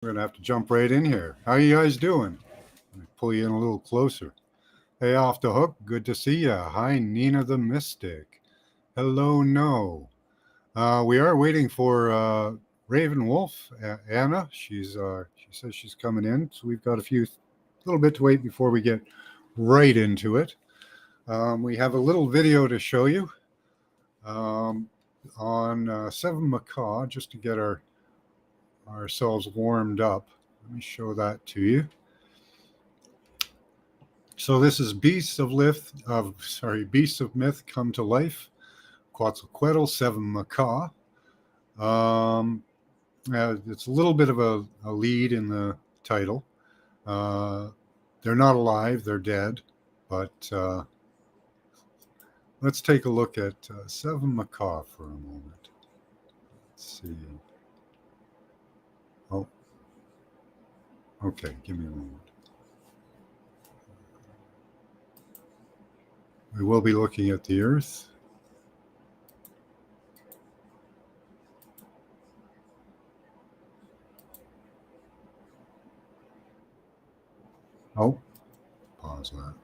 We're going to have to jump right in here. How you guys doing? Let me pull you in a little closer. Hey, Off the Hook, good to see ya. Hi, Nina the Mystic. Hello, No. We are waiting for Raven Wolf, Anna. She says she's coming in, so we've got little bit to wait before we get right into it. We have a little video to show you on Seven McCaw, just to get ourselves warmed up. Let me show that to you. So this is Beasts of Myth Come to Life, Quatzilquetil, Seven McCaw. It's a little bit of a lead in the title. They're not alive, they're dead, but let's take a look at Seven McCaw for a moment. Let's see. Oh, okay, give me a moment. We will be looking at the Earth. Oh, pause that.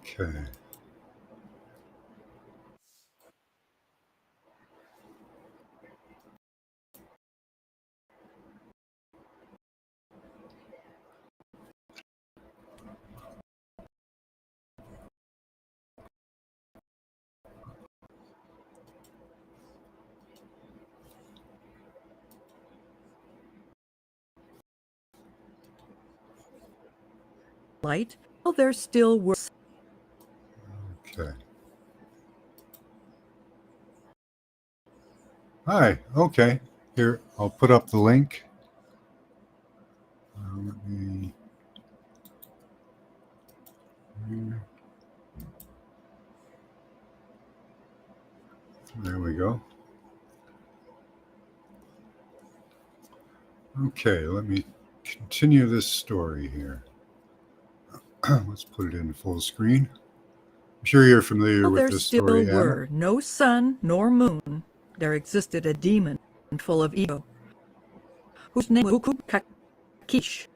Okay. Light, well, there still were. Okay. Hi. Okay. Here, I'll put up the link. Let me. There we go. Okay, let me continue this story here. Let's put it in full screen. I'm sure you're familiar with this story, There still were no sun nor moon. There existed a demon full of ego, whose name was Kish,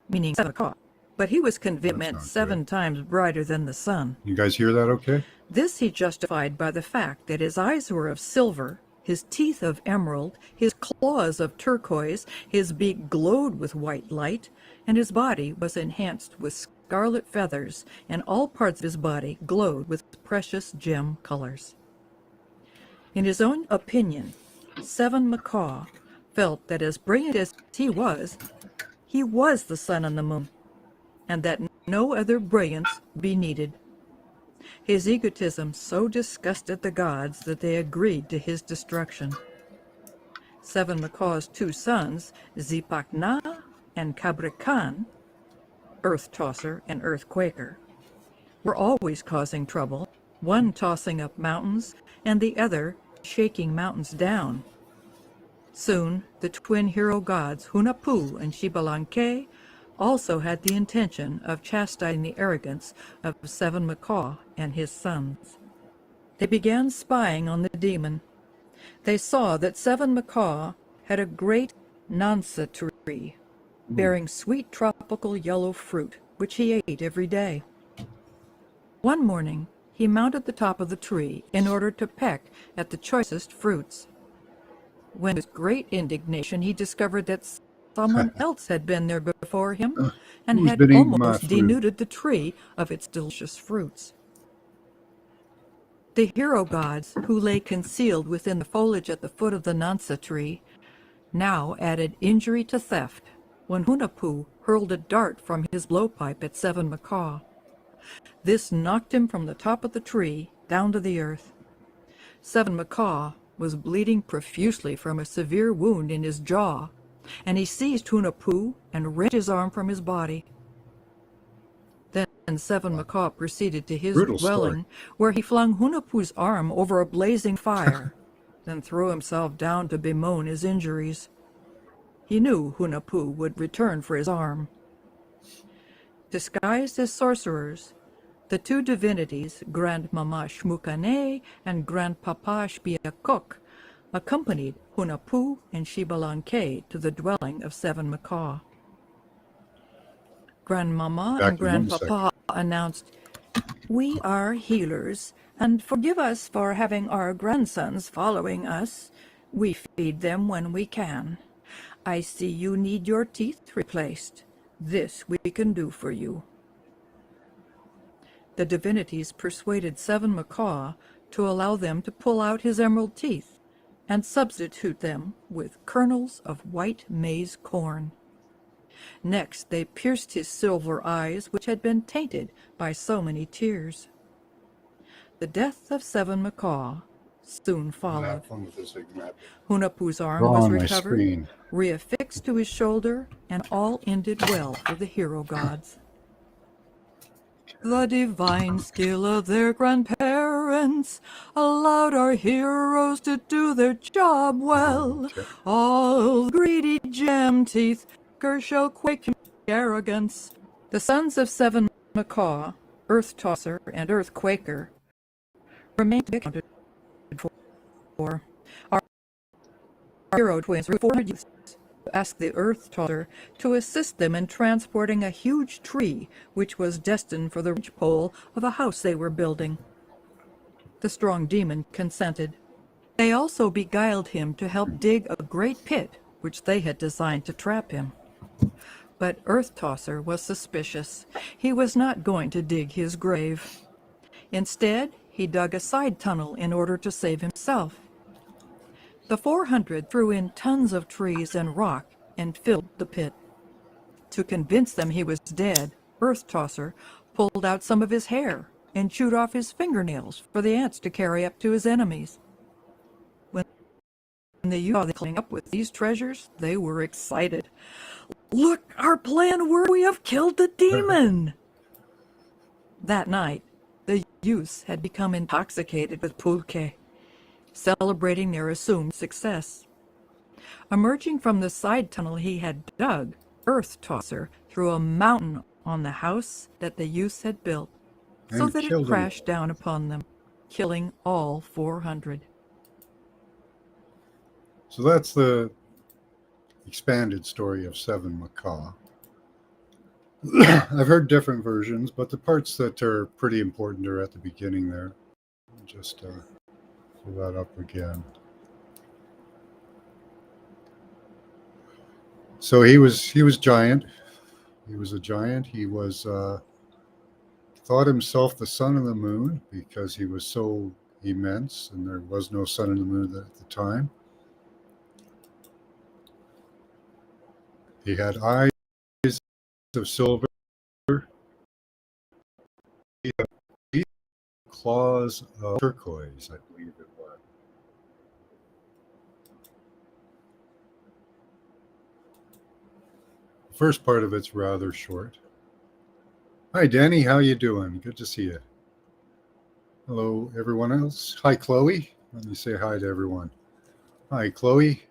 meaning seven o'clock. But he was convinced meant 7 times brighter than the sun. You guys hear that okay? This he justified by the fact that his eyes were of silver, his teeth of emerald, his claws of turquoise, his beak glowed with white light, and his body was enhanced with scarlet feathers, and all parts of his body glowed with precious gem colors. In his own opinion, Seven McCaw felt that as brilliant as he was the sun and the moon, and that no other brilliance be needed. His egotism so disgusted the gods that they agreed to his destruction. Seven McCaw's 2 sons, Zipacna and Cabrican, Earth Tosser and Earth Quaker, were always causing trouble, one tossing up mountains and the other shaking mountains down. Soon the twin hero gods Hunahpu and Xibalanque also had the intention of chastising the arrogance of Seven McCaw and his sons. They began spying on the demon. They saw that Seven McCaw had a great nansa tree, bearing sweet tropical yellow fruit, which he ate every day. One morning, he mounted the top of the tree in order to peck at the choicest fruits. When with great indignation he discovered that someone else had been there before him and had almost denuded the tree of its delicious fruits. The hero gods, who lay concealed within the foliage at the foot of the nansa tree, now added injury to theft when Hunahpu hurled a dart from his blowpipe at Seven McCaw. This knocked him from the top of the tree down to the earth. Seven McCaw was bleeding profusely from a severe wound in his jaw, and he seized Hunahpu and rent his arm from his body. Then Seven McCaw proceeded to his dwelling, where he flung Hunahpu's arm over a blazing fire, then threw himself down to bemoan his injuries. He knew Hunahpu would return for his arm. Disguised as sorcerers, the two divinities, Grandmama Shmukane and Grandpapa Shbiakok, accompanied Hunahpu and Shibalanke to the dwelling of Seven McCaw. Grandmama Back and in 1 second. Grandpapa announced, "We are healers, and forgive us for having our grandsons following us. We feed them when we can. I see you need your teeth replaced. This we can do for you." The divinities persuaded Seven McCaw to allow them to pull out his emerald teeth and substitute them with kernels of white maize corn. Next, they pierced his silver eyes, which had been tainted by so many tears. The death of Seven McCaw soon followed. Have fun with this example. Hunahpu's arm Draw was on my recovered, screen. reaffixed to his shoulder, and all ended well for the hero gods. The divine skill of their grandparents allowed our heroes to do their job well. Okay. All greedy gem teeth shall quake in arrogance. The sons of Seven McCaw, Earth Tosser and Earth Quaker, remained to be accounted for. Our hero twins were 400 youths to ask the Earth Tosser to assist them in transporting a huge tree which was destined for the ridge pole of a house they were building. The strong demon consented. They also beguiled him to help dig a great pit which they had designed to trap him. But Earth Tosser was suspicious. He was not going to dig his grave. Instead, he dug a side tunnel in order to save himself. The 400 threw in tons of trees and rock and filled the pit. To convince them he was dead, Earth Tosser pulled out some of his hair and chewed off his fingernails for the ants to carry up to his enemies. When the youth saw them coming up with these treasures, they were excited. "Look, our plan worked! We have killed the demon!" That night, the youths had become intoxicated with pulque, celebrating their assumed success. Emerging from the side tunnel he had dug, Earth Tosser threw a mountain on the house that the youths had built, so And that it killed them. crashed down upon them, killing all 400. So that's the expanded story of Seven McCaw. I've heard different versions, but the parts that are pretty important are at the beginning there. Just pull that up again. So he was giant. He was a giant. He was thought himself the sun and the moon because he was so immense, and there was no sun and the moon at the time. He had eyes of silver. He had claws of turquoise, I believe it was. The first part of it's rather short. Hi, Danny. How you doing? Good to see you. Hello, everyone else. Hi, Chloe. Let me say hi to everyone. Hi, Chloe.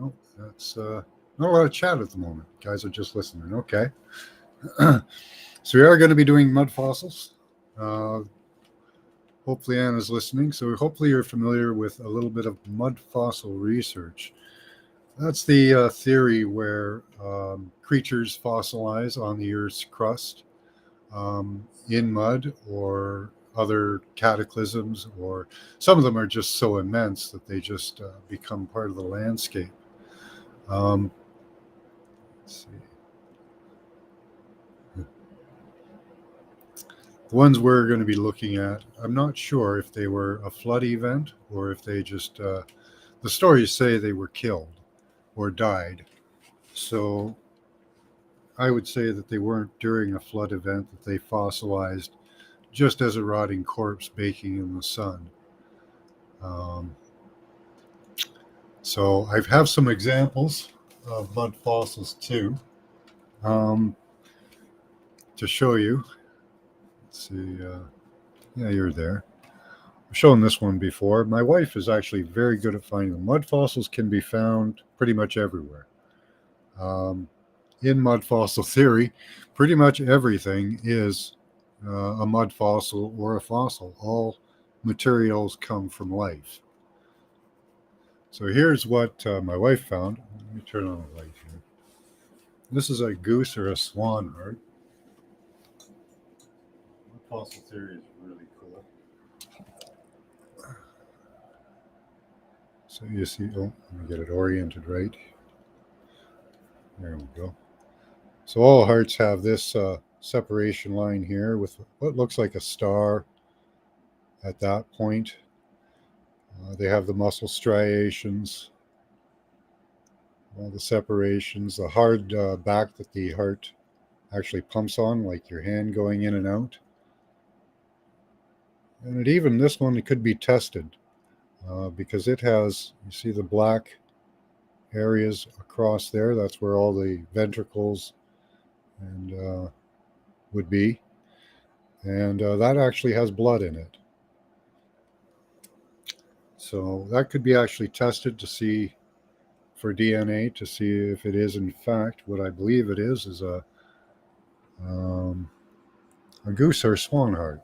Oh, that's not a lot of chat at the moment. Guys are just listening. Okay. So we are going to be doing mud fossils. Hopefully Anna's listening. So hopefully you're familiar with a little bit of mud fossil research. That's the theory where creatures fossilize on the Earth's crust in mud or other cataclysms, or some of them are just so immense that they just become part of the landscape. Let's see. The ones we're going to be looking at, I'm not sure if they were a flood event or if they just, the stories say they were killed or died. So I would say that they weren't during a flood event, that they fossilized just as a rotting corpse baking in the sun. So I have some examples of mud fossils too, to show you. Let's see. Yeah, you're there. I've shown this one before. My wife is actually very good at finding them. Mud fossils can be found pretty much everywhere. Um, in mud fossil theory, pretty much everything is a mud fossil or a fossil. All materials come from life. So here's what my wife found. Let me turn on the light here. This is a goose or a swan heart. Mud fossil theory is really cool. So you see, oh, let me get it oriented right. There we go. So all hearts have this separation line here with what looks like a star at that point. They have the muscle striations, all the separations, the hard back that the heart actually pumps on, like your hand going in and out. And even this one, it could be tested because it has, you see the black areas across there, that's where all the ventricles and would be. And that actually has blood in it. So that could be actually tested to see for DNA to see if it is in fact what I believe it is a goose or swan heart.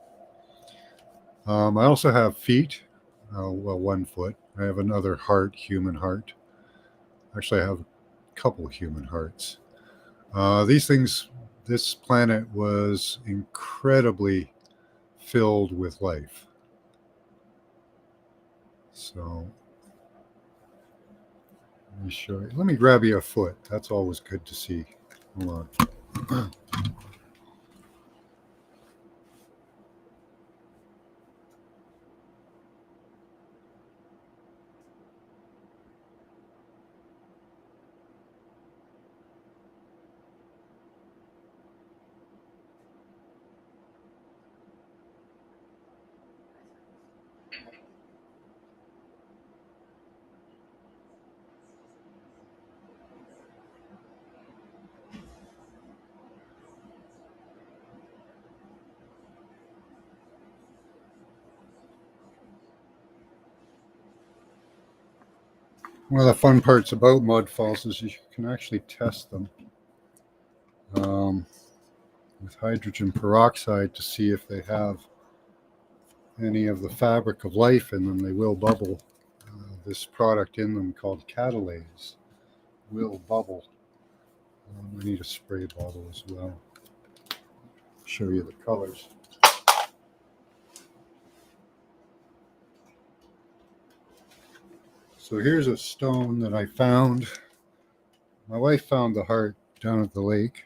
I also have feet, well, 1 foot. I have another heart, human heart. Actually, I have a couple human hearts. These things, this planet was incredibly filled with life. So let me show you. Let me grab you a foot. That's always good to see. Hold on. One of the fun parts about mud fossils is you can actually test them with hydrogen peroxide to see if they have any of the fabric of life in them. They will bubble. This product in them called catalase will bubble. We need a spray bottle as well. Show you the colors. So here's a stone that I found. My wife found the heart down at the lake.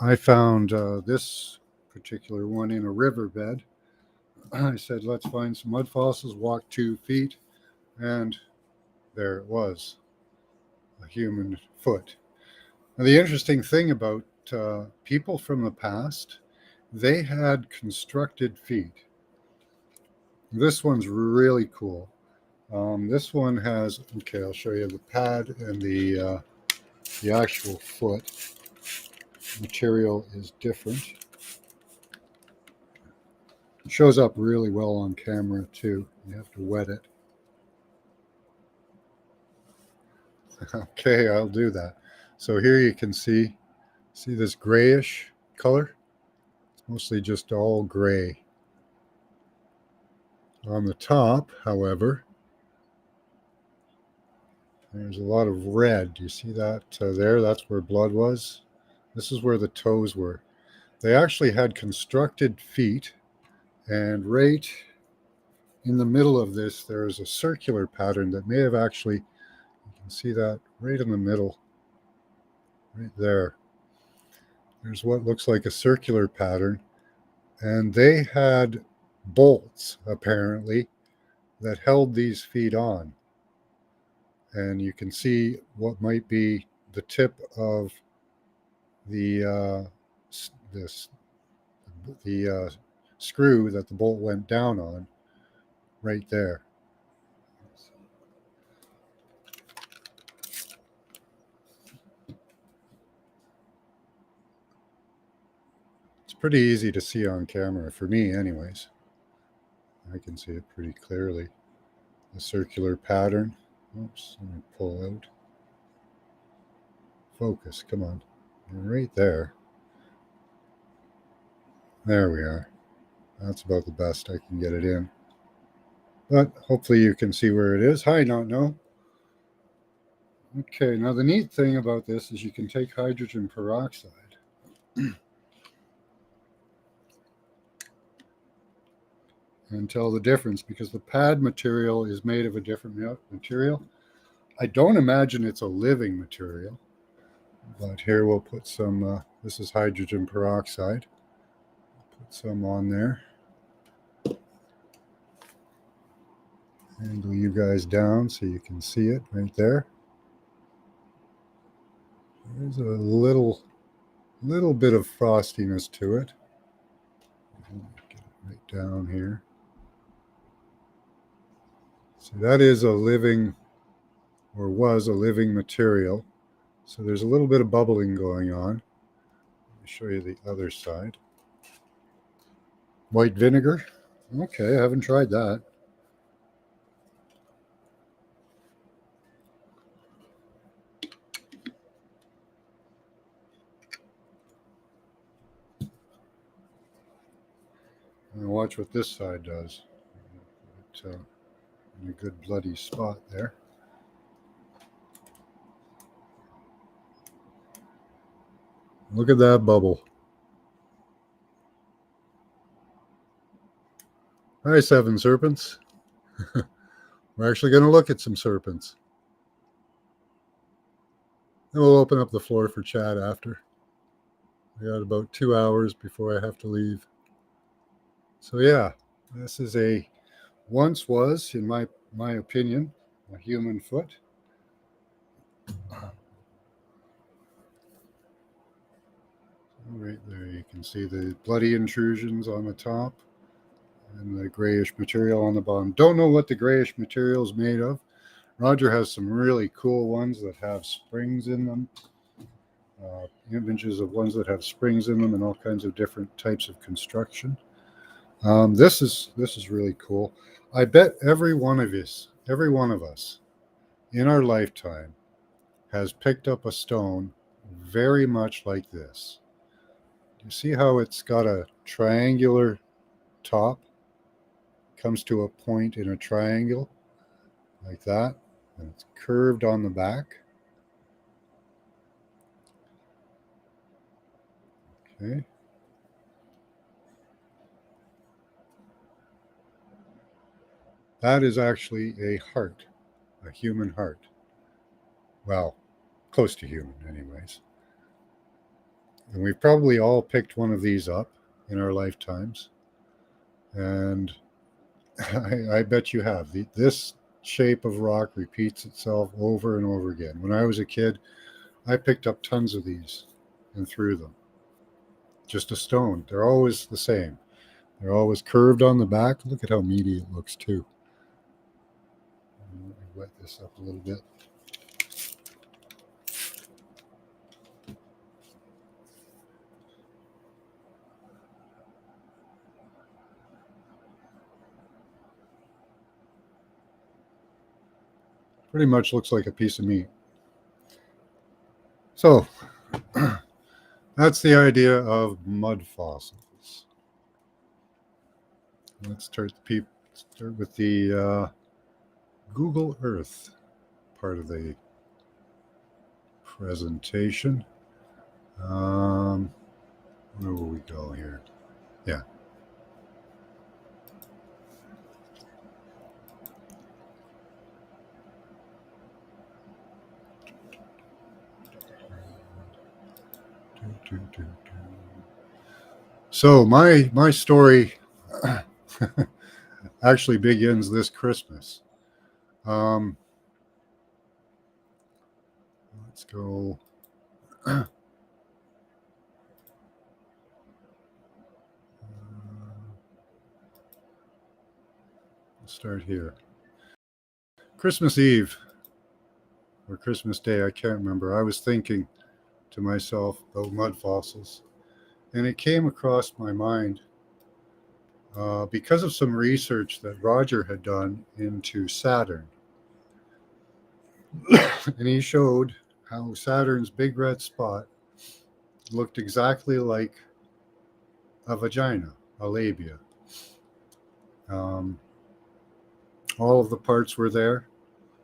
I found this particular one in a riverbed. I said, let's find some mud fossils, walked 2 feet, and there it was, a human foot. Now, the interesting thing about people from the past, they had constructed feet. This one's really cool. This one has, okay, I'll show you the pad and the actual foot. Material is different. It shows up really well on camera too. You have to wet it. Okay, I'll do that. So here you can see this grayish color? It's mostly just all gray. On the top, however, there's a lot of red. Do you see that there? That's where blood was. This is where the toes were. They actually had constructed feet, and right in the middle of this, there is a circular pattern that may have actually, you can see that right in the middle, right there. There's what looks like a circular pattern, and they had bolts, apparently, that held these feet on. And you can see what might be the tip of the screw that the bolt went down on, right there. It's pretty easy to see on camera, for me anyways. I can see it pretty clearly. The circular pattern. Oops, let me pull out. Focus, come on. Right there. There we are. That's about the best I can get it in. But hopefully you can see where it is. Hi, Not No. Okay, now the neat thing about this is you can take hydrogen peroxide and tell the difference because the pad material is made of a different material. I don't imagine it's a living material, but here we'll put some, this is hydrogen peroxide. Put some on there. Angle you guys down so you can see it right there. There's a little bit of frostiness to it. Get it right down here. So that is a living, or was a living material. So there's a little bit of bubbling going on. Let me show you the other side. White vinegar. Okay, I haven't tried that. And watch what this side does. In a good bloody spot there. Look at that bubble. Hi, Seven Serpents. We're actually going to look at some serpents. And we'll open up the floor for chat after. I got about 2 hours before I have to leave. So yeah, this is once was, in my opinion, a human foot. Right there you can see the bloody intrusions on the top and the grayish material on the bottom. Don't know what the grayish material is made of. Roger has some really cool ones that have springs in them. Images of ones that have springs in them and all kinds of different types of construction. This is really cool. I bet every one of us in our lifetime has picked up a stone very much like this. You see how it's got a triangular top? Comes to a point in a triangle like that, and it's curved on the back. Okay. That is actually a heart, a human heart. Well, close to human, anyways. And we've probably all picked one of these up in our lifetimes. And I bet you have. This shape of rock repeats itself over and over again. When I was a kid, I picked up tons of these and threw them. Just a stone. They're always the same. They're always curved on the back. Look at how meaty it looks too. Let me wet this up a little bit. Pretty much looks like a piece of meat. So that's the idea of mud fossils. Let's start with the Google Earth part of the presentation. Where will we go here? Yeah. So my story actually begins this Christmas. Let's go. Let's start here. Christmas Eve or Christmas Day, I can't remember. I was thinking to myself about mud fossils, and it came across my mind because of some research that Roger had done into Saturn. And he showed how Saturn's big red spot looked exactly like a vagina, a labia. Um, all of the parts were there.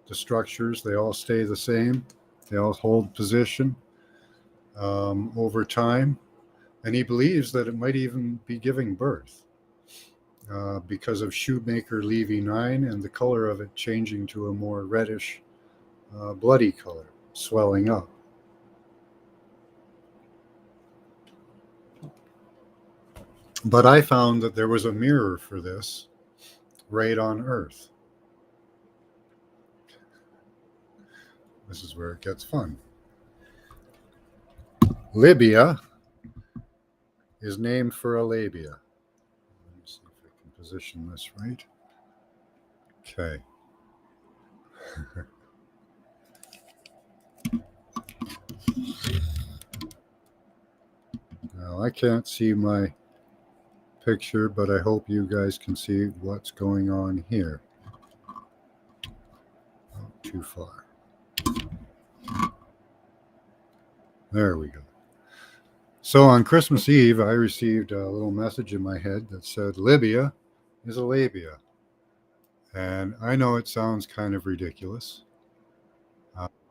The structures, they all stay the same. They all hold position over time. And he believes that it might even be giving birth because of Shoemaker Levy 9 and the color of it changing to a more reddish, bloody color, swelling up. But I found that there was a mirror for this right on Earth. This is where it gets fun. Libya is named for a labia. Let me see if I can position this right. Okay. Now I can't see my picture, but I hope you guys can see what's going on here. Oh, too far. There we go. So on Christmas Eve, I received a little message in my head that said, Libya is a labia. And I know it sounds kind of ridiculous.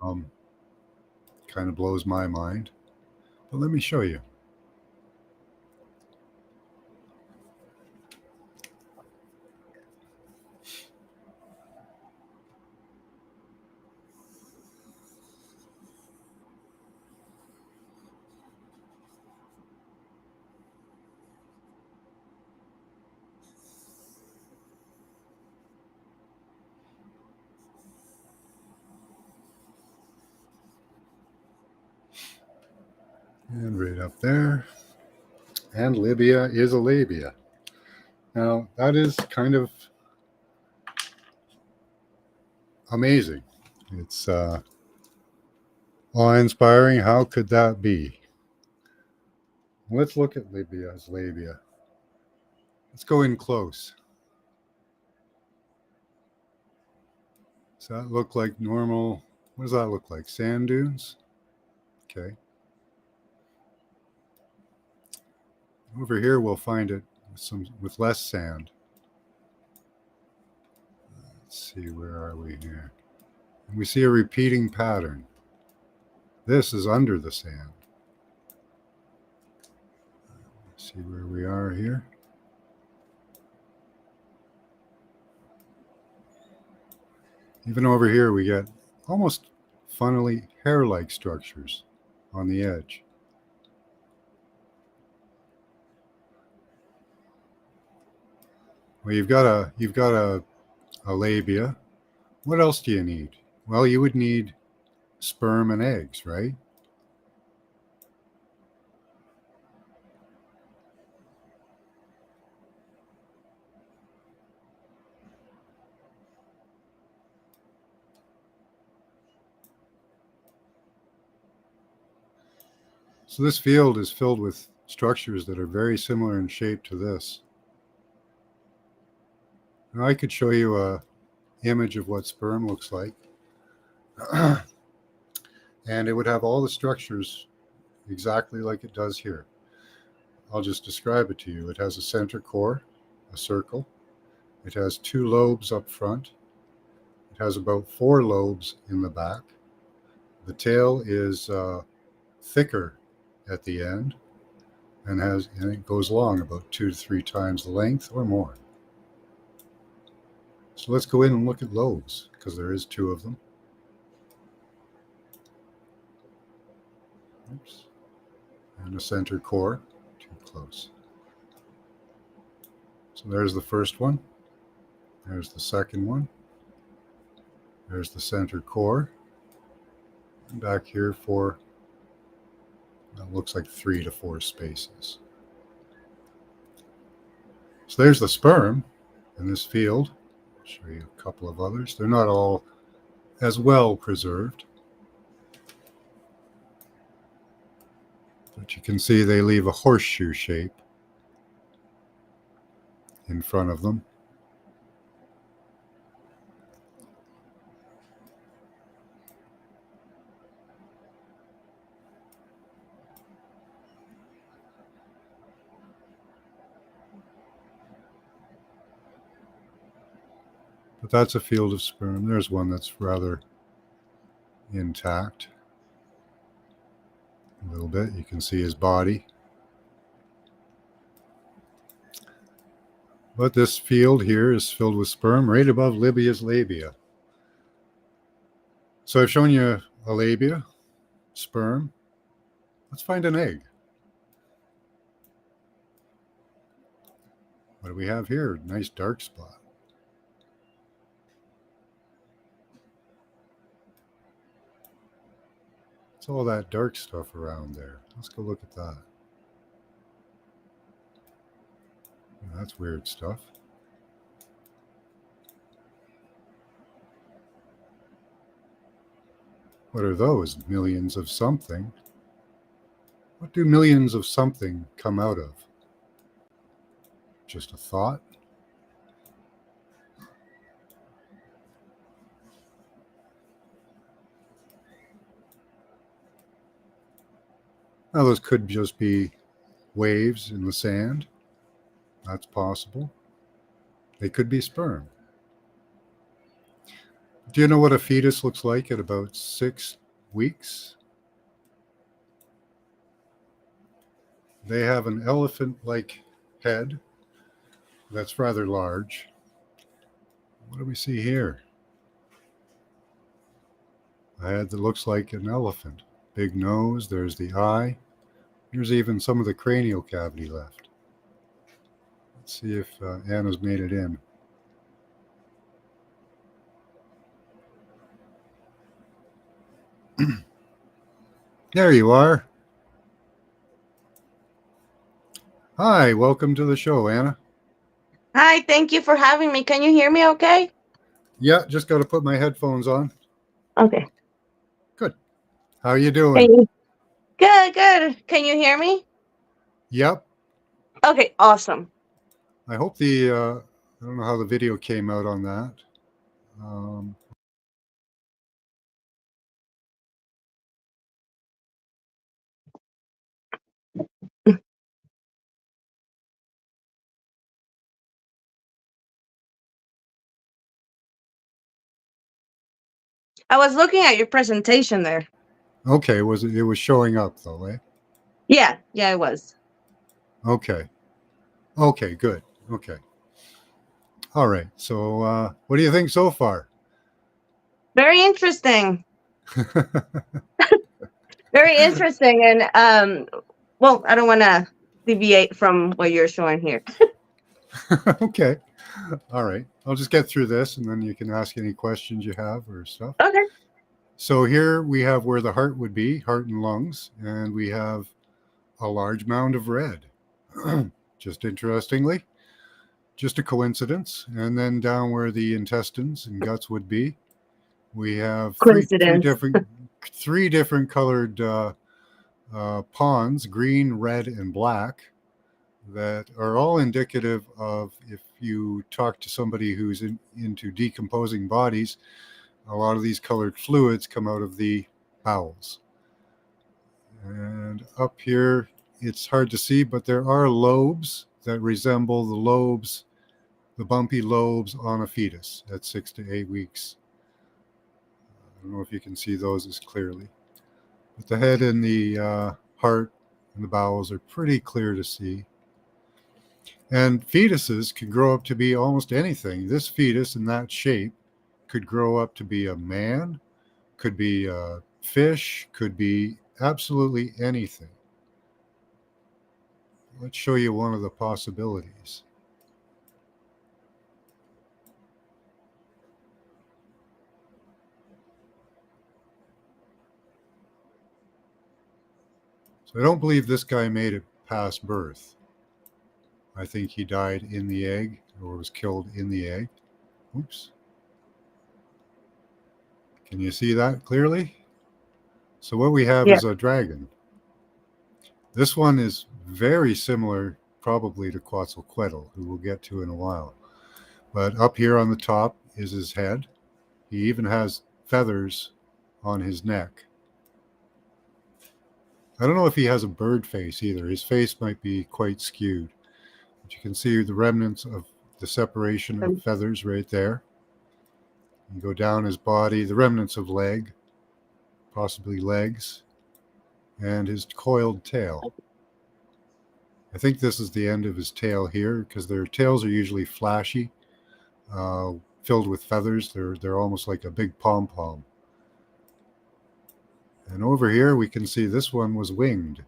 Um, kind of blows my mind. But let me show you. And right up there. And Libya is a labia. Now, that is kind of amazing. It's awe-inspiring. How could that be? Let's look at Libya's labia. Let's go in close. Does that look like normal? What does that look like? Sand dunes? Okay. Over here, we'll find it with less sand. Let's see, where are we here? And we see a repeating pattern. This is under the sand. Let's see where we are here. Even over here, we get almost funnily hair-like structures on the edge. Well, you've got a labia. What else do you need? Well, you would need sperm and eggs, right? So this field is filled with structures that are very similar in shape to this. Now I could show you a image of what sperm looks like. And it would have all the structures exactly like it does here. I'll just describe it to you. It has a center core, a circle. It has 2 lobes up front. It has about 4 lobes in the back. The tail is thicker at the end and it goes long about 2 to 3 times the length or more. So let's go in and look at lobes because there is 2 of them. Oops. And a center core. Too close. So there's the first one. There's the second one. There's the center core. And back here for, it looks like 3 to 4 spaces. So there's the sperm in this field. I'll show you a couple of others. They're not all as well preserved. But you can see they leave a horseshoe shape. in front of them. But that's a field of sperm. There's one that's rather intact. A little bit. You can see his body. But this field here is filled with sperm right above Libya's labia. So I've shown you a labia, sperm. Let's find an egg. What do we have here? Nice dark spot. What's all that dark stuff around there? Let's go look at that. That's weird stuff. What are those? Millions of something. What do millions of something come out of? Just a thought? Now, those could just be waves in the sand. That's possible. They could be sperm. Do you know what a fetus looks like at about 6 weeks? They have an elephant-like head that's rather large. What do we see here? A head that looks like an elephant. Big nose, there's the eye. There's even some of the cranial cavity left. Let's see if Anna's made it in. There you are. Hi, welcome to the show, Anna. Hi, thank you for having me. Can you hear me okay? Yeah, just got to put my headphones on. Okay. Good. How are you doing? Good. Can you hear me? Yep. Okay, awesome. I hope I don't know how the video came out on that. I was looking at your presentation there. Okay, it was showing up though, eh? Yeah, it was. Okay, good. Okay. All right. So what do you think so far? Very interesting. Very interesting. And well, I don't want to deviate from what you're showing here. Okay. All right. I'll just get through this and then you can ask any questions you have or stuff. Okay. So here we have where the heart would be, heart and lungs, and we have a large mound of red. Just interestingly, just a coincidence. And then down where the intestines and guts would be, we have three different colored ponds, green, red, and black, that are all indicative of, if you talk to somebody who's into decomposing bodies, a lot of these colored fluids come out of the bowels. And up here, it's hard to see, but there are lobes that resemble the lobes, the bumpy lobes on a fetus at 6 to 8 weeks. I don't know if you can see those as clearly. But the head and the heart and the bowels are pretty clear to see. And fetuses can grow up to be almost anything. This fetus in that shape could grow up to be a man, could be a fish, could be absolutely anything. Let's show you one of the possibilities. So I don't believe this guy made it past birth. I think he died in the egg or was killed in the egg. Oops. Can you see that clearly? So what we have is a dragon. This one is very similar probably to Quatzilquetil, who we'll get to in a while. But up here on the top is his head. He even has feathers on his neck. I don't know if he has a bird face either. His face might be quite skewed. But you can see the remnants of the separation of feathers right there. You go down his body, the remnants of leg, possibly legs, and his coiled tail. I think this is the end of his tail here, because their tails are usually flashy, filled with feathers. They're almost like a big pom-pom. And over here we can see this one was winged.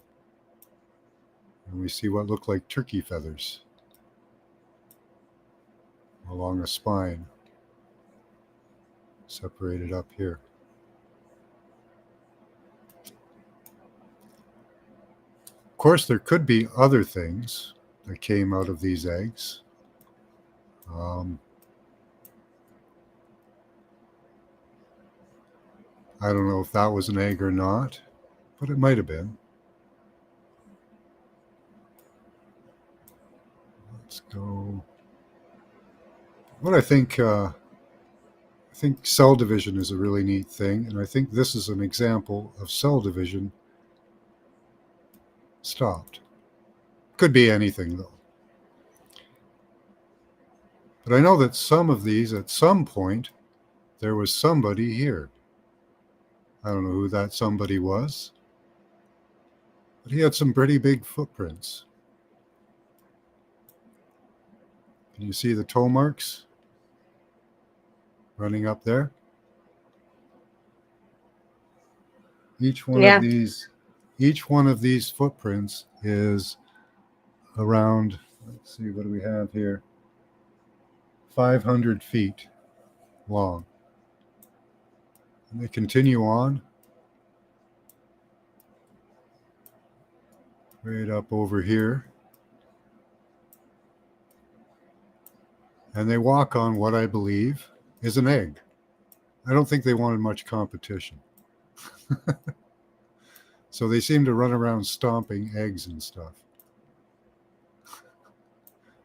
And we see what look like turkey feathers along the spine, separated up here. Of course, there could be other things that came out of these eggs. I don't know if that was an egg or not, but it might have been. Let's go. What I think cell division is a really neat thing, and I think this is an example of cell division stopped. Could be anything, though. But I know that some of these, at some point, there was somebody here. I don't know who that somebody was, but he had some pretty big footprints. Can you see the toe marks running up there? Each one of these footprints is around, let's see, what do we have here? 500 feet long. And they continue on right up over here. And they walk on what I believe is an egg. I don't think they wanted much competition. So they seem to run around stomping eggs and stuff.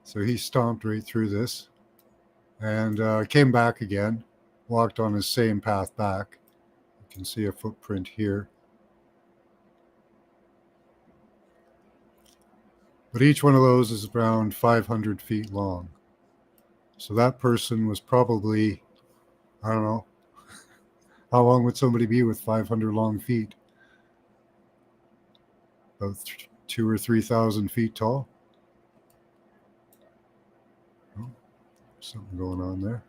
So he stomped right through this and came back again, walked on his same path back. You can see a footprint here. But each one of those is around 500 feet long. So that person was probably, I don't know, how long would somebody be with 500 long feet? About 2,000 or 3,000 feet tall. Oh, something going on there.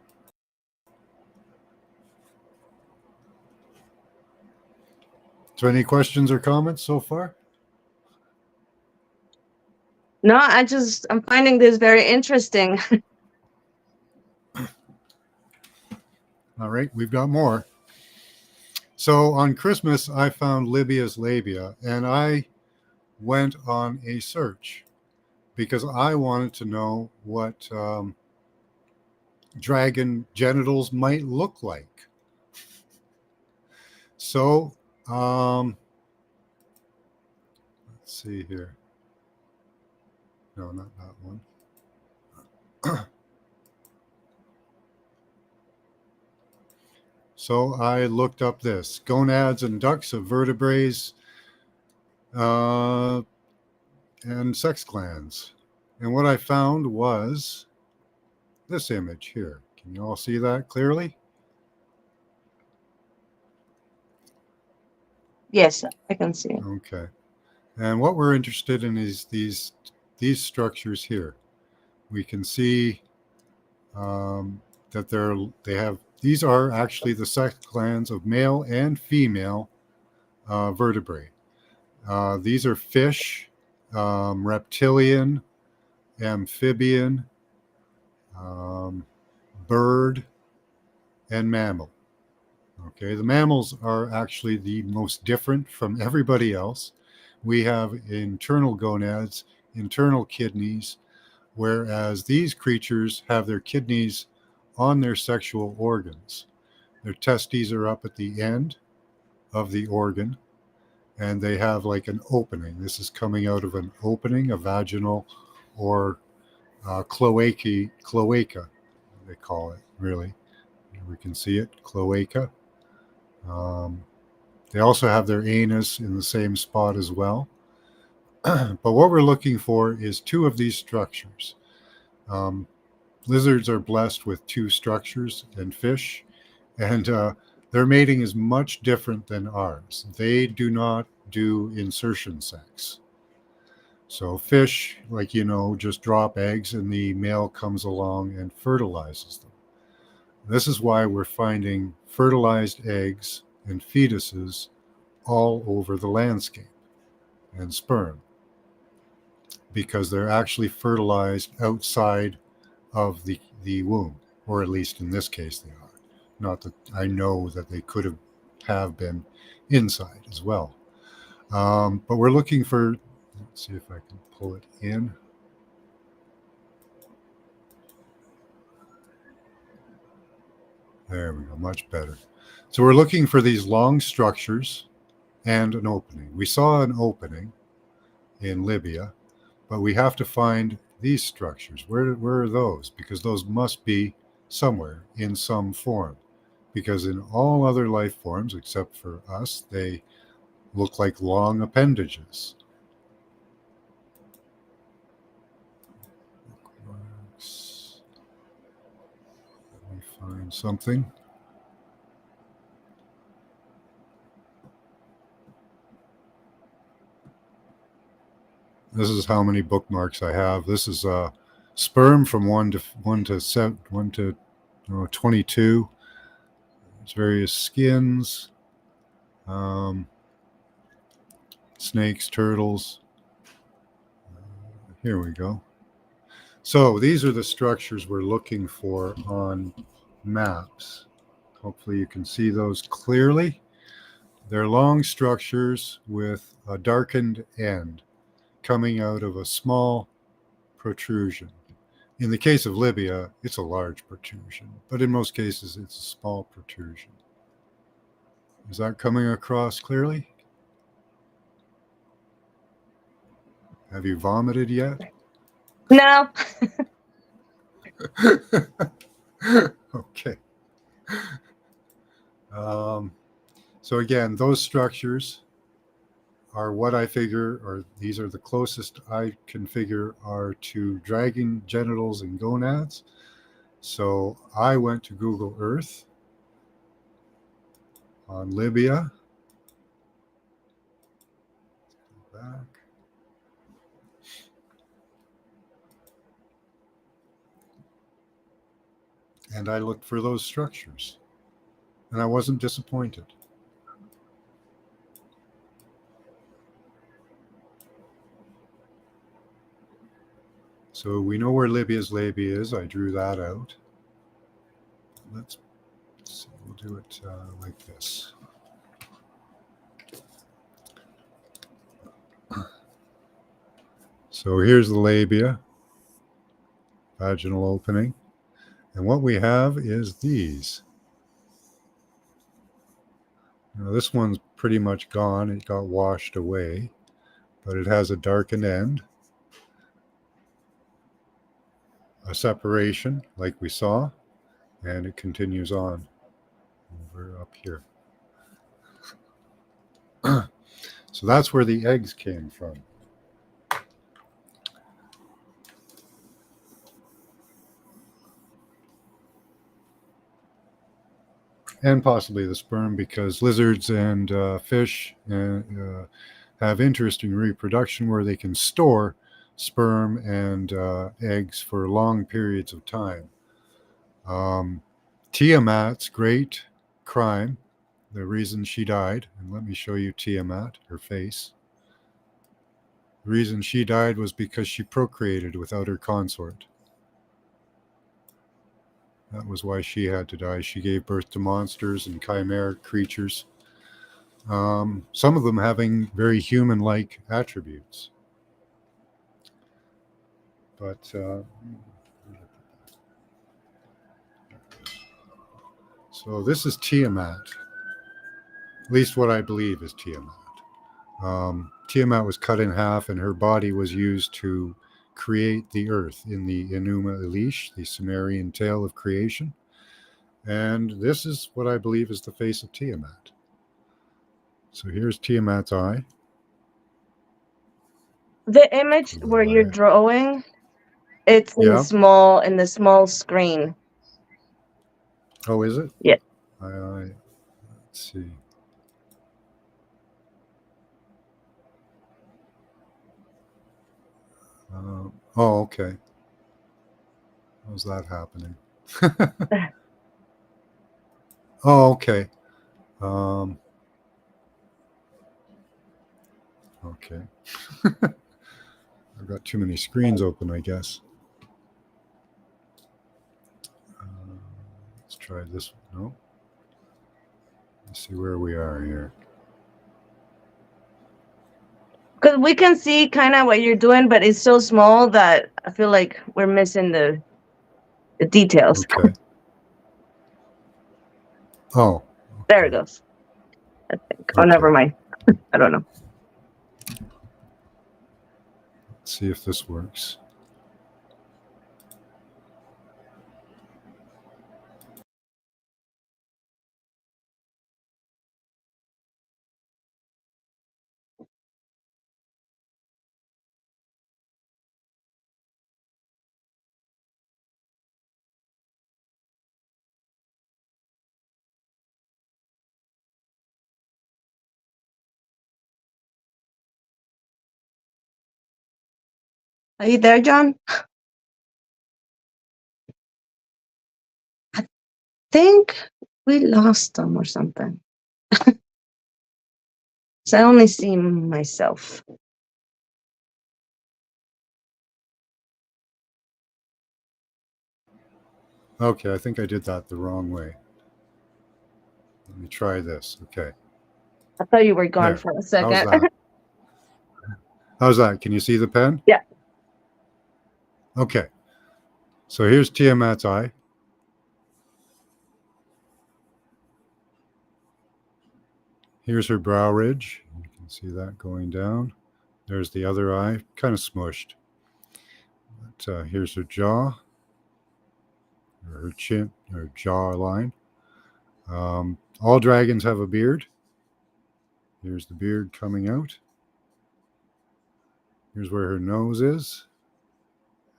So any questions or comments so far? No, I'm finding this very interesting. All right, we've got more. So on Christmas, I found Libya's labia, and I went on a search because I wanted to know what dragon genitals might look like. So, let's see here. No, not that one. So I looked up this: gonads and ducts of vertebrates and sex glands. And what I found was this image here. Can you all see that clearly? Yes, I can see it. Okay. And what we're interested in is these structures here. We can see that these are actually the sex glands of male and female vertebrae. These are fish, reptilian, amphibian, bird, and mammal. Okay, the mammals are actually the most different from everybody else. We have internal gonads, internal kidneys, whereas these creatures have their kidneys on their sexual organs. Their testes are up at the end of the organ, and they have like an opening. This is coming out of an opening, a vaginal or cloaca, they call it, really. We can see it, cloaca. They also have their anus in the same spot as well. But what we're looking for is two of these structures. Lizards are blessed with two structures, and fish, and their mating is much different than ours. They do not do insertion sex. So fish, like, just drop eggs and the male comes along and fertilizes them. This is why we're finding fertilized eggs and fetuses all over the landscape, and sperm, because they're actually fertilized outside of the womb, or at least in this case they are. Not that I know that they could have been inside as well. But we're looking for, let's see if I can pull it in. There we go, much better. So we're looking for these long structures and an opening. We saw an opening in Libya, but we have to find these structures. Where are those? Because those must be somewhere in some form. Because in all other life forms, except for us, they look like long appendages. Let me find something. This is how many bookmarks I have. This is sperm from 1 to 22. There's various skins, snakes, turtles. Here we go. So these are the structures we're looking for on maps. Hopefully you can see those clearly. They're long structures with a darkened end coming out of a small protrusion. In the case of Libya, it's a large protrusion, but in most cases, it's a small protrusion. Is that coming across clearly? Have you vomited yet? No. Okay. So again, those structures are what I figure, or these are the closest I can figure, are to dragon genitals and gonads. So I went to Google Earth on Libya. Go back. And I looked for those structures. And I wasn't disappointed. So we know where Libya's labia is. I drew that out. Let's see, we'll do it like this. So here's the labia, vaginal opening. And what we have is these. Now this one's pretty much gone. It got washed away, but it has a darkened end, a separation like we saw, and it continues on over up here. So that's where the eggs came from. And possibly the sperm, because lizards and fish have interesting reproduction where they can store sperm and eggs for long periods of time. Tiamat's great crime, the reason she died, and let me show you Tiamat, her face. The reason she died was because she procreated without her consort. That was why she had to die. She gave birth to monsters and chimeric creatures, some of them having very human-like attributes. But so this is Tiamat, at least what I believe is Tiamat. Tiamat was cut in half, and her body was used to create the earth in the Enuma Elish, the Sumerian tale of creation. And this is what I believe is the face of Tiamat. So here's Tiamat's eye. The image where you're drawing, it's in Yeah. the small screen. Oh, is it? Yeah. Let's see. Oh, okay. How's that happening? Oh, okay. Okay. I've got too many screens open, I guess. Let's try this one. No. Let's see where we are here. Because we can see kind of what you're doing, but it's so small that I feel like we're missing the details. Okay. Oh. Okay. There it goes. I think. Oh, Okay. never mind. I don't know. Let's see if this works. Are you there, John? I think we lost them or something. So I only see myself. Okay, I think I did that the wrong way. Let me try this. Okay. I thought you were gone There. for a second. How's that? How's that? Can you see the pen? Yeah. Okay. So here's Tiamat's eye. Here's her brow ridge. You can see that going down. There's the other eye, kind of smushed. But here's her jaw, or her chin, or jaw line. All dragons have a beard. Here's the beard coming out. Here's where her nose is,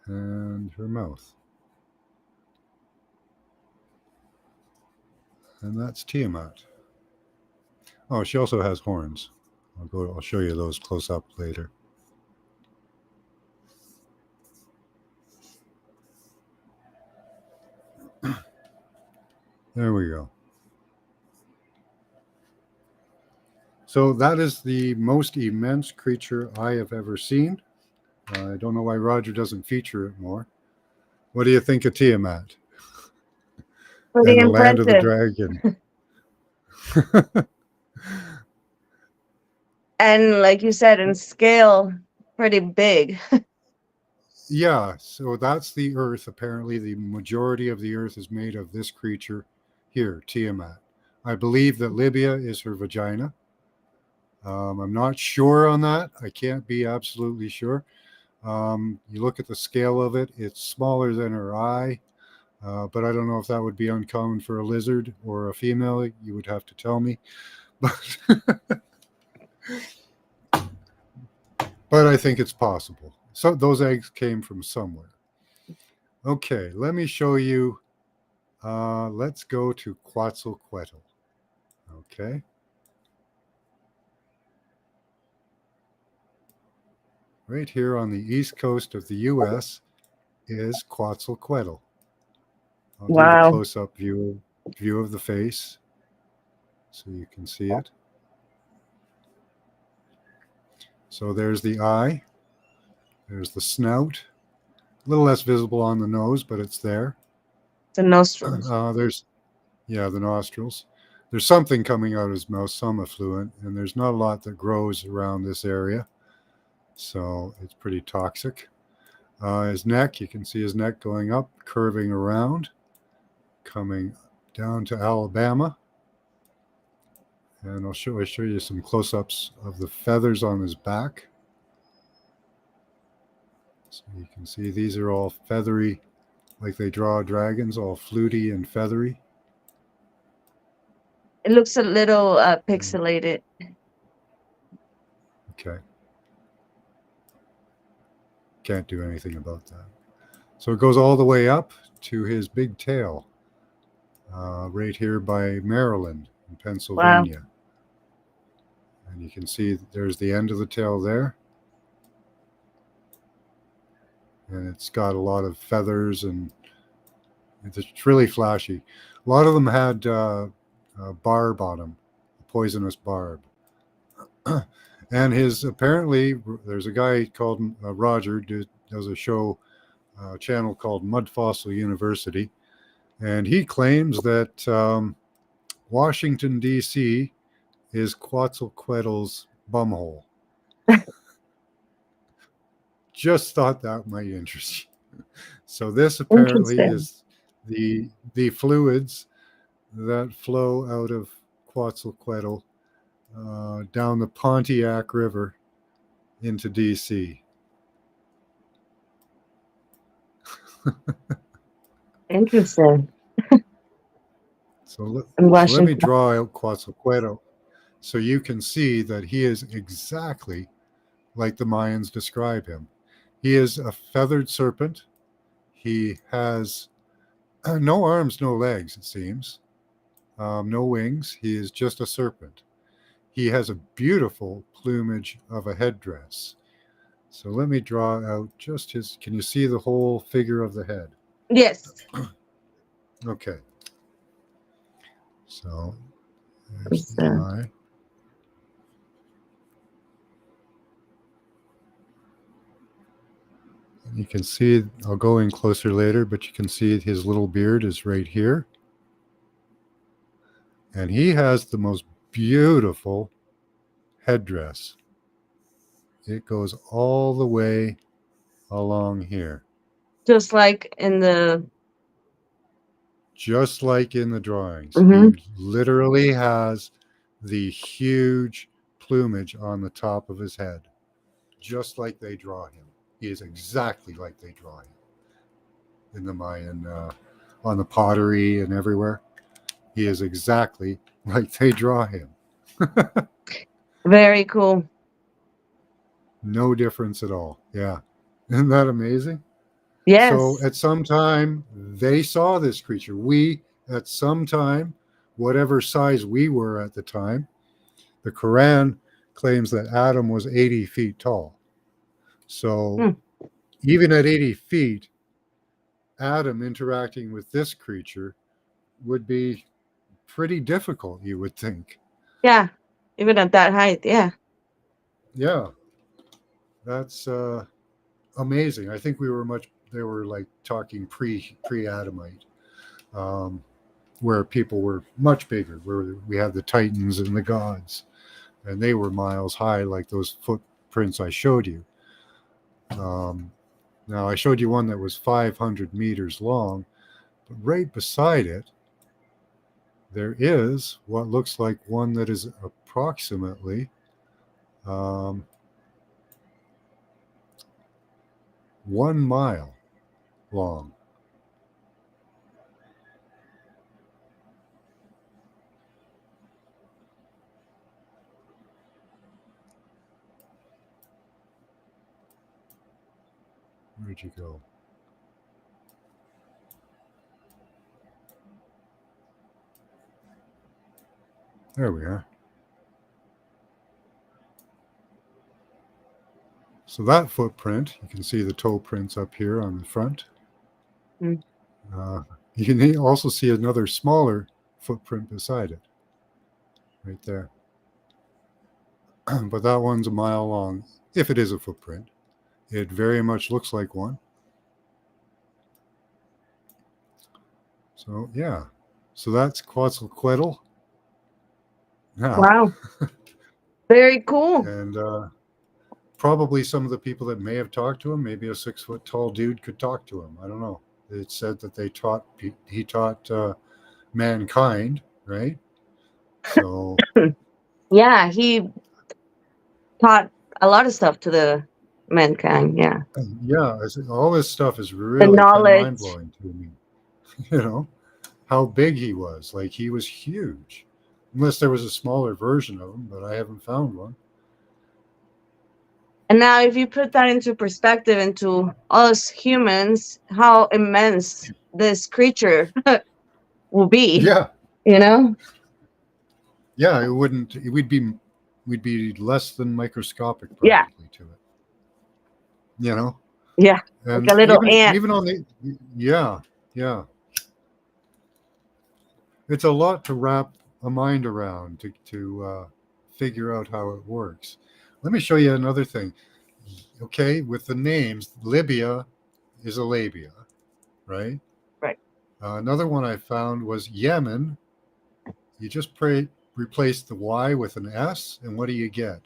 and her mouth. And that's Tiamat. Oh, she also has horns. I'll show you those close up later. There we go. So that is the most immense creature I have ever seen. I don't know why Roger doesn't feature it more. What do you think of Tiamat Pretty and the land of the impressive. dragon? And like you said, in scale, pretty big. Yeah, so that's the earth. Apparently, the majority of the earth is made of this creature here, Tiamat. I believe that Libya is her vagina. I'm not sure on that. I can't be absolutely sure. You look at the scale of it, it's smaller than her eye, but I don't know if that would be uncommon for a lizard or a female. You would have to tell me. But I think it's possible. So those eggs came from somewhere. Okay, let me show you. Let's go to Quetzalcoatl. Okay. Right here on the east coast of the U.S. is Quetzalcoatl. I'll do the Wow. close-up view of the face so you can see it. So there's the eye. There's the snout. A little less visible on the nose, but it's there. The nostrils. The nostrils. There's something coming out of his mouth, some effluent, and there's not a lot that grows around this area. So it's pretty toxic. His neck, you can see his neck going up, curving around, coming down to Alabama. And I'll show you some close-ups of the feathers on his back. So you can see these are all feathery, like they draw dragons, all fluty and feathery. It looks a little And, pixelated. okay. Can't do anything about that. So it goes all the way up to his big tail, right here by Maryland in Wow. Pennsylvania. And you can see there's the end of the tail there. And it's got a lot of feathers and it's really flashy. A lot of them had a barb on them, a poisonous barb. And his apparently, there's a guy called Roger, does a show, channel called Mud Fossil University. And he claims that Washington, D.C. is Quetzalcoatl's bumhole. Just thought that might interest you. So this apparently is the fluids that flow out of Quetzalcoatl down the Pontiac River into D.C. Interesting. So let In me Washington. draw out Quetzalcoatl so you can see that he is exactly like the Mayans describe him. He is a feathered serpent. He has no arms, no legs, it seems. No wings. He is just a serpent. He has a beautiful plumage of a headdress. So let me draw out just his. Can you see the whole figure of the head? Yes. Okay. So there's the eye. You can see, I'll go in closer later, but you can see his little beard is right here. And he has the most beautiful headdress. It goes all the way along here. Just like in the... Just like in the drawings. Mhm. He literally has the huge plumage on the top of his head. Just like they draw him. He is exactly like they draw him. In the Mayan, on the pottery and everywhere. He is exactly like they draw him. Very cool. No difference at all. Yeah. Isn't that amazing? Yes. So at some time, they saw this creature. We, at some time, whatever size we were at the time, the Quran claims that Adam was 80 feet tall. So even at 80 feet, Adam interacting with this creature would be pretty difficult, you would think. Yeah, even at that height, yeah. Yeah, that's amazing. I think they were like talking pre-Adamite, where people were much bigger, where we had the Titans and the gods, and they were miles high, like those footprints I showed you. Now, I showed you one that was 500 meters long, but right beside it, there is what looks like one that is approximately 1 mile long. Where'd you go? There we are. So that footprint, you can see the toe prints up here on the front. You can also see another smaller footprint beside it, right there. But that one's a mile long, if it is a footprint. It very much looks like one. So yeah, so that's Quetzalcoatl. Yeah. Wow. Very cool. And probably some of the people that may have talked to him, maybe a 6 foot tall dude could talk to him. I don't know. It said that he taught mankind, right? So Yeah, he taught a lot of stuff to the mankind. Yeah, Yeah, all this stuff is the really kind of mind knowledge. blowing to me. You know how big he was. Like he was huge. Unless there was a smaller version of him, but I haven't found one. And now, if you put that into perspective, into us humans, how immense this creature will be, Yeah, you know? yeah. It wouldn't. We'd be less than microscopic Yeah, practically to it. You know, yeah, like and a little ant. even on the yeah, yeah. It's a lot to wrap a mind around to figure out how it works. Let me show you another thing. Okay, with the names, Libya is a labia, right? Right. Another one I found was Yemen. You just replace the Y with an S, and what do you get?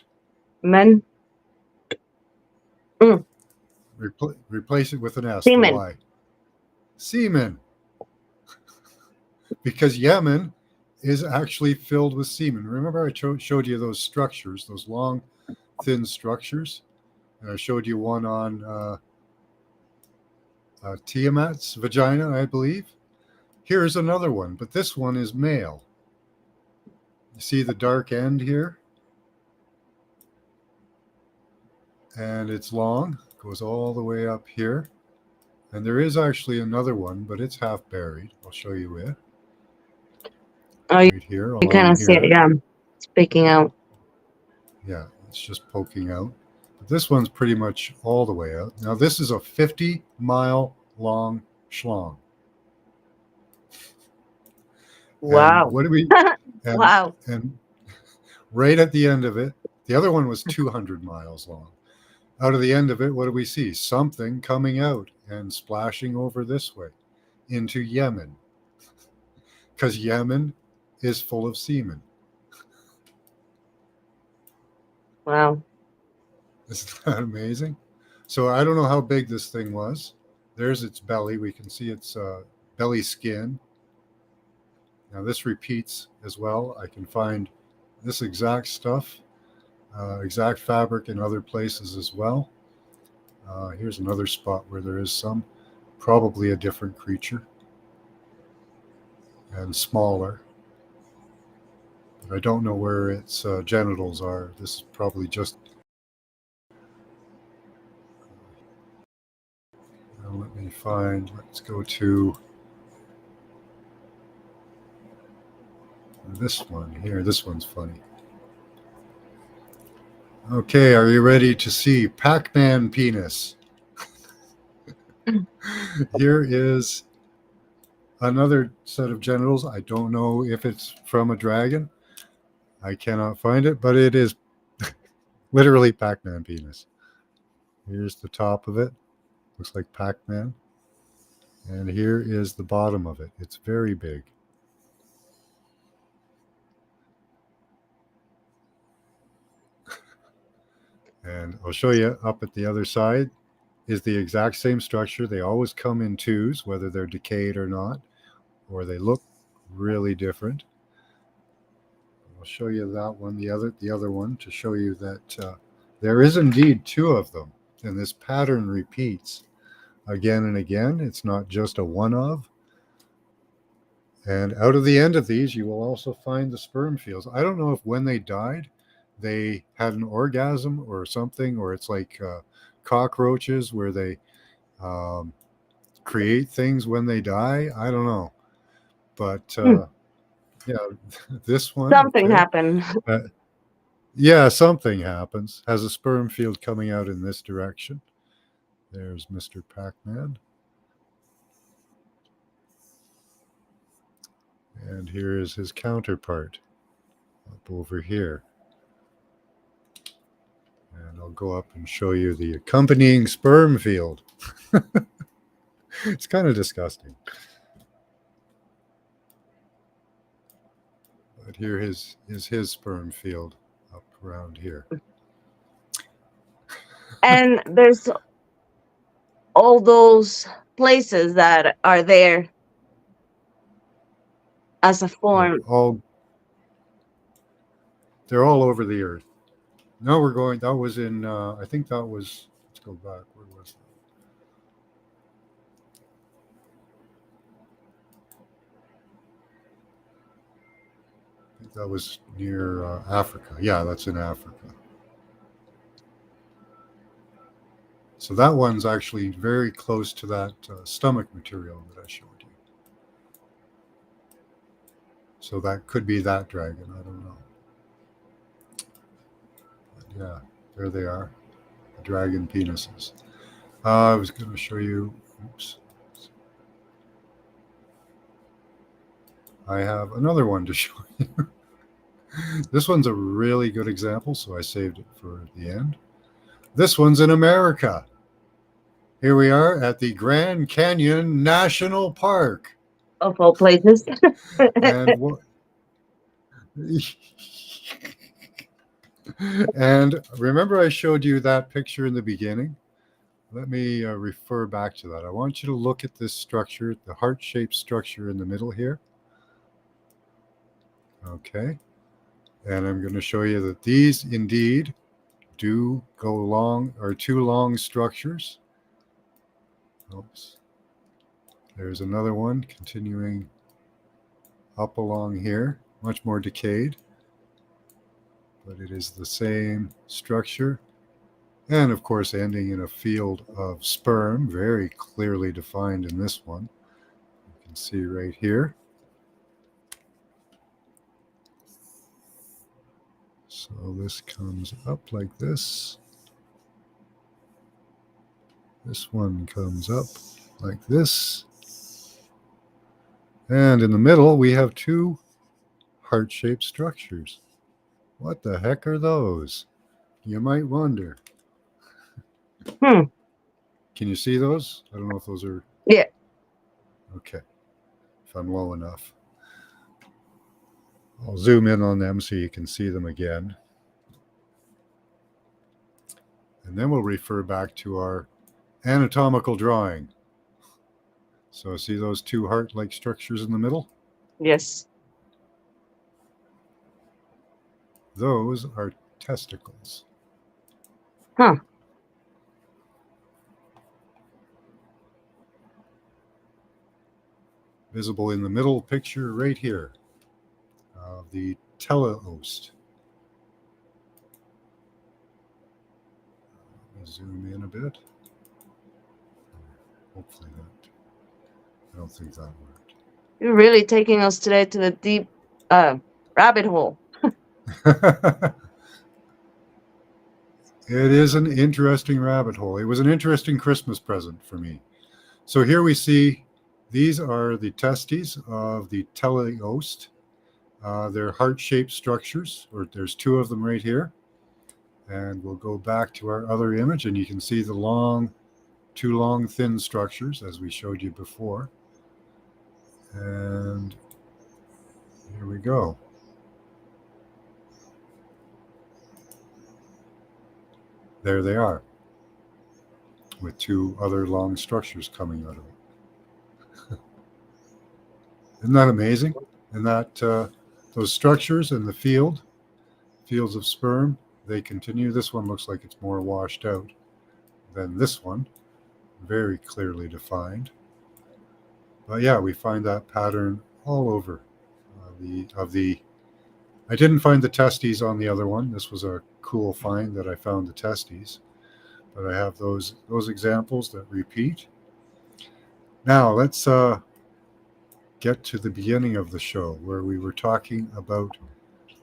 Men. Mm, Replace it with an S, the semen. Y. Semen. Because Yemen is actually filled with semen. Remember, I showed you those structures, those long, thin structures? And I showed you one on Tiamat's vagina, I believe. Here's another one, but this one is male. You see the dark end here? And it's long, goes all the way up here. And there is actually another one, but it's half buried. I'll show you it Oh, right here you kind along of see it, here. yeah, speaking out. Yeah, it's just poking out. But this one's pretty much all the way out. Now, this is a 50-mile long schlong. And Wow. what do we, and, Wow. and right at the end of it, the other one was 200 miles long. Out of the end of it, what do we see? Something coming out and splashing over this way into Yemen. Because Yemen is full of semen. Wow. Isn't that amazing? So I don't know how big this thing was. There's its belly. We can see its belly skin. Now this repeats as well. I can find this exact stuff, exact fabric in other places as well. Here's another spot where there is some, probably a different creature and smaller. But I don't know where its genitals are. This is probably just. Let me find. Let's go to this one here. This one's funny. Okay, are you ready to see Pac-Man penis? Here is another set of genitals. I don't know if it's from a dragon. I cannot find it, but it is literally Pac-Man penis. Here's the top of it. Looks like Pac-Man. And here is the bottom of it. It's very big. And I'll show you up at the other side is the exact same structure. They always come in twos, whether they're decayed or not, or they look really different. I'll show you that one, the other one, to show you that there is indeed two of them, and this pattern repeats again and again. It's not just a one of. And out of the end of these, you will also find the sperm fields. I don't know if when they died, they had an orgasm or something, or it's like cockroaches where they create things when they die. I don't know. But yeah, this one, Something okay. happened. Yeah, something happens. Has a sperm field coming out in this direction. There's Mr. Pac-Man. And here is his counterpart up over here. And I'll go up and show you the accompanying sperm field. It's kind of disgusting. But here is his sperm field up around here. And there's all those places that are there as a form. They're all over the earth. No, we're going. That was in. I think that was. Let's go back. Where was that? I think that was near Africa. Yeah, that's in Africa. So that one's actually very close to that stomach material that I showed you. So that could be that dragon. I don't know. But yeah, there they are. The dragon penises. I was going to show you. Oops. I have another one to show you. This one's a really good example, so I saved it for the end. This one's in America. Here we are at the Grand Canyon National Park. Of all places. And what? And remember I showed you that picture in the beginning? Let me refer back to that. I want you to look at this structure, the heart-shaped structure in the middle here. Okay. And I'm going to show you that these indeed do go long, or two long structures. Oops. There's another one continuing up along here, much more decayed, but it is the same structure. And of course, ending in a field of sperm, very clearly defined in this one. You can see right here. So this comes up like this. This one comes up like this. And in the middle, we have two heart-shaped structures. What the heck are those? You might wonder. Can you see those? I don't know if those are... Yeah. Okay. If I'm low enough. I'll zoom in on them so you can see them again. And then we'll refer back to our anatomical drawing. So see those two heart-like structures in the middle? Yes. Those are testicles. Huh. Visible in the middle picture right here of the teleost. Let me zoom in a bit. Hopefully that. I don't think that worked. You're really taking us today to the deep rabbit hole. It is an interesting rabbit hole. It was an interesting Christmas present for me. So here we see these are the testes of the teleost. They're heart-shaped structures, or there's two of them right here. And we'll go back to our other image, and you can see the two long, thin structures, as we showed you before. And here we go. There they are, with two other long structures coming out of it. Isn't that amazing? And that those structures in the fields of sperm, they continue. This one looks like it's more washed out than this one, very clearly defined. But yeah, we find that pattern all over I didn't find the testes on the other one. This was a cool find that I found the testes, but I have those examples that repeat. Now let's get to the beginning of the show where we were talking about,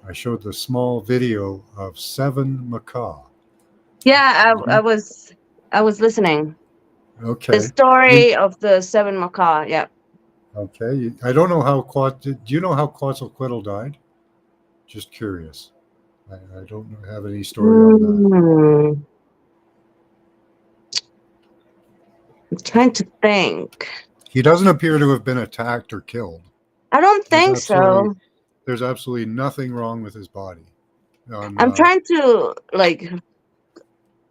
I showed the small video of 7 McCaw. Yeah, I was listening. Okay. The story of the 7 McCaw. Yeah. Okay. I don't know how do you know how Quatzilquetil died? Just curious. I don't have any story on that. I'm trying to think. He doesn't appear to have been attacked or killed. I don't think so. There's absolutely nothing wrong with his body. I'm trying to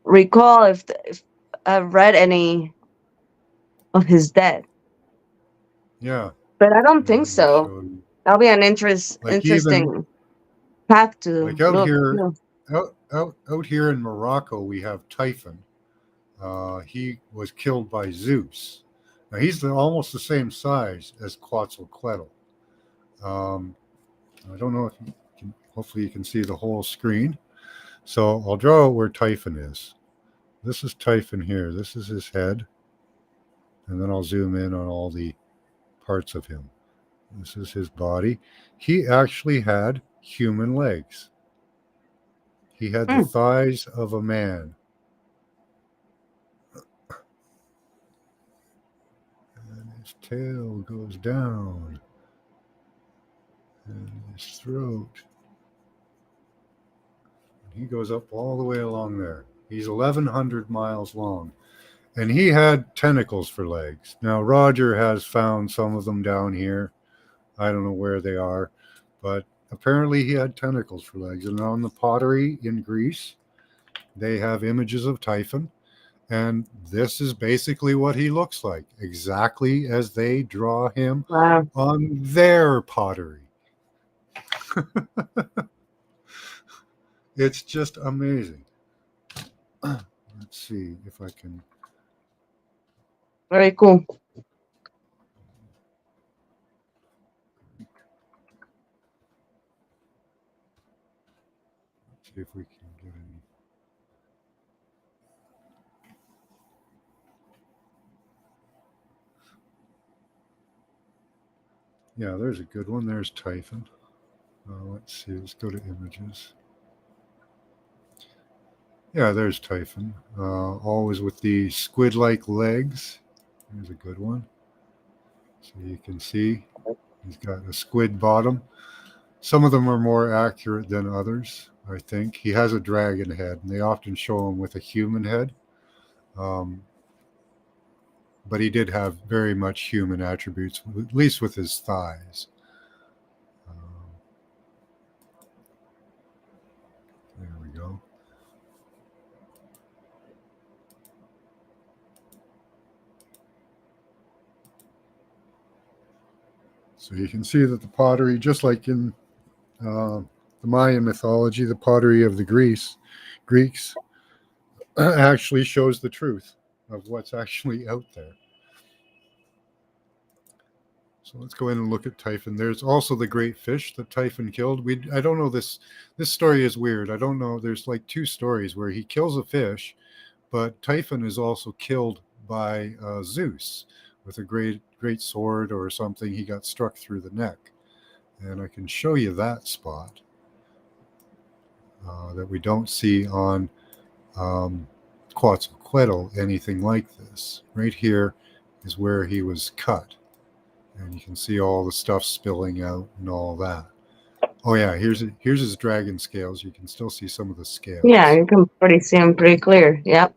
recall if I've read any of his death. Yeah. But I don't think so. That'll be an interesting path to out look. here. Out here in Morocco, we have Typhon. he was killed by Zeus. Now he's almost the same size as Quetzalcoatl. Um, I don't know if you can, hopefully you can see the whole screen. So I'll draw out where Typhon is. This is Typhon here. This is his head. And then I'll zoom in on all the parts of him. This is his body. He actually had human legs. He had the thighs of a man. And his tail goes down. And his throat. He goes up all the way along there. He's 1,100 miles long. And he had tentacles for legs. Now, Roger has found some of them down here. I don't know where they are. But apparently he had tentacles for legs. And on the pottery in Greece, they have images of Typhon. And this is basically what he looks like. Exactly as they draw him on their pottery. It's just amazing. Let's see if I can. Very cool. See if we can get any. Yeah, there's a good one. There's Typhon. Let's see. Let's go to images. Yeah, there's Typhon. Always with the squid-like legs. There's a good one. So you can see he's got a squid bottom. Some of them are more accurate than others, I think. He has a dragon head, and they often show him with a human head. But he did have very much human attributes, at least with his thighs. There we go. So you can see that the pottery, just like in the Mayan mythology, the pottery of the Greeks actually shows the truth of what's actually out there. So let's go in and look at Typhon. There's also the great fish that Typhon killed. I don't know this story is weird. I don't know. There's like two stories where he kills a fish, but Typhon is also killed by Zeus with a great sword or something. He got struck through the neck. And I can show you that spot that we don't see on Quetzalcoatl, anything like this. Right here is where he was cut. And you can see all the stuff spilling out and all that. Oh yeah, here's his dragon scales. You can still see some of the scales. Yeah, you can see them pretty clear. Yep.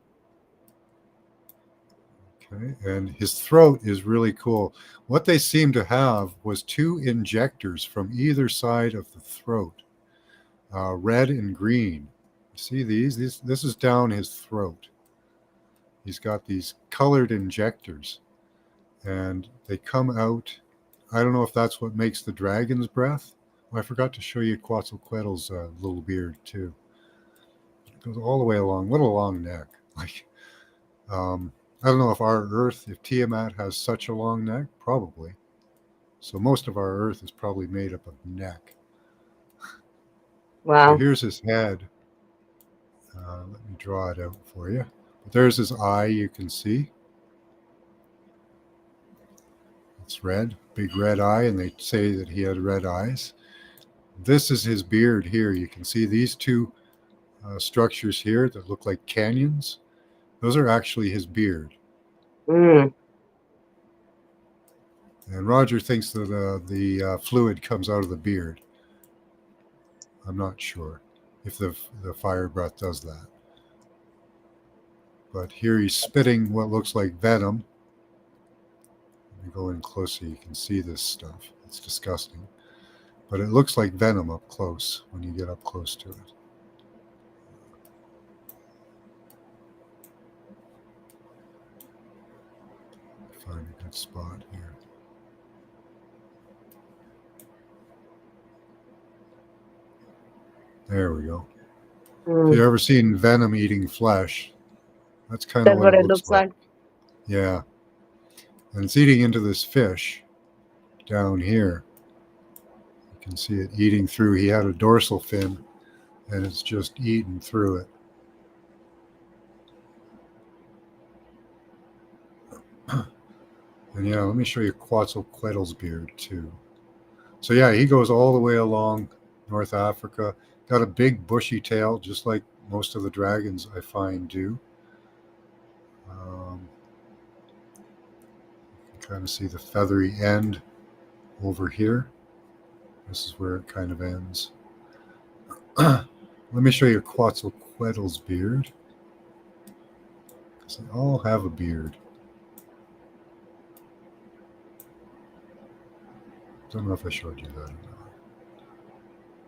Okay, and his throat is really cool. What they seem to have was two injectors from either side of the throat, red and green. See these? This is down his throat. He's got these colored injectors, and they come out. I don't know if that's what makes the dragon's breath. Oh, I forgot to show you Quetzalcoatl's little beard too. It goes all the way along. What a long neck! Like, I don't know if our Earth, if Tiamat has such a long neck, probably. So most of our Earth is probably made up of neck. Wow. So here's his head. Let me draw it out for you. But there's his eye, you can see. It's red, big red eye, and they say that he had red eyes. This is his beard here. You can see these two structures here that look like canyons. Those are actually his beard. Mm. And Roger thinks that the fluid comes out of the beard. I'm not sure if the fire breath does that. But here he's spitting what looks like venom. Let me go in closer. You can see this stuff. It's disgusting. But it looks like venom up close when you get up close to it. Find a good spot here. There we go. If you've ever seen venom eating flesh, That's kind of That's what what it it looks looks like. like. Yeah. And it's eating into this fish down here. You can see it eating through. He had a dorsal fin, and it's just eating through it. And yeah, let me show you Quetzalcoatl's beard too. So yeah, he goes all the way along North Africa. Got a big bushy tail, just like most of the dragons I find do. You can kind of see the feathery end over here. This is where it kind of ends. Let me show you Quetzalcoatl's beard. Because they all have a beard. Don't know if I showed you that or not.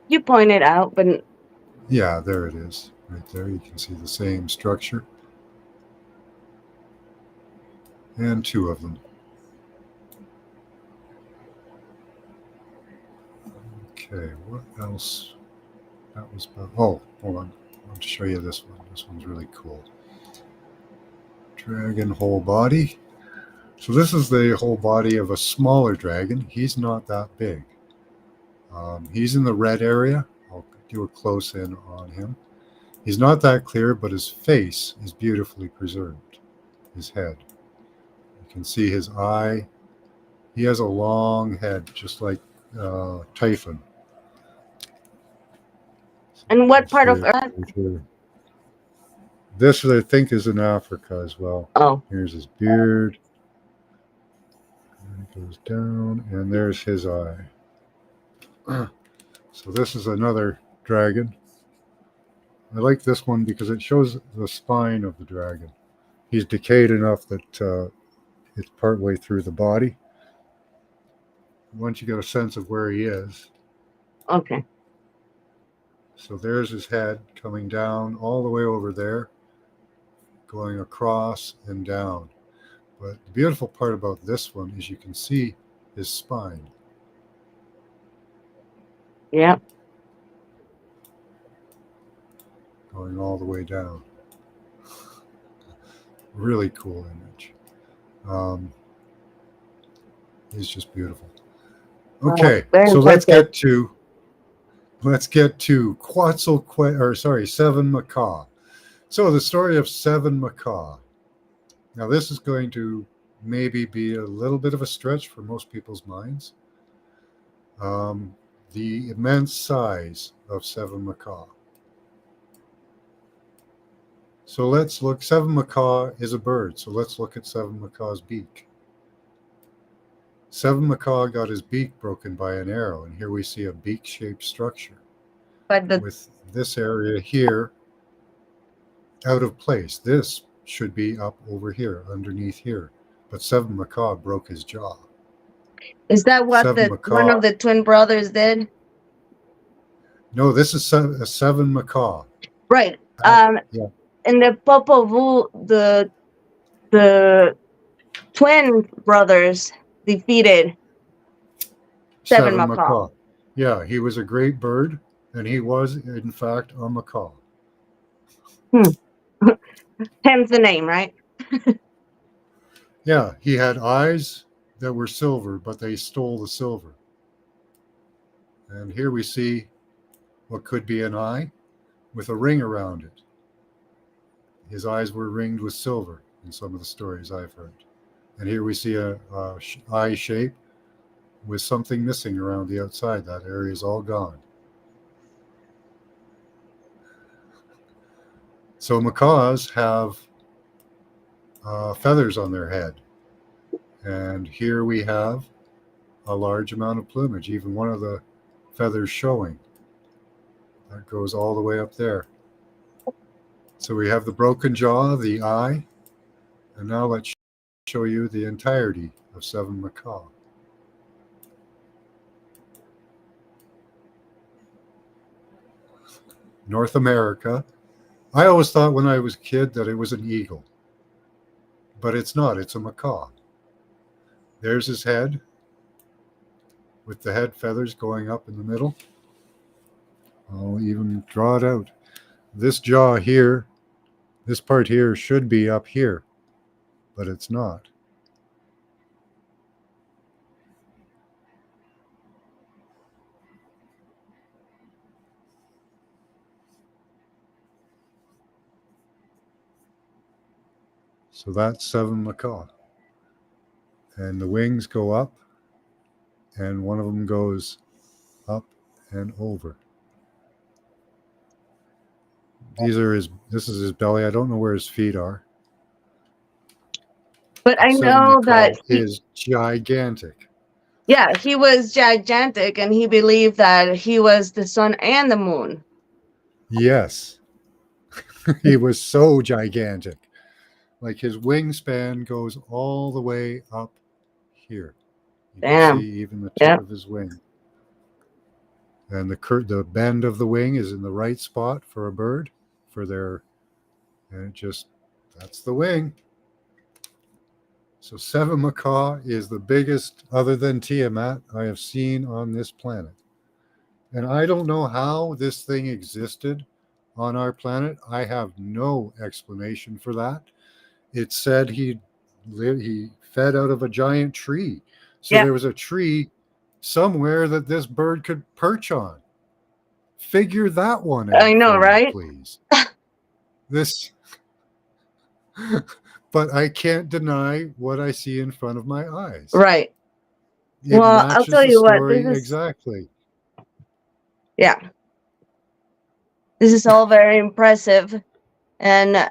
You pointed out, but Yeah, there it is. Right there. You can see the same structure. And two of them. Okay, what else? That was about. Oh, hold on. I want to show you this one. This one's really cool. Dragon whole body. So this is the whole body of a smaller dragon. He's not that big. He's in the red area. I'll do a close in on him. He's not that clear, but his face is beautifully preserved. His head. You can see his eye. He has a long head, just like Typhon. and what part of Earth? This, I think, is in Africa as well. Oh, Here's his beard. And it goes down, and there's his eye. So this is another dragon. I like this one because it shows the spine of the dragon. He's decayed enough that it's partway through the body. Once you get a sense of where he is. okay. So there's his head coming down all the way over there, going across and down. But the beautiful part about this one is you can see his spine. Yeah. Going all the way down. Really cool image. He's just beautiful. Okay, Very so impressive. let's get to Seven McCaw. So the story of Seven McCaw. Now this is going to maybe be a little bit of a stretch for most people's minds. The immense size of Seven McCaw. So let's look. Seven McCaw is a bird. So let's look at Seven McCaw's beak. Seven McCaw got his beak broken by an arrow, and here we see a beak-shaped structure But with this area here out of place. This should be up over here, underneath here. But Seven McCaw broke his jaw. is that what Seven one McCaw. of the twin brothers did? No, this is Seven McCaw. Right. Yeah. In the Popol Vuh, the twin brothers defeated Seven McCaw. Yeah, he was a great bird, and he was, in fact, a macaw. Hence the name, right? Yeah, he had eyes that were silver, but they stole the silver. And here we see what could be an eye with a ring around it. His eyes were ringed with silver in some of the stories I've heard. And here we see a eye shape with something missing around the outside. That area is all gone. So macaws have feathers on their head. And here we have a large amount of plumage, even one of the feathers showing. That goes all the way up there. So we have the broken jaw, the eye, and now let's show you the entirety of Seven McCaw. North America. I always thought when I was a kid that it was an eagle, but it's not. It's a macaw. There's his head with the head feathers going up in the middle. I'll even draw it out. This jaw here, This part here should be up here, but it's not. So that's 7 McCaw. And the wings go up, and one of them goes up and over. This is his belly. I don't know where his feet are. But I 7 know McCaw that is gigantic. yeah, he was gigantic, and he believed that he was the sun and the moon. Yes. He was so gigantic. Like his wingspan goes all the way up here. You can Damn. see even the tip Yeah. of his wing. And the bend of the wing is in the right spot for a bird, and that's the wing. So 7 McCaw is the biggest, other than Tiamat, I have seen on this planet. And I don't know how this thing existed on our planet. I have no explanation for that. It said he fed out of a giant tree. So Yeah. there was a tree somewhere that this bird could perch on. Figure that one out I know, for me, right? please. This, but I can't deny what I see in front of my eyes. Right. It Well, I'll matches tell the you what, this story is, exactly. yeah, this is all very impressive, and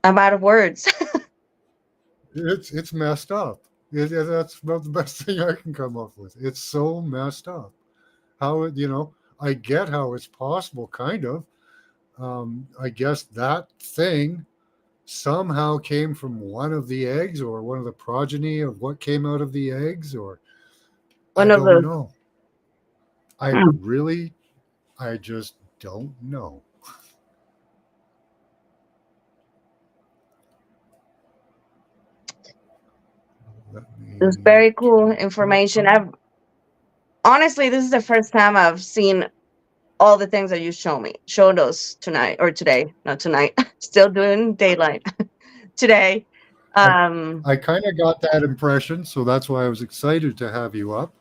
I'm out of words. It's messed up. That's about the best thing I can come up with. It's so messed up. I get how it's possible, kind of. I guess that thing somehow came from one of the eggs or one of the progeny of what came out of the eggs, or I One of don't the, know. hmm, I just don't know. this very cool information. Honestly, this is the first time I've seen all the things that you showed us tonight or today, not tonight. Still doing daylight today. I, Um, I kind of got that impression, so that's why I was excited to have you up.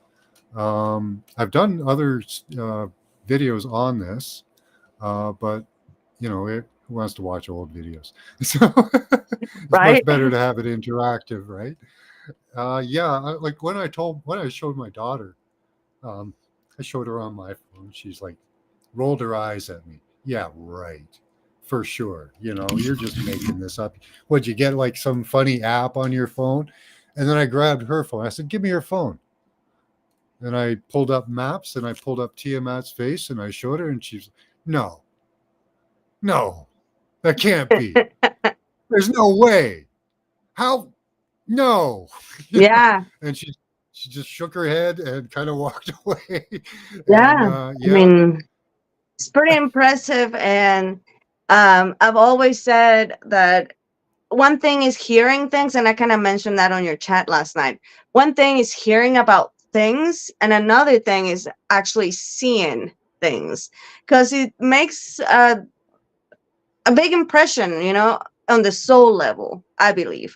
I've done other videos on this, but who wants to watch old videos? So it's much right? better to have it interactive, right? Like when I showed my daughter, um, I showed her on my phone. She's like, rolled her eyes at me. Yeah, right. For sure. You're just making this up. What'd you get, like some funny app on your phone? And then I grabbed her phone. I said, give me your phone. And I pulled up maps and I pulled up Tiamat's face and I showed her and she's, no, that can't be. There's no way. How? No. Yeah, And she just shook her head and kind of walked away. yeah. And I mean, it's pretty impressive, and I've always said that one thing is hearing things, and I kind of mentioned that on your chat last night. One thing is hearing about things, and another thing is actually seeing things, because it makes a big impression, on the soul level, I believe,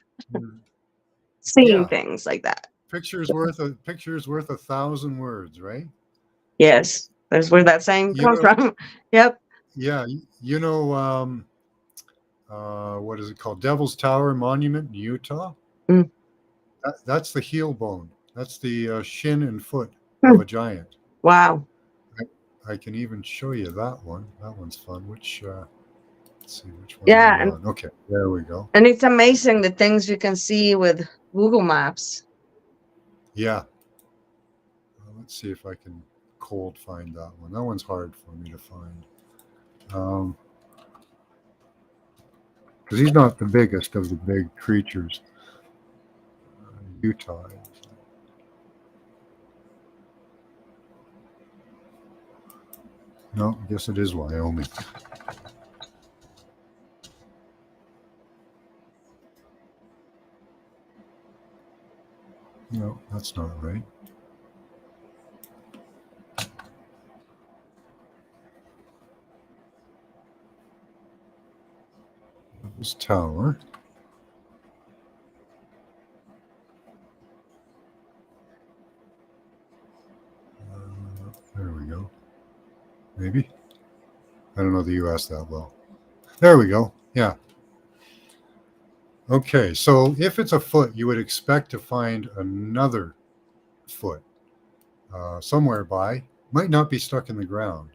seeing yeah, things like that. picture's worth 1,000 words, right? Yes, that's where that saying You comes know, from. Yep. yeah, what is it called? Devil's Tower Monument in Utah. Mm. That's the heel bone. That's the shin and foot of Hmm. a giant. Wow. I can even show you that one. That one's fun. Let's see, which one are Yeah, we on? Okay, there we go. and it's amazing the things you can see with Google Maps. Yeah. Let's see if I can cold find that one. That one's hard for me to find. Because he's not the biggest of the big creatures. Utah is. No, I guess it is Wyoming. No, that's not right. Devil's Tower. There we go. Maybe. I don't know the US that well. There we go. Yeah. Okay, so if it's a foot, you would expect to find another foot somewhere by. Might not be stuck in the ground.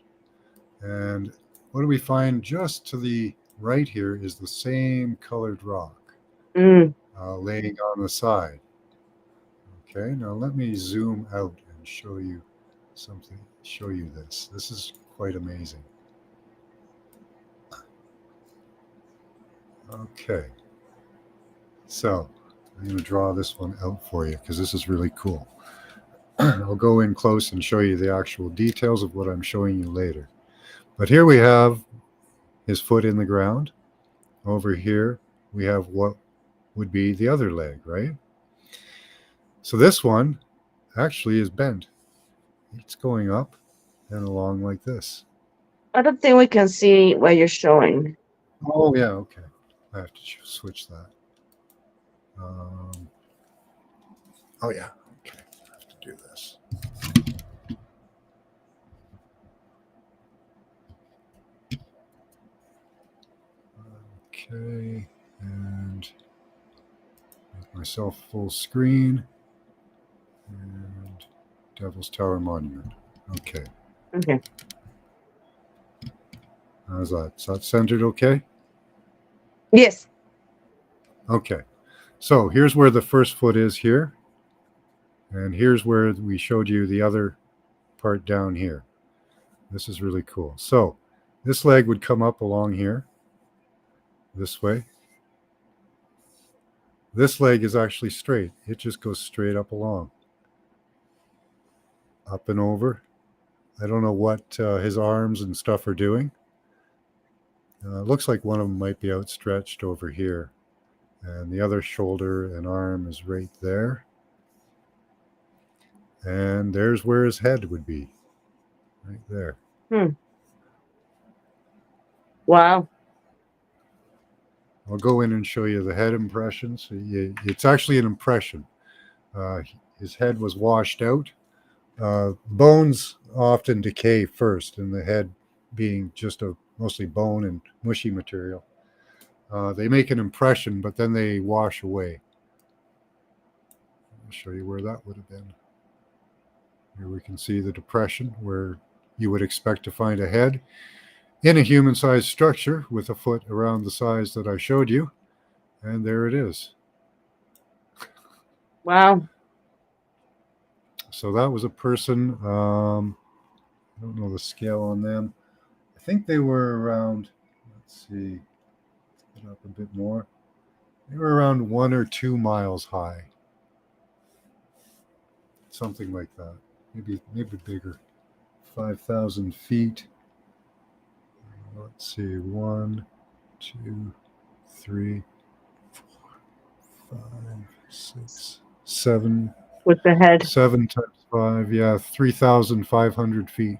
And what do we find just to the right here is the same colored rock laying on the side. Okay, now let me zoom out and show you something. Show you this. This is quite amazing. Okay, so I'm going to draw this one out for you because this is really cool. I'll go in close and show you the actual details of what I'm showing you later. But here we have his foot in the ground. Over here, we have what would be the other leg, right? So this one actually is bent. It's going up and along like this. I don't think we can see what you're showing. Oh, yeah, okay. I have to switch that. Oh, yeah, okay. I have to do this. Okay, and make myself full screen. And Devil's Tower Monument. Okay. Okay. How's that? Is that centered okay? Yes. Okay. So here's where the first foot is here. And here's where we showed you the other part down here. This is really cool. So this leg would come up along here, this way. This leg is actually straight. It just goes straight up along. Up and over. I don't know what his arms and stuff are doing. Looks like one of them might be outstretched over here. And the other shoulder and arm is right there. And there's where his head would be. Right there. Wow. I'll go in and show you the head impressions. It's actually an impression. His head was washed out. Bones often decay first, and the head being just a mostly bone and mushy material. They make an impression, but then they wash away. I'll show you where that would have been. Here we can see the depression where you would expect to find a head in a human-sized structure with a foot around the size that I showed you. And there it is. Wow. So that was a person, I don't know the scale on them. I think they were around, let's see, put up a bit more. They were around 1 or 2 miles high. Something like that. Maybe bigger. 5,000 feet. Let's see, 1, 2, 3, 4, 5, 6, 7. With the head. 7 times 5, yeah, 3,500 feet.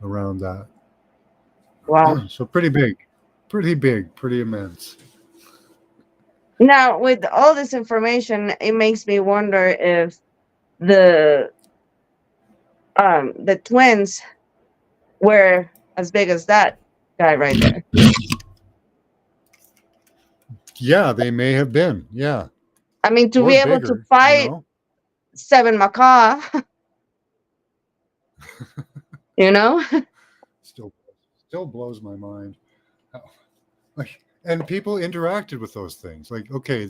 Around that. Wow. So pretty big, pretty immense. Now, with all this information, it makes me wonder if the twins were as big as that guy right there. Yeah, they may have been. Yeah. I mean, to Or be able bigger, to fight you know? 7 McCaw, you know? Still blows my mind. Like, and people interacted with those things. Like, okay,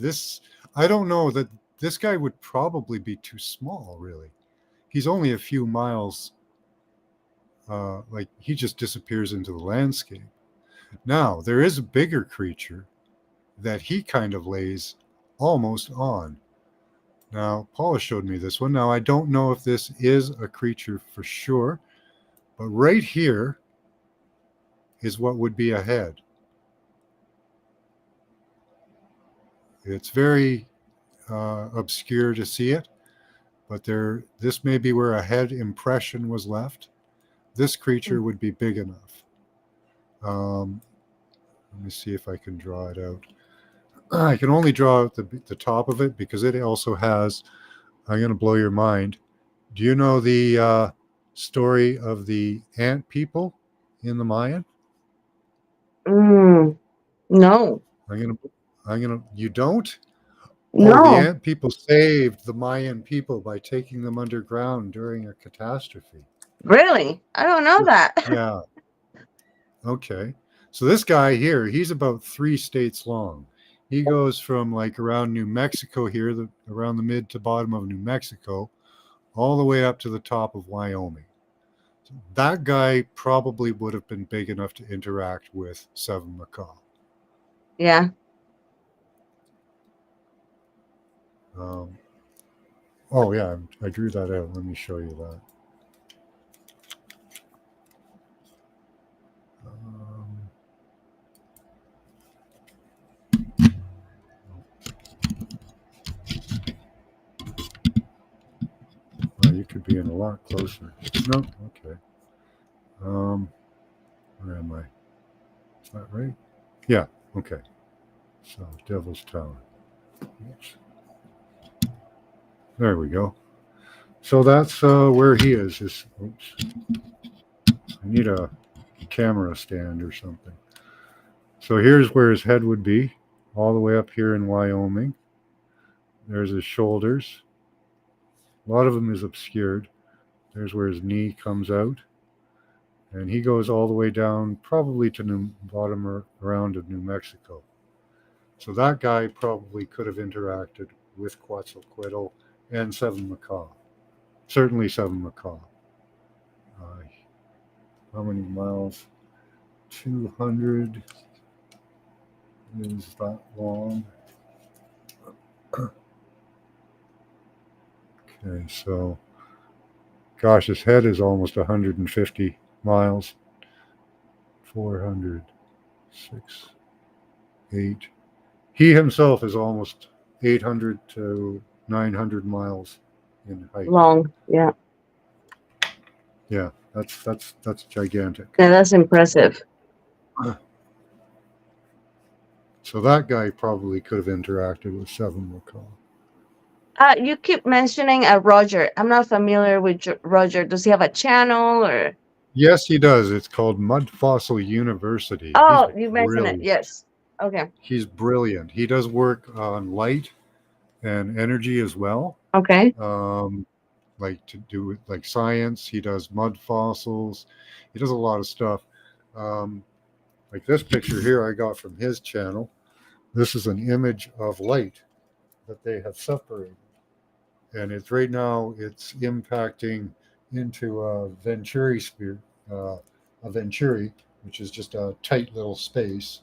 I don't know that this guy would probably be too small, really. He's only a few miles. Like, he just disappears into the landscape. Now, there is a bigger creature that he kind of lays almost on. Now, Paula showed me this one. Now, I don't know if this is a creature for sure, but right here is what would be a head. It's very obscure to see it, but this may be where a head impression was left. This creature would be big enough. me see if I can draw it out. I can only draw out the top of it because it also has, I'm going to blow your mind. Do you know the story of the ant people in the Mayan? No, You don't? Oh, the no, ant people saved the Mayan people by taking them underground during a catastrophe. really? I don't know that. Yeah. Okay. So this guy here, he's about 3 states long. He goes from like around New Mexico here, around the mid to bottom of New Mexico, all the way up to the top of Wyoming. So that guy probably would have been big enough to interact with Seven McCaw. Yeah. Oh yeah, I drew that out. Let me show you that. Well, you could be in a lot closer. No, okay. Where am I? Is that right? Yeah, okay. So, Devil's Tower. Oops. There we go. So that's where he is. Oops. I need a camera stand or something. So here's where his head would be, all the way up here in Wyoming. There's his shoulders. A lot of them is obscured. There's where his knee comes out. And he goes all the way down, probably to bottom around of New Mexico. So that guy probably could have interacted with Quetzalquetil and Seven McCaw. Certainly Seven McCaw. How many miles? 200 is that long. Okay, so, gosh, his head is almost 150 miles. 400, 6, 8. He himself is almost 800 to 900 miles in height. Long. Yeah. Yeah, that's gigantic. Yeah, that's impressive. So that guy probably could have interacted with Seven McCaw. You keep mentioning Roger. I'm not familiar with Roger. Does he have a channel or? Yes, he does. It's called Mud Fossil University. Oh, He's you mentioned it. brilliant. Yes. Okay. He's brilliant. He does work on light and energy as well. Okay. Like to do with like science. He does mud fossils. He does a lot of stuff. Like this picture here I got from his channel. This is an image of light that they have separated. And it's right now it's impacting into a Venturi sphere, a Venturi, which is just a tight little space.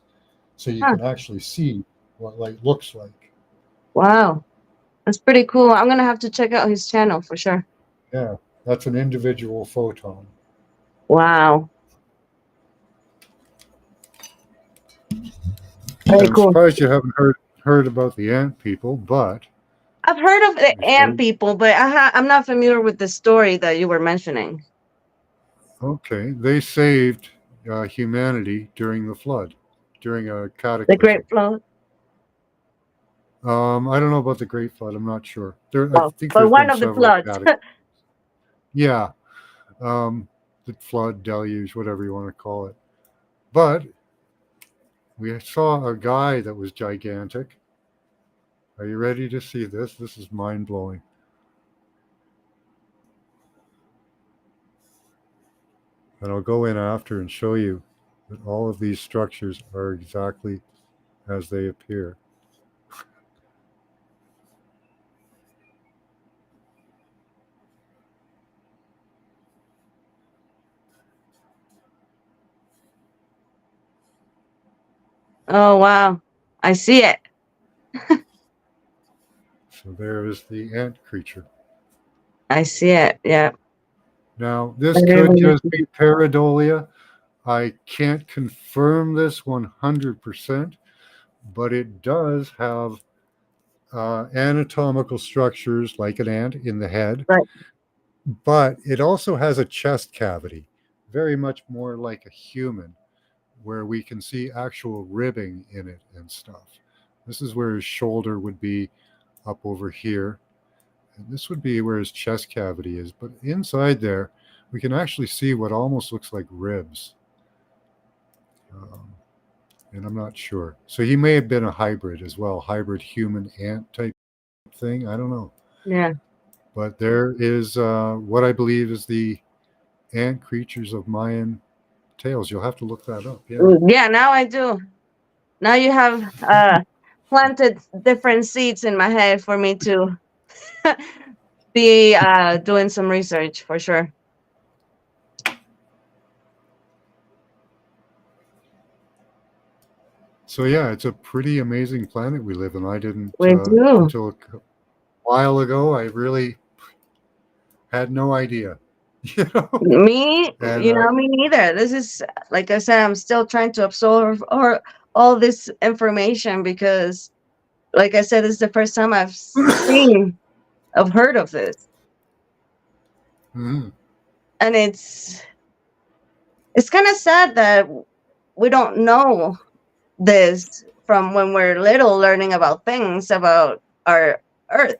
So you can actually see what light looks like. Wow. That's pretty cool. I'm going to have to check out his channel for sure. Yeah, that's an individual photon. Wow. Very cool. I'm surprised you haven't heard about the ant people, but I've heard of the ant people, but I'm not familiar with the story that you were mentioning. Okay, they saved humanity during the flood, during a cataclysm. The Great Flood? I don't know about the Great Flood. I'm not sure. I think but one of the floods. Yeah, the flood, deluge, whatever you want to call it. But we saw a guy that was gigantic. Are you ready to see this? This is mind-blowing. And I'll go in after and show you that all of these structures are exactly as they appear. Oh, wow. I see it. So there is the ant creature. I see it, yeah. Now, this could just be pareidolia. I can't confirm this 100%, but it does have anatomical structures like an ant in the head. Right. But it also has a chest cavity, very much more like a human, where we can see actual ribbing in it and stuff. This is where his shoulder would be up over here. And this would be where his chest cavity is. But inside there, we can actually see what almost looks like ribs. And I'm not sure. So he may have been a hybrid as well, hybrid human ant type thing. I don't know. Yeah. But there is what I believe is the ant creatures of Mayan tales. You'll have to look that up. Yeah. Yeah, now I do. Now you have planted different seeds in my head for me to be doing some research for sure. So yeah, it's a pretty amazing planet we live in. I didn't We do. until a while ago. I really had no idea. You know, Me, and me neither. This is, like I said, I'm still trying to absorb all this information because, like I said, this is the first time I've heard of this, Mhm. and it's kind of sad that we don't know this from when we're little, learning about things about our Earth.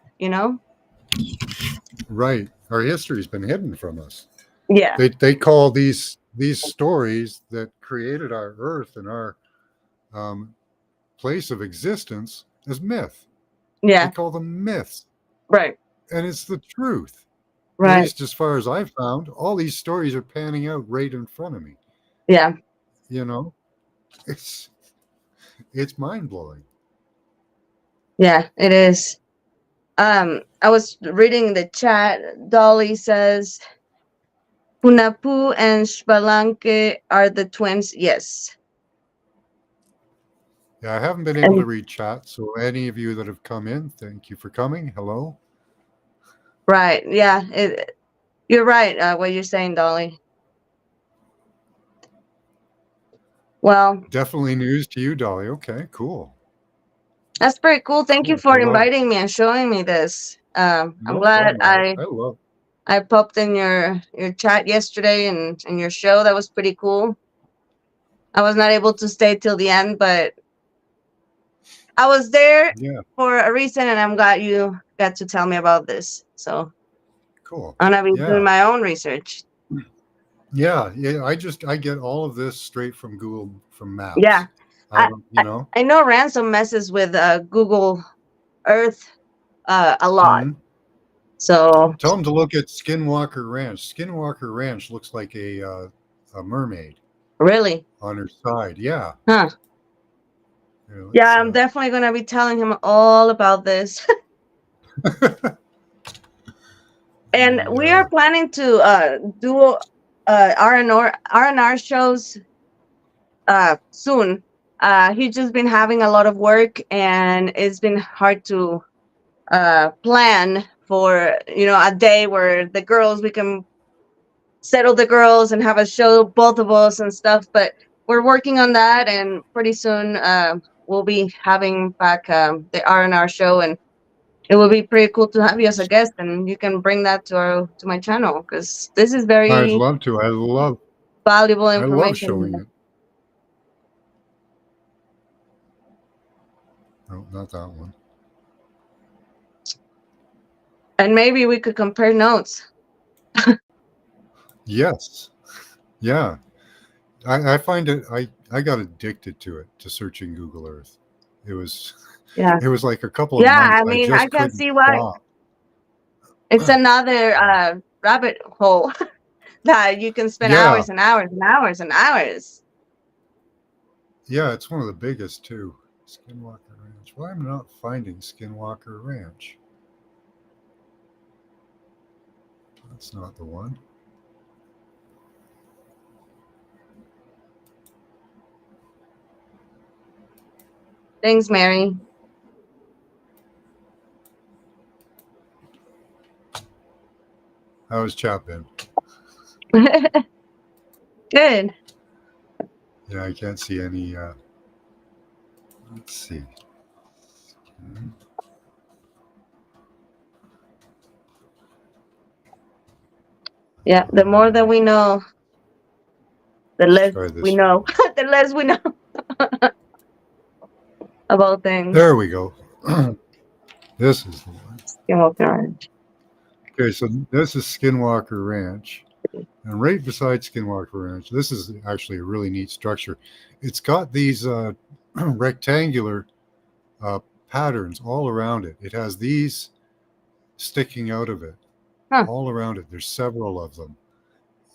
Right. Our history's been hidden from us. Yeah, They call these stories that created our Earth and our um, place of existence as myth. They yeah, call them myths, right, and it's the truth. At right, least as far as I've found, all these stories are panning out right in front of me. yeah, You know, it's mind blowing. yeah. It is. I was reading the chat. Dolly says Punapu and Spalanque are the twins. Yes. Yeah, I haven't been able to And read chat, so any of you that have come in, thank you for coming. Hello. right, yeah, you're right. What you're saying, Dolly. Well, Definitely news to you, Dolly. Okay, cool. that's pretty cool. Thank you Cool. I for love inviting me and showing me this. I'm no glad problem. I love I popped in your chat yesterday and your show. That was pretty cool. I was not able to stay till the end, but I was there yeah, for a reason, and I'm glad you got to tell me about this. So cool. I'm gonna be doing Yeah. my own research. Yeah. I get all of this straight from Google from Yeah, Maps. I I don't, I, I know Ransom messes with Google Earth a lot. Mhm. So Tell them to look at Skinwalker Ranch. Skinwalker Ranch looks like a mermaid really, on her side. Yeah. huh? Here, Yeah, let's, I'm definitely gonna be telling him all about this. And we are the planning to do R&R shows soon. He's just been having a lot of work, and it's been hard to plan for a day where we can settle the girls and have a show, both of us and stuff. But we're working on that, and pretty soon we'll be having back the R&R show, and it will be pretty cool to have you as a guest, and you can bring that to my channel because this is I'd very love to. valuable I love information. showing it. No, not that one. And maybe we could compare notes. Yes. Yeah. I find it I got addicted to it, to searching Google Earth. It was Yeah. it was like a couple of Yeah, months I I mean, I just can couldn't see why. stop. It's another rabbit hole that you can spend Yeah. hours and hours and hours and hours. Yeah, it's one of the biggest too. Skinwalker Ranch. Why am I not finding Skinwalker Ranch? That's not the one. Thanks, Mary. How was chat been? Good. Yeah, I can't see any let's see. Yeah, the more that we know, The Let's less try we this one. know, the less we know about things. There we go. This is the one. Skinwalker Ranch. Okay, so this is Skinwalker Ranch. And right beside Skinwalker Ranch, this is actually a really neat structure. It's got these rectangular patterns all around it. It has these sticking out of it Huh. all around it. There's several of them.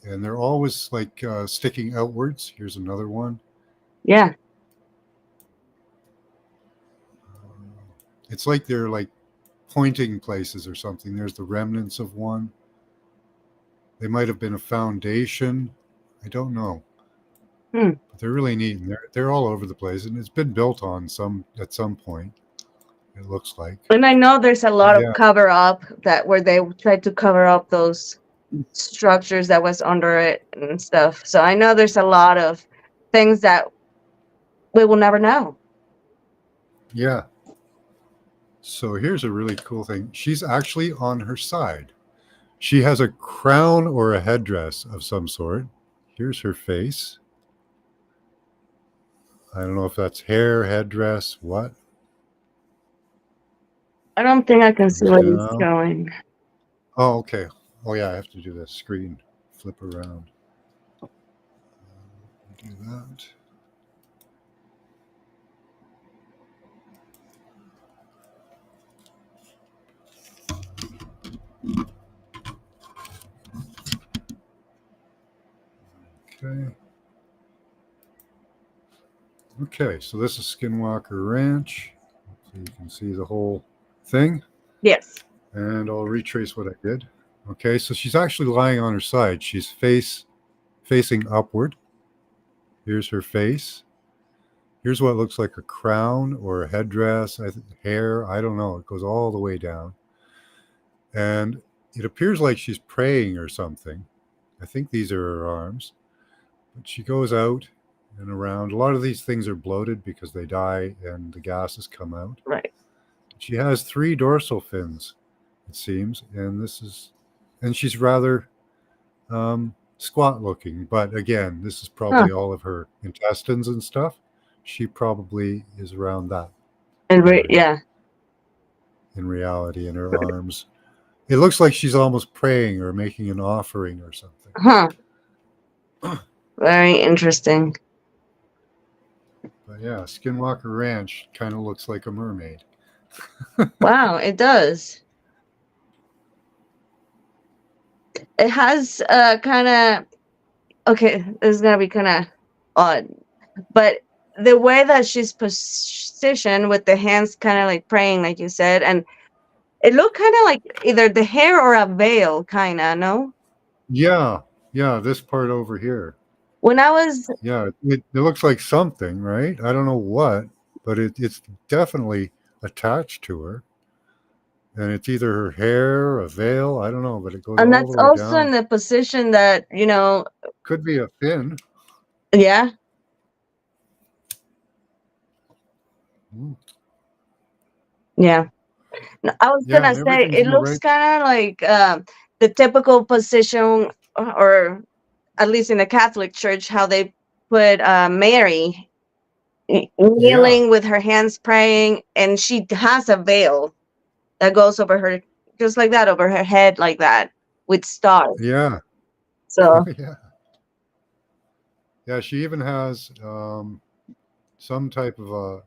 And they're always like sticking outwards. Here's another one. Yeah. It's like they're like pointing places or something. There's the remnants of one. They might have been a foundation. I don't know. But they're really neat. And they're all over the place. And it's been built on at some point, it looks like. And I know there's a lot of cover up where they tried to cover up those structures that was under it and stuff. So I know there's a lot of things that we will never know. Yeah. So here's a really cool thing. She's actually on her side. She has a crown or a headdress of some sort. Here's her face. I don't know if that's hair, headdress, what. I don't think I can see what it's showing. Oh, okay. Oh, yeah, I have to do the screen. Flip around. Do that. Okay. Okay, so this is Skinwalker Ranch. So you can see the whole thing. Yes. And I'll retrace what I did. Okay, so she's actually lying on her side. She's facing upward. Here's her face. Here's what looks like a crown or a headdress, hair. I don't know. It goes all the way down. And it appears like she's praying or something. I think these are her arms. But she goes out and around. A lot of these things are bloated because they die and the gases come out. Right. She has 3 dorsal fins, it seems, and she's rather squat looking. But again, this is probably all of her intestines and stuff. She probably is around that. And yeah. In reality, in her arms. It looks like she's almost praying or making an offering or something. Huh. Very interesting. But yeah, Skinwalker Ranch kind of looks like a mermaid. Wow, it does. It has kind of, okay, this is going to be kind of odd, but the way that she's positioned with the hands kind of like praying, like you said, and it looked kind of like either the hair or a veil, kind of, no? Yeah, this part over here. When I was... Yeah, it looks like something, right? I don't know what, but it's definitely attached to her. And it's either her hair, a veil, I don't know, but it goes all the way down. And that's also in the position that, could be a fin. Yeah. Yeah. I was gonna say it looks kind of like the typical position, or at least in the Catholic Church, how they put Mary kneeling with her hands praying, and she has a veil that goes over her, just like that, over her head, like that, with stars. Yeah. So. Yeah, she even has some type of a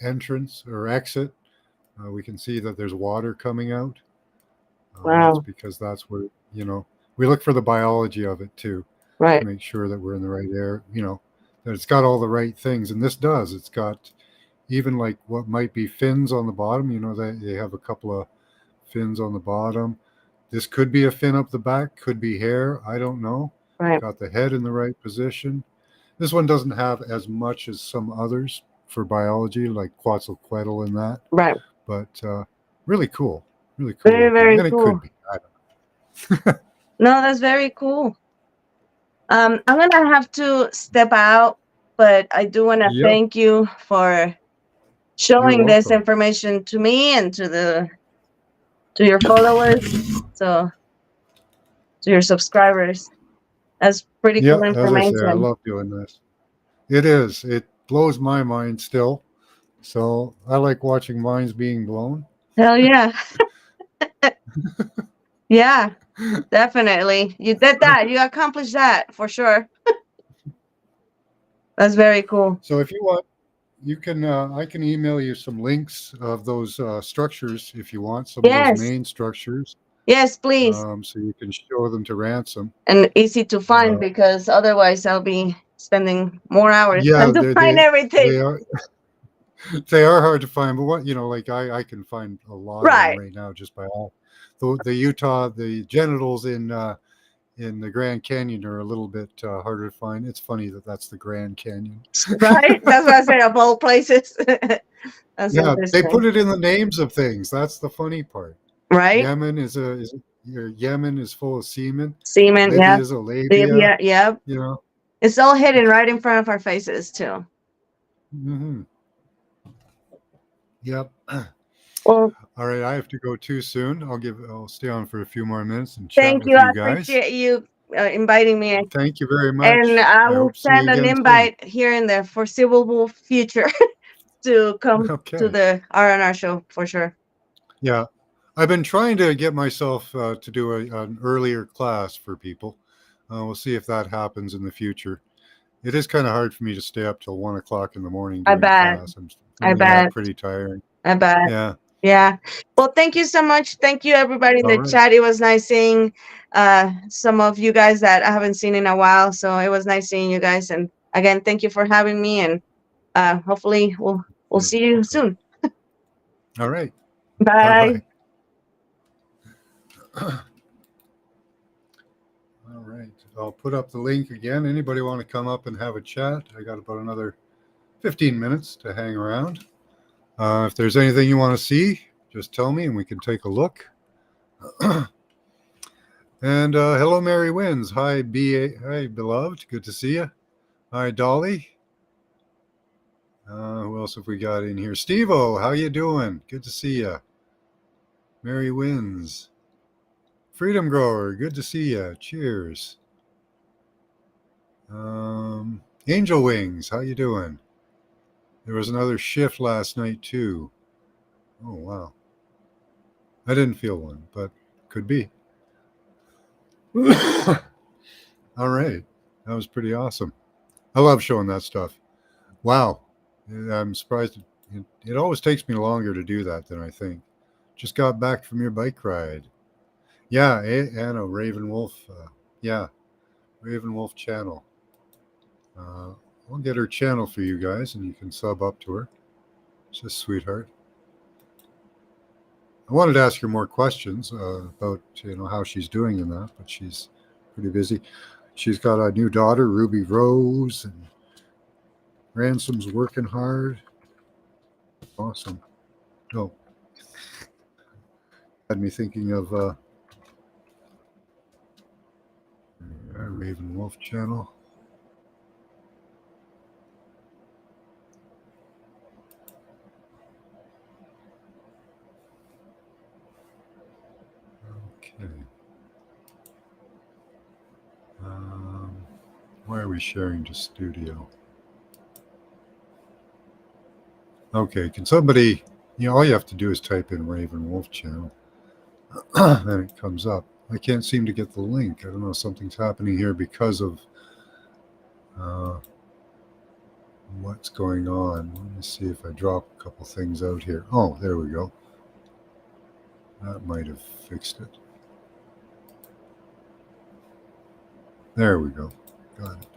entrance or exit. We can see that there's water coming out. Wow. That's because that's where, we look for the biology of it too. Right. To make sure that we're in the right air, that it's got all the right things. And this does. It's got even like what might be fins on the bottom. They have a couple of fins on the bottom. This could be a fin up the back, could be hair. I don't know. Right. Got the head in the right position. This one doesn't have as much as some others for biology, like Quatzilquetil and that. Right. But really cool. Really cool. Very, very and cool. It could be. I don't know. No, that's very cool. I'm going to have to step out, but I do want to thank you for showing this information to me and to your followers, so to your subscribers. That's pretty Yeah, cool as I say, I information. love doing this. It is. It blows my mind still. So I like watching minds being blown. Hell yeah. Yeah, definitely. You did that. You accomplished that for sure. That's very cool. So if you want, you can. I can email you some links of those structures if you want. Some of those Yes. main structures, Yes, please. so you can show them to Ransom. And easy to find Uh, because otherwise I'll be spending more hours yeah, trying to find they everything. are they are hard to find. But what like I can find a lot of them Right. right now just by all the Utah the genitals in the Grand Canyon are a little bit harder to find. It's funny that that's the Grand Canyon. Right. That's what I say of all places. That's Yeah, they interesting. put it in the names of things. That's the funny part. Right? Yemen Yemen is full of semen. Semen, yeah. Libya is a labia. Libya, yeah. You know. It's all hidden right in front of our faces too. Hmm. Yep. Well, All right, I have to go too soon. I'll stay on for a few more minutes and chat thank with you. I you guys. appreciate you inviting me. Thank you very And much. I I will hope to see you send an again soon. invite here in the foreseeable future to come to Okay. the R&R show for sure. Yeah, I've been trying to get myself to do an earlier class for people. We'll see if that happens in the future. It is kind of hard for me to stay up till 1 o'clock in the morning I doing bet. class. I'm I finding that bet. pretty tiring. I bet. Yeah. Yeah. Well, thank you so much. Thank you, everybody in All the right. chat. It was nice seeing some of you guys that I haven't seen in a while. So it was nice seeing you guys. And again, thank you for having me. And hopefully we'll You're see you welcome. soon. All right. Bye Bye. bye. All right. I'll put up the link again. Anybody want to come up and have a chat? I got about another 15 minutes to hang around. If there's anything you want to see, just tell me and we can take a look. And hello, Mary Wins. Hi, BA. Hi, beloved. Good to see you. Hi, Dolly. Who else have we got in here? Steve-O, how you doing? Good to see you. Mary Wins. Freedom Grower, good to see you. Cheers. Angel Wings, how you doing? There was another shift last night too. Oh wow. I didn't feel one, but could be. All right. That was pretty awesome. I love showing that stuff. Wow. I'm surprised. It always takes me longer to do that than I think. Just got back from your bike ride. Yeah, Anna, Raven Wolf. Yeah, Raven Wolf channel. I'll get her channel for you guys and you can sub up to her. She's a sweetheart. I wanted to ask her more questions about how she's doing in that, but she's pretty busy. She's got a new daughter, Ruby Rose, and Ransom's working hard. Awesome. Oh, had me thinking of Raven Wolf channel. Okay. Why are we sharing to studio? Okay, can somebody, all you have to do is type in Raven Wolf channel, and it comes up. I can't seem to get the link. I don't know, something's happening here because of what's going on. Let me see if I drop a couple things out here. Oh, there we go. That might have fixed it. There we go. Got it.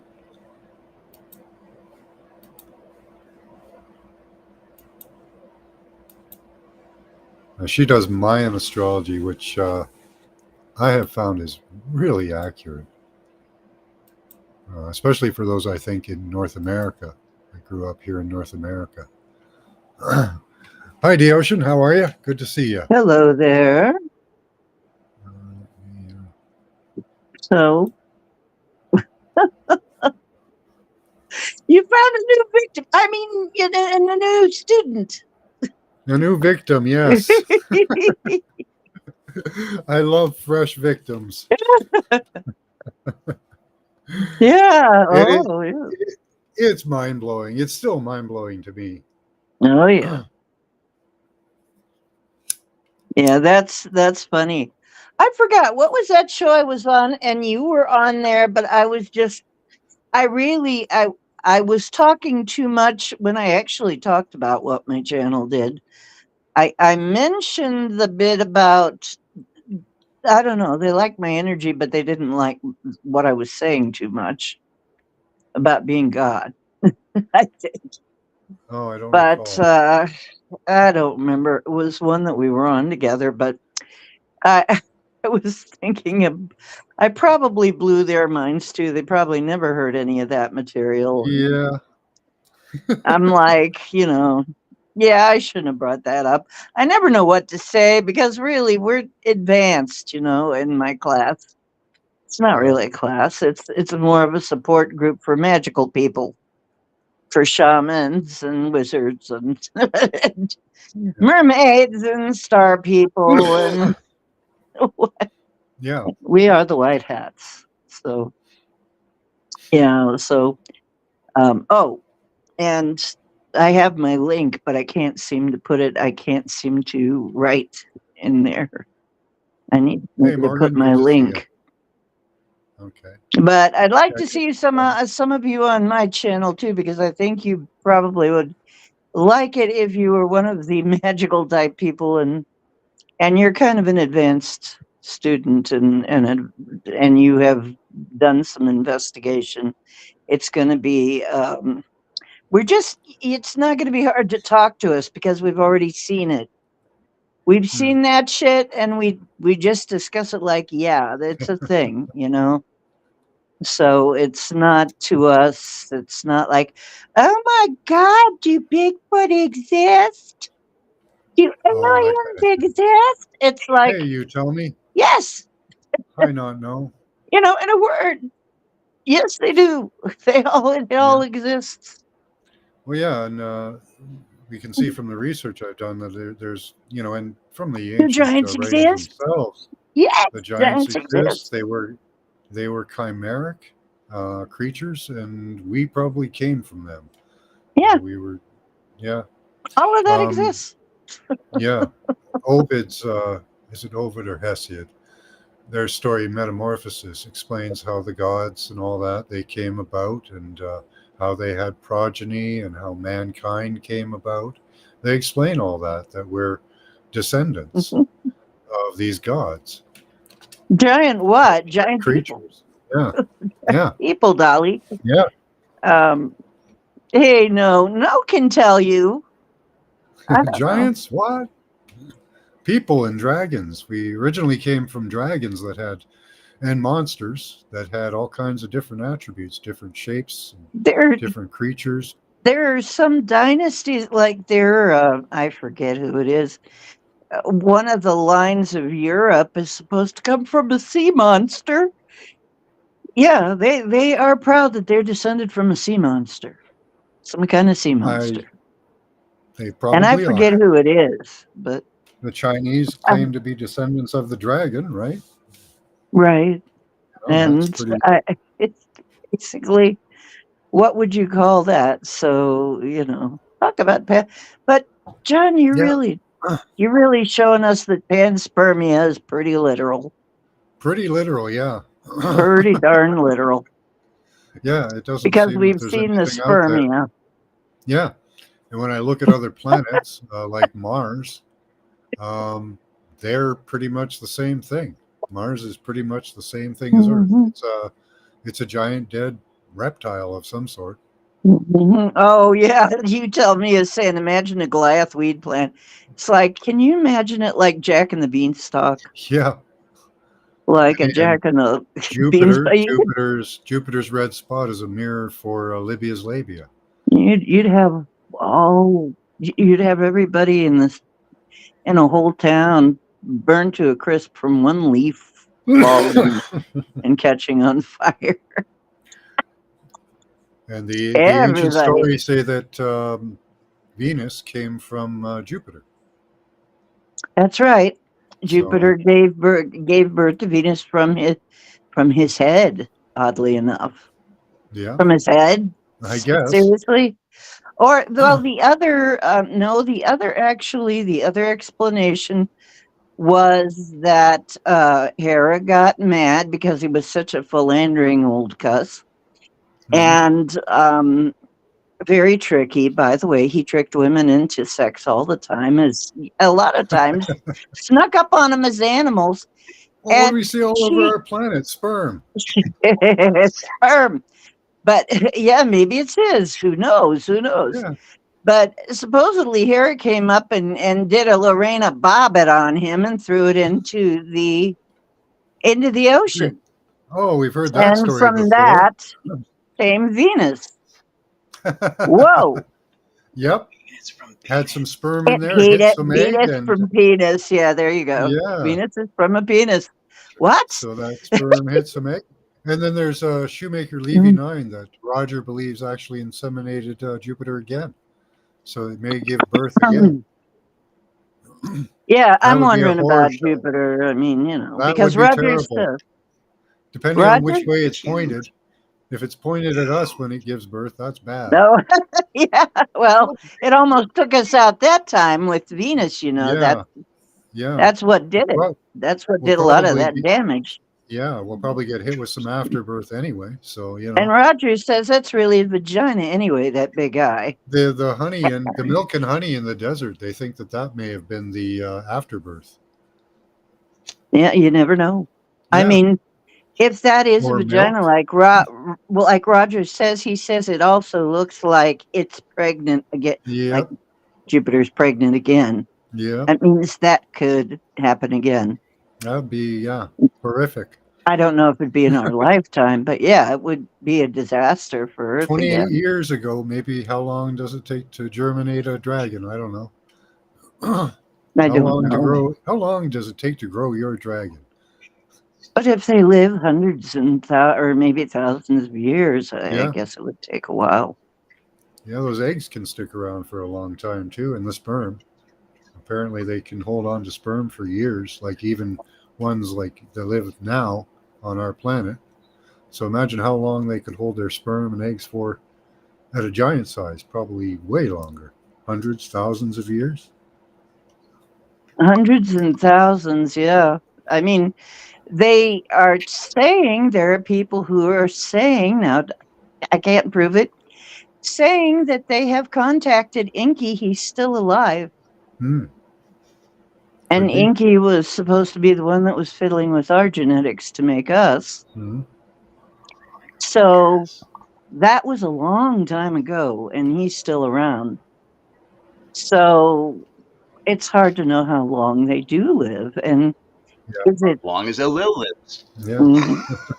She does Mayan astrology, which I have found is really accurate, especially for those, I think, in North America. I grew up here in North America. Hi, Deocean. How are you? Good to see you. Hello there. So you found a new victim. I mean, and a new student. A new victim, yes. I love fresh victims. Yeah. It, Oh, yeah. it's mind blowing. It's still mind blowing to me. Oh, yeah. Yeah, that's funny. I forgot what was that show I was on, and you were on there, but I was just I really I was talking too much when I actually talked about what my channel did. I mentioned the bit about I don't know, they liked my energy, but they didn't like what I was saying too much about being God. I think. Oh, I don't But recall. I don't remember. It was one that we were on together, but I I was thinking of I probably blew their minds too. They probably never heard any of that material. And Yeah. I'm like, yeah, I shouldn't have brought that up. I never know what to say because really we're advanced, in my class. It's not Yeah. really a class. It's more of a support group for magical people, for Yeah. shamans and wizards and Yeah. mermaids and star people and Yeah. we are the white hats. So yeah, so oh, and I have my link, but I can't seem to put it. I can't seem to write in there. I need Hey, maybe to put Morgan. my Good to see you. link. Okay. But I'd like Yeah. to see some of you on my channel too, because I think you probably would like it if you were one of the magical type people, and you're kind of an advanced student, and you have done some investigation. It's going to be it's not going to be hard to talk to us because we've already seen it. We've Hmm. seen that shit, and we just discuss it like, yeah, that's a thing. So it's not to us. It's not like, oh my God, do Bigfoot exist? Do Oh, I. aliens exist? It's Hey, like, you tell me. yes, I not know. in a word, yes, they do. It Yeah. all exists. Well, yeah, and we can see from the research I've done that there's, and from the Do ancient giants writings exist? themselves, Yes, the giants giants exist. exist. They were chimeric creatures, and we probably came from them. Yeah, We were, yeah, all of that um, exists. yeah. Ovid's, is it Ovid or Hesiod? Their story Metamorphosis explains how the gods and all that they came about, and how they had progeny and how mankind came about. They explain all that we're descendants of these gods, Giant what? Giant people. creatures. Yeah, yeah, People, Dolly. yeah. Um, hey, no can tell you. I don't know. Giants? What? People and dragons. We originally came from dragons and monsters that had all kinds of different attributes, different shapes, and There, different creatures. there are some dynasties like I forget who it is. One of the lines of Europe is supposed to come from a sea monster. Yeah, they are proud that they're descended from a sea monster, some kind of sea I monster, They and I probably forget are. who it is, but The Chinese claim to be descendants of the dragon, right? right. Oh, that's And pretty. it's basically what would you call that? So talk about but John, Yeah, you're really showing us that panspermia is pretty literal, pretty literal. Yeah, pretty darn literal, yeah. It doesn't because seem that we've there's seen the anything out there. spermia. Yeah, and when I look at other planets like Mars, um, they're pretty much the same thing. Mars is pretty much the same thing as Earth. Mhm, It's a giant dead reptile of some sort. mhm. Oh yeah, you tell me is saying imagine a Goliath weed plant. It's like, can you imagine it like Jack and the Beanstalk? Yeah, Like a and Jack and the Jupiter, Beanstalk. Jupiter's red spot is a mirror for Libya's labia. You'd have you'd have everybody in a whole town burned to a crisp from one leaf falling and catching on fire. And the ancient Everybody. stories say that Venus came from Jupiter. That's right. So Jupiter gave birth to Venus from his head. oddly enough, Yeah, from his head. I guess. Seriously? Or well, the other no, the other explanation was that Hera got mad because he was such a philandering old cuss, Mhm. and very tricky. By the way, he tricked women into sex all the time, as a lot of times snuck up on them as animals, Well, what do and we see all over she our planet? Sperm. sperm. But yeah, maybe it's his. Who knows? Who knows? Yeah. But supposedly Hera came up and did a Lorena Bobbitt on him and threw it into the ocean. Oh, we've heard that And story from before. that came Venus. Whoa. Yep. It's from Had some penis. sperm in there, hit some egg, Venus and from penis. Yeah, there you go. yeah. Venus is from a penis. What? So that sperm hit some egg. And then there's Shoemaker Levy Mhm. 9 that Roger believes actually inseminated Jupiter again. So it may give birth again. Yeah, That I'm would be a wondering horror about show. Jupiter. I mean, That would because be Roger terrible. says, Depending on Roger? which way it's It's huge. pointed. If it's pointed at us when it gives birth, that's bad. no. Yeah, well, it almost took us out that time with Venus, Yeah, yeah. that's what did it. Well, That's what we'll did a lot of probably that be, damage. yeah, we'll probably get hit with some afterbirth anyway. So, And Roger says that's really a vagina anyway, that big eye. the honey and the milk and honey in the desert, they think that may have been the afterbirth. Yeah, you never know. I Yeah. mean, if that is a Or vagina, milk. like Roger says, he says it also looks like it's pregnant again, like Yep. Jupiter's pregnant again. Yep. That means that could happen again. That'd be horrific. I don't know if it'd be in our lifetime, but yeah, it would be a disaster for Earth 28 again. years ago, maybe. How long does it take to germinate a dragon? I don't know. I How don't long to know. grow? How long does it take to grow your dragon? But if they live hundreds or maybe thousands of years, I Yeah. guess it would take a while. Yeah, those eggs can stick around for a long time too, and the sperm. Apparently, they can hold on to sperm for years, like even ones like that live now on our planet. So imagine how long they could hold their sperm and eggs for at a giant size, probably way longer. Hundreds, thousands of years. Hundreds and thousands, yeah. I mean, they are saying, there are people who are saying, now I can't prove it, saying that they have contacted Inky. He's still alive. Hmm. And Could be. Inky was supposed to be the one that was fiddling with our genetics to make us. Hmm. So that was a long time ago, and he's still around. So it's hard to know how long they do live. And Yeah. is it? As long as a Lil lives. Yeah. Mhm.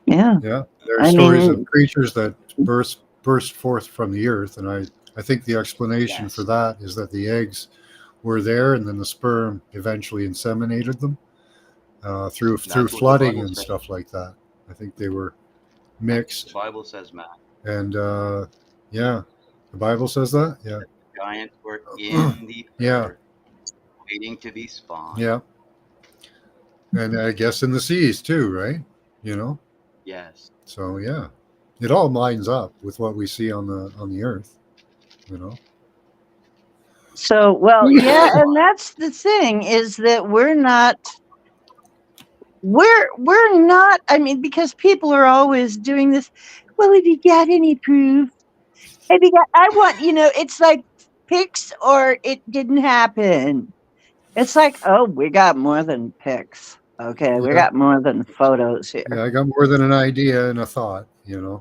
Yeah. Yeah. There are I stories mean, of creatures that burst forth from the earth, and I think the explanation Yes. for that is that the eggs were there, and then the sperm eventually inseminated them through That's what the flooding Bible and says. stuff like that. I think they were The mixed, Bible says, Matt, and yeah, the Bible says that. Yeah, giants were in the Yeah. earth, waiting to be spawned. yeah, and I guess in the seas too, right? Yes. So yeah, it all lines up with what we see on the earth. so, well, yeah, and that's the thing, is that we're not, I mean, because people are always doing this. Well, have you got any proof? I want, it's like pics or it didn't happen. It's like, oh, we got more than pics. Okay, we Yeah. got more than photos here. Yeah, I got more than an idea and a thought. I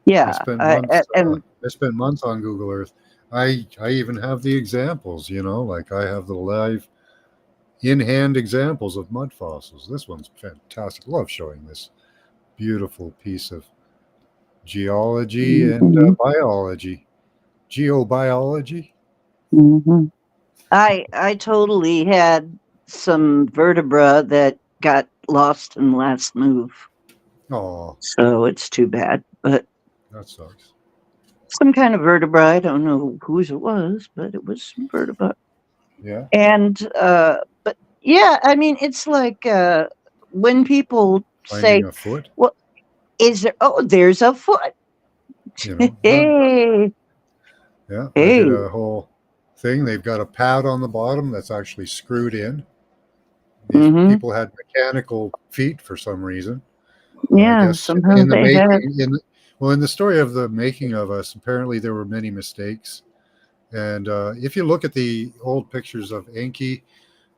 Yeah, spent months. and I spent months on Google Earth. I even have the examples. Like I have the live, in-hand examples of mud fossils. This one's fantastic. Love showing this beautiful piece of geology and biology, geobiology. mhm. I totally had some vertebra that got lost in the last move, Oh, so it's too bad. But that sucks. some kind of vertebra, I don't know whose it was, but it was some vertebra. Yeah. And but yeah, I mean, it's like when people finding say, a foot. well, is there? Oh, there's a foot. Hey, Yeah, I hey. did a whole thing. They've got a pad on the bottom that's actually screwed in. These Mm-hmm. people had mechanical feet for some reason. I Yeah, guess somehow in the they have. making, in the story of the making of us, apparently there were many mistakes. And if you look at the old pictures of Enki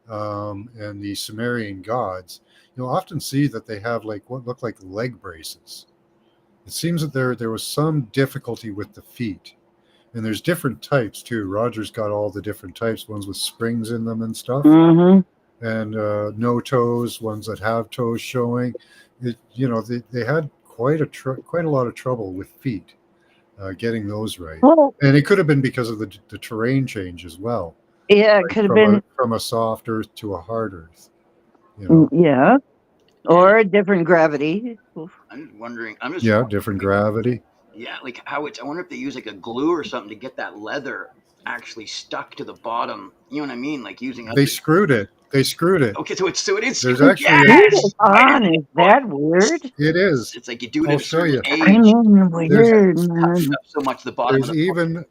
and the Sumerian gods, you'll often see that they have like what look like leg braces. It seems that there was some difficulty with the feet. And there's different types too. Roger's got all the different types, ones with springs in them and stuff, Mm-hmm. and no toes, ones that have toes showing. They had quite a lot of trouble with feet getting those right. Well, And it could have been because of the terrain change as well, yeah, it like could have been. from a soft earth to a hard earth. You know, Yeah, And or a different gravity. I'm just wondering. I'm just yeah, wondering, different gravity. yeah, like how it's. I wonder if they use like a glue or something to get that leather actually stuck to the bottom. You know what I mean? Like using They other. screwed it. They screwed it. Okay, so it is. There's actually Yes, Hold I didn't on, think is about that weird? it is. It's like you do it I'll at a show certain you. I age mean, There's because weird, it's touched man. up so much the bottom of there's the foot. even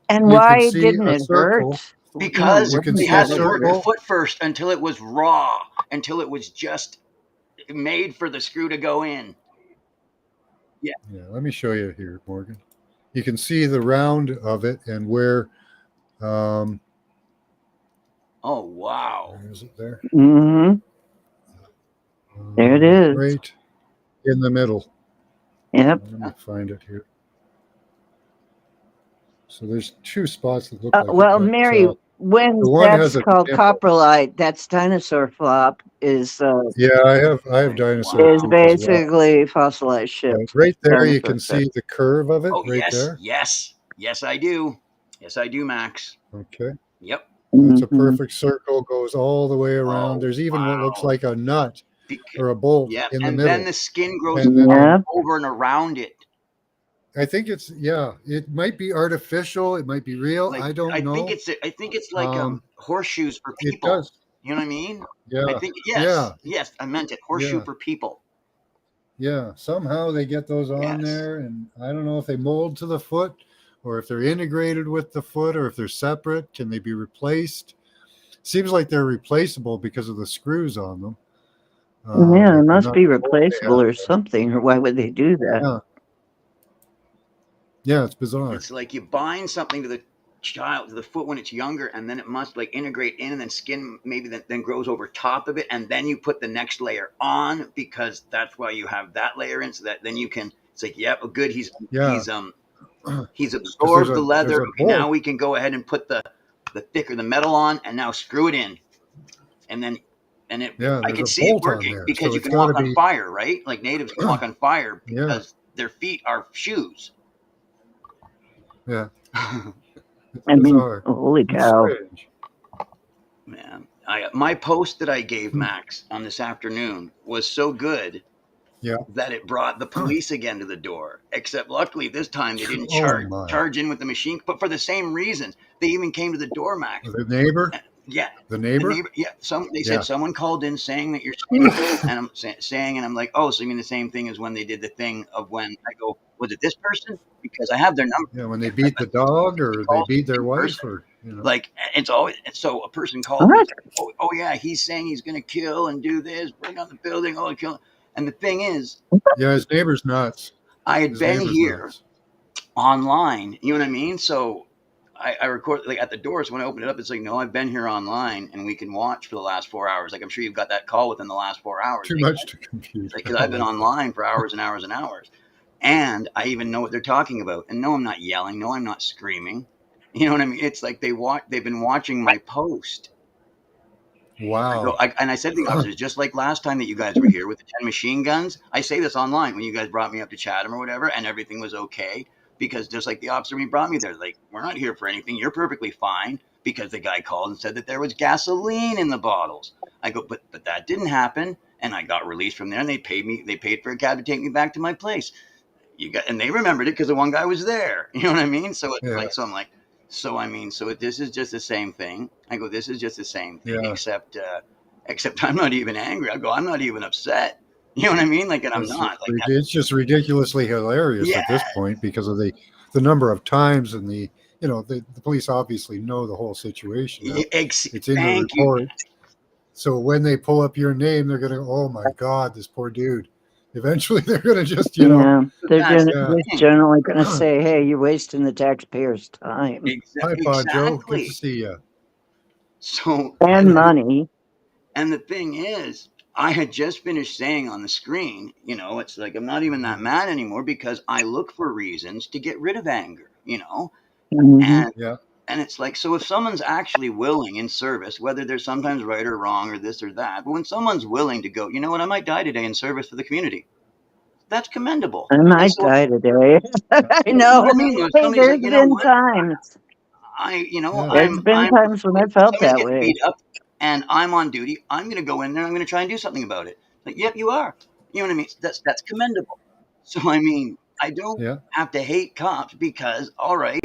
And you can why see didn't a it hurt? circle. Because You can they see a had to work the circle. foot first until it was raw, until it was just made for the screw to go in. Yeah. Yeah, let me show you here, Morgan. You can see the round of it and um, Oh wow. where is it there? Mm-hmm. There it is. Right in the middle. Yep. Let me find it here. So there's two spots that look like it, Well, but Mary, when the one that's has a called nipple. coprolite, that's dinosaur flop, is Yeah, I have dinosaur Wow. is poop as well. basically fossilized But ship. right there, you Dinosaur can ship. see the curve of it Oh right yes, there. yes, yes, I do. Yes, I do, Max. Okay, Yep. that's a Mm-hmm. perfect circle, goes all the way around. Oh There's even what looks wow. like a nut Because, or a bolt yeah, in the and then middle. the skin grows And then Yep. over and around it. I think it might be artificial, it might be real. Like I don't know. I think it's like Um, horseshoes for it people. does. You know what I mean? I Yeah, think yeah, yes, I meant it. Horseshoe yeah, for people. yeah. Somehow they get those on Yes. there, and I don't know if they mold to the foot, or if they're integrated with the foot, or if they're separate. Can they be replaced? Seems like they're replaceable because of the screws on them. Yeah, it Like the must nut be and bolt they replaceable have or there. something, or why would they do that? Yeah, yeah, it's bizarre. It's like you bind something to the foot when it's younger, and then it must like integrate in, and then skin maybe then grows over top of it, and then you put the next layer on because that's why you have that layer in, so that then you can. It's like, yep, good. Yeah, He's because there's absorbed the a leather. there's a Okay, now bolt. we can go ahead and put the thicker the metal on, and now screw it in, and then Yeah, I there's can a see it bolt on working there, because so you it's can got to walk on be. fire, right? Like natives can walk on fire Yeah, because their feet are shoes. yeah, it's I mean, bizarre. holy It's cow. strange. Man, my post that I gave Hmm. Max on this afternoon was so good Yeah. that it brought the police again to the door. Except luckily this time they didn't Oh my. charge in with the machine, but for the same reasons. They even came to the door, Max. The neighbor. Yeah, The the neighbor. neighbor. Yeah, they said Yeah. someone called in saying that you're saying, and I'm saying, and I'm like, oh, so you mean the same thing as when they did the thing of when I go, was it this person? Because I have their number. Yeah. When they Yeah, beat the dog he or they calls beat the their same wife person. or Like it's always so a person calls me. What? Oh yeah, he's saying he's going to kill and do this, bring on the building, oh kill. And the thing is, Yeah. His neighbor's nuts. I had His been neighbor's here nuts. online. You know what I mean? So I record like at the door. So when I open it up, it's like, no, I've been here online, and we can watch for the last 4 hours. Like I'm sure you've got that call within the last 4 hours. Too much to compute. Because I I've been like that. online for hours and hours and hours, and I even know what they're talking about. And no, I'm not yelling. No, I'm not screaming. You know what I mean? It's like they've been watching my post. Wow. And I said to the officers, just like last time that you guys were here with the 10 machine guns, I say this online when you guys brought me up to Chatham or whatever, and everything was okay. Because just like the officer when he brought me there, like, we're not here for anything. You're perfectly fine. Because the guy called and said that there was gasoline in the bottles. I go, but that didn't happen. And I got released from there, and they paid for a cab to take me back to my place. And they remembered it because the one guy was there. You know what I mean? So it's Yeah. like, so I'm like, so I mean, so this is just the same thing. I go, this is just the same thing, Yeah. except I'm not even angry. I go, I'm not even upset. You know what I mean? Like, and I'm not like that. It's just ridiculously hilarious Yeah, at this point because of the number of times and the police obviously know the whole situation now. It's in the thank you. report. So when they pull up your name, they're gonna, oh my God, this poor dude. Eventually, they're gonna just, Yeah, they're That's the yeah. just thing. generally going to say, "Hey, you're wasting the taxpayers' time Hi, Pa Joe. Good to Exactly. see you. So, and money." and the thing is, I had just finished saying on the screen, it's like I'm not even that mad anymore because I look for reasons to get rid of anger. Hmm. And Yeah, and it's like, so if someone's actually willing in service, whether they're sometimes right or wrong or this or that, but when someone's willing to go, you know what, I might die today in service for the community, that's commendable. I And might so, die today. I you know what know. I mean? When Hey, somebody's like, there's you know been what, times. I, you know, yeah, There's been I'm times when I when felt somebody's that getting way. beat up and I'm on duty, I'm going to go in there. I'm going to try and do something about it. Like, yep, you are. You know what I mean? That's commendable. So I mean, I don't yeah. have to hate cops because, all right,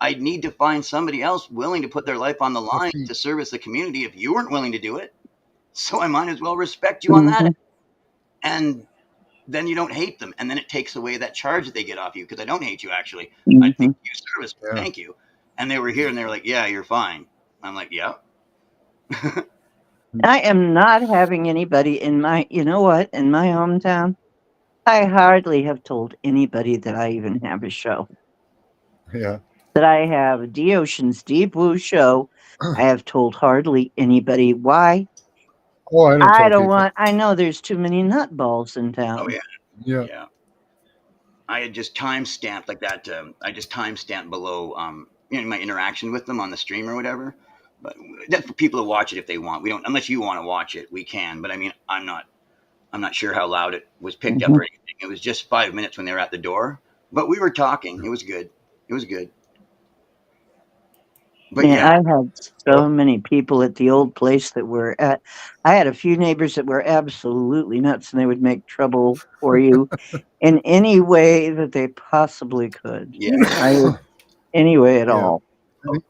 I'd need to find somebody else willing to put their life on the If line he, to service the community if you weren't willing to do it. So I might as well respect you on that. Hmm. And then you don't hate them, and then it takes away that charge that they get off you because I don't hate you actually. I Hmm. think you service, yeah, thank you. And they were here and they were like, "Yeah, you're fine." I'm like, "Yeah." I am not having anybody in my, you know what, in my hometown, I hardly have told anybody that I even have a show. yeah. That I have the Ocean's Deep Blue show. I have told hardly anybody why. Oh, I don't I tell don't people. want, I know there's too many nutballs in Oh town. yeah, Yeah, yeah. I had just time stamped like that. I just time stamped below, my interaction with them on the stream or whatever. But that's for people to watch it if they want. We don't, unless you want to watch it, we can. But I mean, I'm not. I'm not sure how loud it was picked up Hmm. or anything. It was just 5 minutes when they were at the door, but we were talking. It was good. It was good. But Yeah, yeah, I had well, so many people at the old place that were at. I had a few neighbors that were absolutely nuts, and they would make trouble for you in any way that they possibly could. yeah. I would, any way at yeah. all. I think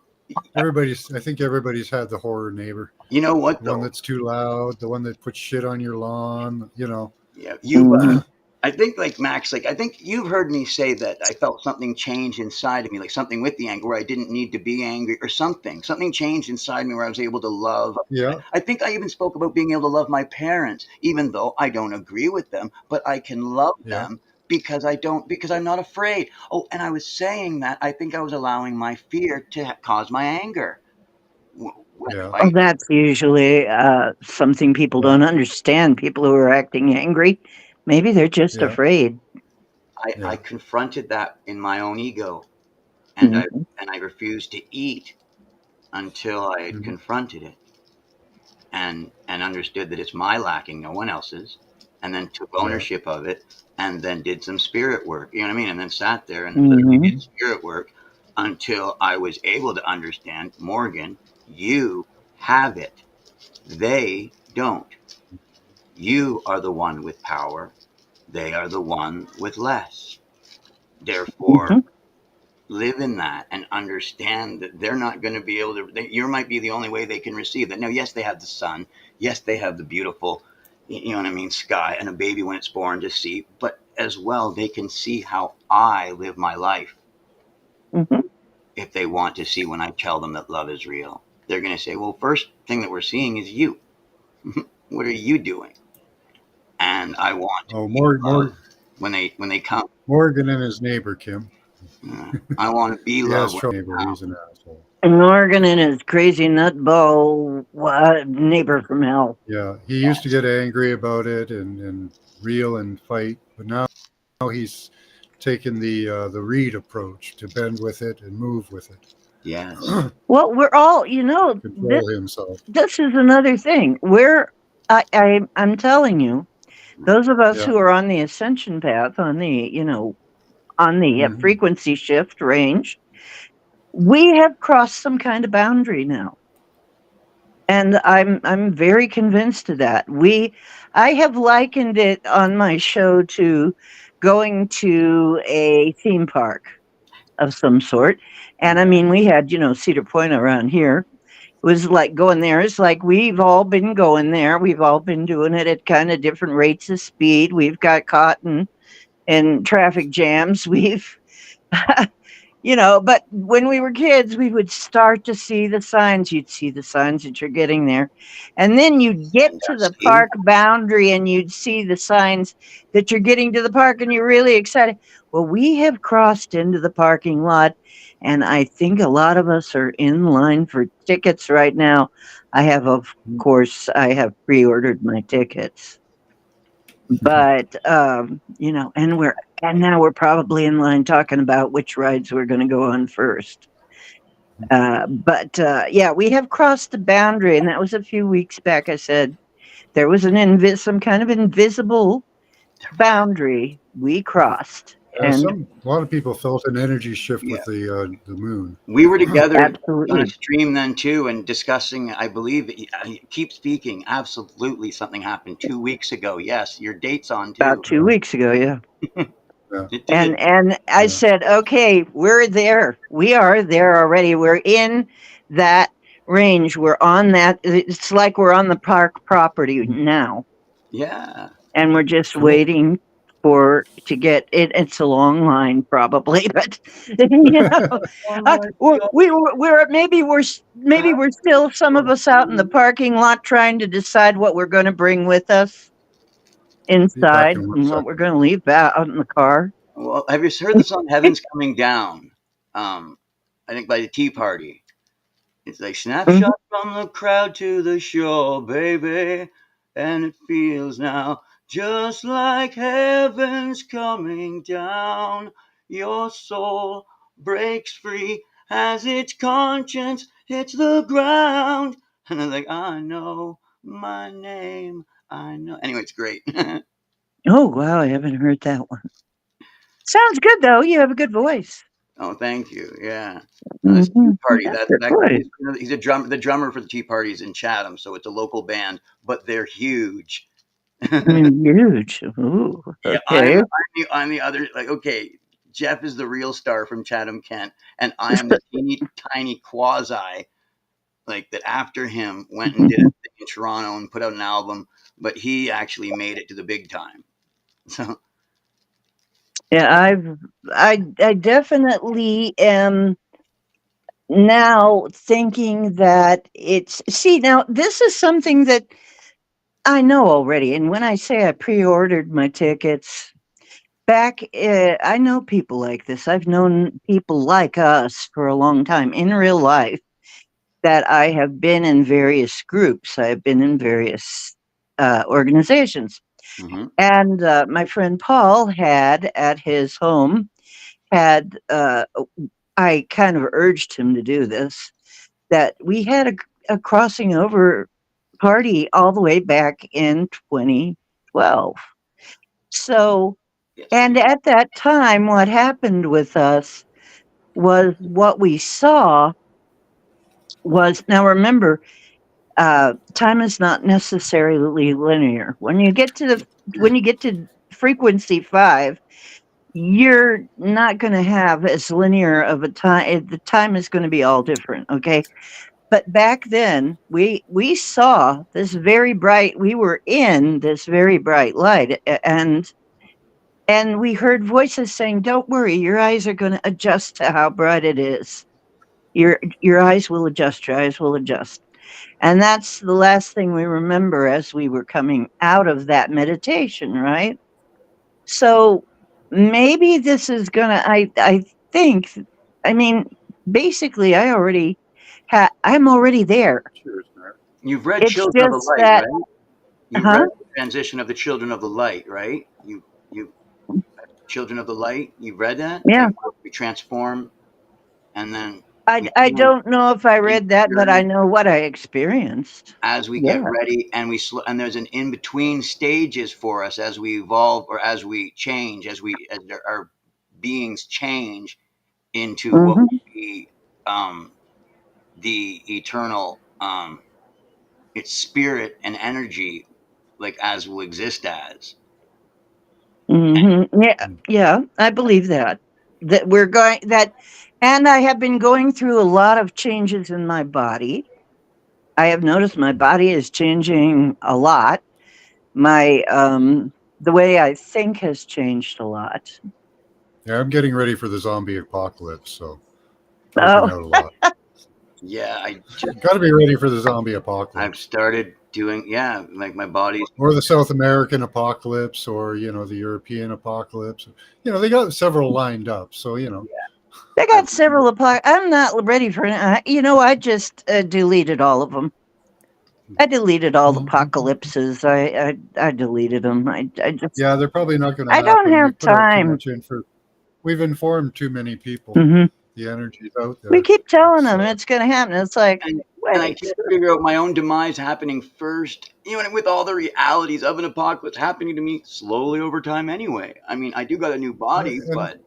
I think everybody's had the horror neighbor. You know what The one though? that's too loud, the one that puts shit on your lawn. Yeah, Hmm. I think like Max, like I think you've heard me say that I felt something change inside of me, like something with the anger where I didn't need to be angry or something. Something changed inside me where I was able to love. Yeah, I think I even spoke about being able to love my parents, even though I don't agree with them, but I can love yeah, them because I'm not afraid. Oh, and I was saying that I think I was allowing my fear to cause my anger. If yeah, Well, I, that's usually something people yeah, don't understand. People who are acting angry, maybe they're just yeah, afraid. I yeah. confronted that in my own ego, and I Mhm. and I refused to eat until I had Mhm. confronted it and understood that it's my lacking, no one else's, and then took Yeah. ownership of it and then did some spirit work. You know what I mean? And then sat there and literally did Mhm. spirit work until I was able to understand, Morgan, you have it. They don't. You are the one with power. They are the one with less. Therefore, Mhm. live in that and understand that they're not going to be able to you might be the only way they can receive that. Now, yes, they have the sun, yes, they have the beautiful, you know what I mean, sky and a baby when it's born to see, but as well they can see how I live my life. Mhm. If they want to see, when I tell them that love is real, they're going to say, well, first thing that we're seeing is you. What are you doing? And I want to Oh, be love when they come. Morgan and his neighbor Kim. I want to be He love has when trouble. they Neighbor, come. he's an asshole. And Morgan and his crazy nutball neighbor from hell. Yeah, he used to Yes, get angry about it and reel and fight, but now he's taken the reed approach to bend with it and move with yes. it, Well, we're all, control himself. this is another thing. I'm telling you, those of us Yeah. who are on the ascension path, on the Hmm. frequency shift range, we have crossed some kind of boundary now. And I'm very convinced of that. I have likened it on my show to going to a theme park of some sort. And I mean, we had, Cedar Point around here. was like going there. It's like we've all been going there. We've all been doing it at kind of different rates of speed. We've got caught in traffic jams. We've but when we were kids, we would start to see the signs. You'd see the signs that you're getting there. And then you'd get to the Dusty. park boundary and you'd see the signs that you're getting to the park and you're really excited. Well, we have crossed into the parking lot, and I think a lot of us are in line for tickets right now. Of course, I have pre ordered my tickets. But and now we're probably in line talking about which rides we're going to go on first. Yeah, we have crossed the boundary, and that was a few weeks back. I said there was some kind of invisible boundary we crossed, and A lot of people felt an energy shift Yeah. with the moon. We were together on a absolutely. stream then too, and discussing. I believe keep speaking. Absolutely, something happened 2 weeks ago. Yes, your date's on About too. 2 weeks ago, yeah. Yeah. It did. And I Yeah. said, okay, we're there. We are there already. We're in that range. We're on that. It's like we're on the park property now, Yeah. and we're just Cool. waiting for to get it. It's a long line, probably, but you know, Oh my God. we're maybe we're still some of us out in the parking lot trying to decide what we're going to bring with us Be back inside in one and what we're second. going to leave out in the car. Well, have you heard the song "Heaven's Coming Down"? I think by the Tea Party. It's like Mhm. snapshot from the crowd to the shore, baby, and it feels now just like heaven's coming down. Your soul breaks free as its conscience hits the ground. And I'm like, I know my name. I know. Anyway, it's great. Oh wow, I haven't heard that one. Sounds good though. You have a good voice. Oh, thank you. Yeah. No, it's Tea Mhm. Party. That's That good that guy, voice. he's a drummer. The drummer for the Tea Party is in Chatham, so it's a local band, but they're huge. Yeah, Huge. Ooh, I'm okay. I'm the other. Like, okay, Jeff is the real star from Chatham, Kent, and I am the teeny tiny quasi like that. After him, went and did a thing in Toronto and put out an album, but he actually made it to the big time. So Yeah, I definitely am now thinking that it's see now this is something that I know already, and when I say I pre-ordered my tickets back, I know people like this. I've known people like us for a long time in real life that I have been in various groups. I have been in various organizations. mhm. And my friend Paul had at his home had I kind of urged him to do this. That we had a crossing over party all the way back in 2012. So, Yes, we and did. at that time, what happened with us was what we saw was now remember time is not necessarily linear. When you get to frequency 5, you're not going to have as linear of a time. The time is going to be all different. Okay, but back then we saw this very bright. We were in this very bright light, and we heard voices saying, "Don't worry, your eyes are going to adjust to how bright it is. Your eyes will adjust. Your eyes will adjust." And that's the last thing we remember as we were coming out of that meditation, right? So maybe this is gonna I think I mean, basically I'm already there. Cheers, man. You've read It's Children of the just Light, that right? You've huh? read the transition of the Children of the Light, right? You Children of the Light. You've read that, Yeah. like we transform and then we I come don't know if I into read the that, but I journey know what I experienced. as we get Yeah. ready, and and there's an in between stages for us as we evolve or as we change, as our beings change into what Mhm. will be the eternal its spirit and energy, like as will exist as. Mhm. Yeah. Yeah, I believe that. That we're going that and I have been going through a lot of changes in my body. I have noticed my body is changing a lot. My the way I think has changed a lot. Yeah, I'm getting ready for the zombie apocalypse, so working Oh, out a lot. Yeah, Got to be ready for the zombie I've apocalypse, started doing, yeah, like my body's, or the South American apocalypse, or the European apocalypse. They got several lined up, so they I've, got several I'm not ready for it. I just deleted all of them. I deleted all the apocalypses. I deleted them. I just Yeah, they're probably not going to I don't happen. have We've put out too time. much info. We've informed too many people. Hmm. The energy's out We there. keep telling It's them it's going to happen. It's like, and I wait. can't figure out my own demise happening first, and with all the realities of an apocalypse happening to me slowly over time anyway. I mean, I do got a new body, and but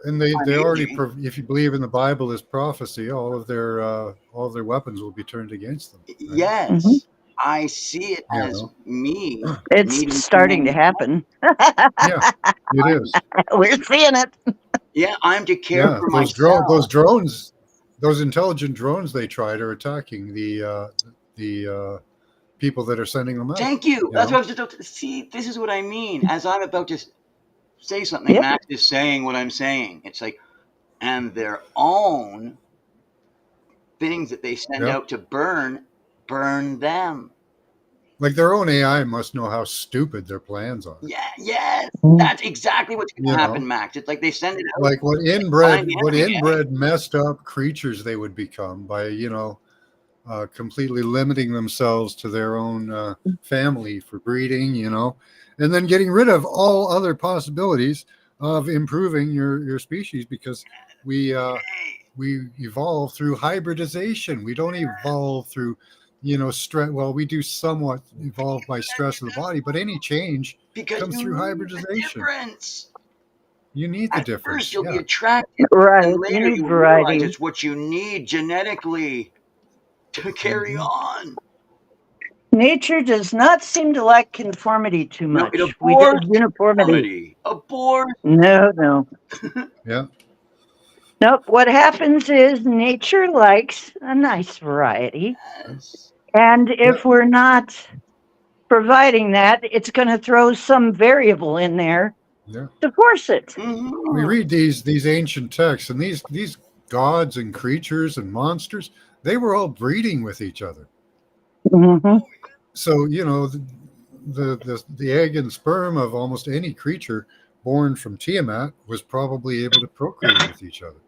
and I'm they already, aging. if you believe in the Bible as prophecy, all of their weapons will be turned against them. Right? Hmm. Yes, I see it You as know. me It's needing to starting to happen. Yeah, it is. We're seeing it. Yeah, I'm to care Yeah, for those myself. drones, those intelligent drones they tried are attacking the people that are sending them out. Thank you. You That's what I know. was just about to see. This is what I mean. As I'm about to say something, Yep. Max is saying what I'm saying. It's like, and their own things that they send Yeah. out to burn them. Like their own AI must know how stupid their plans are. Yeah, yes. That's exactly what's going You to happen, know, Max. It's like they send it out, like find the what enemy, eh? inbred messed up creatures they would become by completely limiting themselves to their own family for breeding, and then getting rid of all other possibilities of improving your species because we uh, we evolve through hybridization. We don't evolve through stress. Well, we do somewhat evolve by stress of the body, but any change Because comes you through need the hybridization. difference. You need the At first, difference. you'll be Yeah. attracted, and Right. You later need you'll realize variety. it's what you need genetically to carry Hmm. on. Nature does not seem to like conformity too No, it much. We do abhors uniformity. conformity. Abhors. No, no. Yeah. Nope. What happens is nature likes a nice variety. Yes. And Yeah. if we're not providing that, it's going to throw some variable in there Yeah. to force it. We Hmm. read these ancient texts, and these gods and creatures and monsters, they were all breeding with each other. Hmm. So the egg and sperm of almost any creature born from Tiamat was probably able to procreate with each other.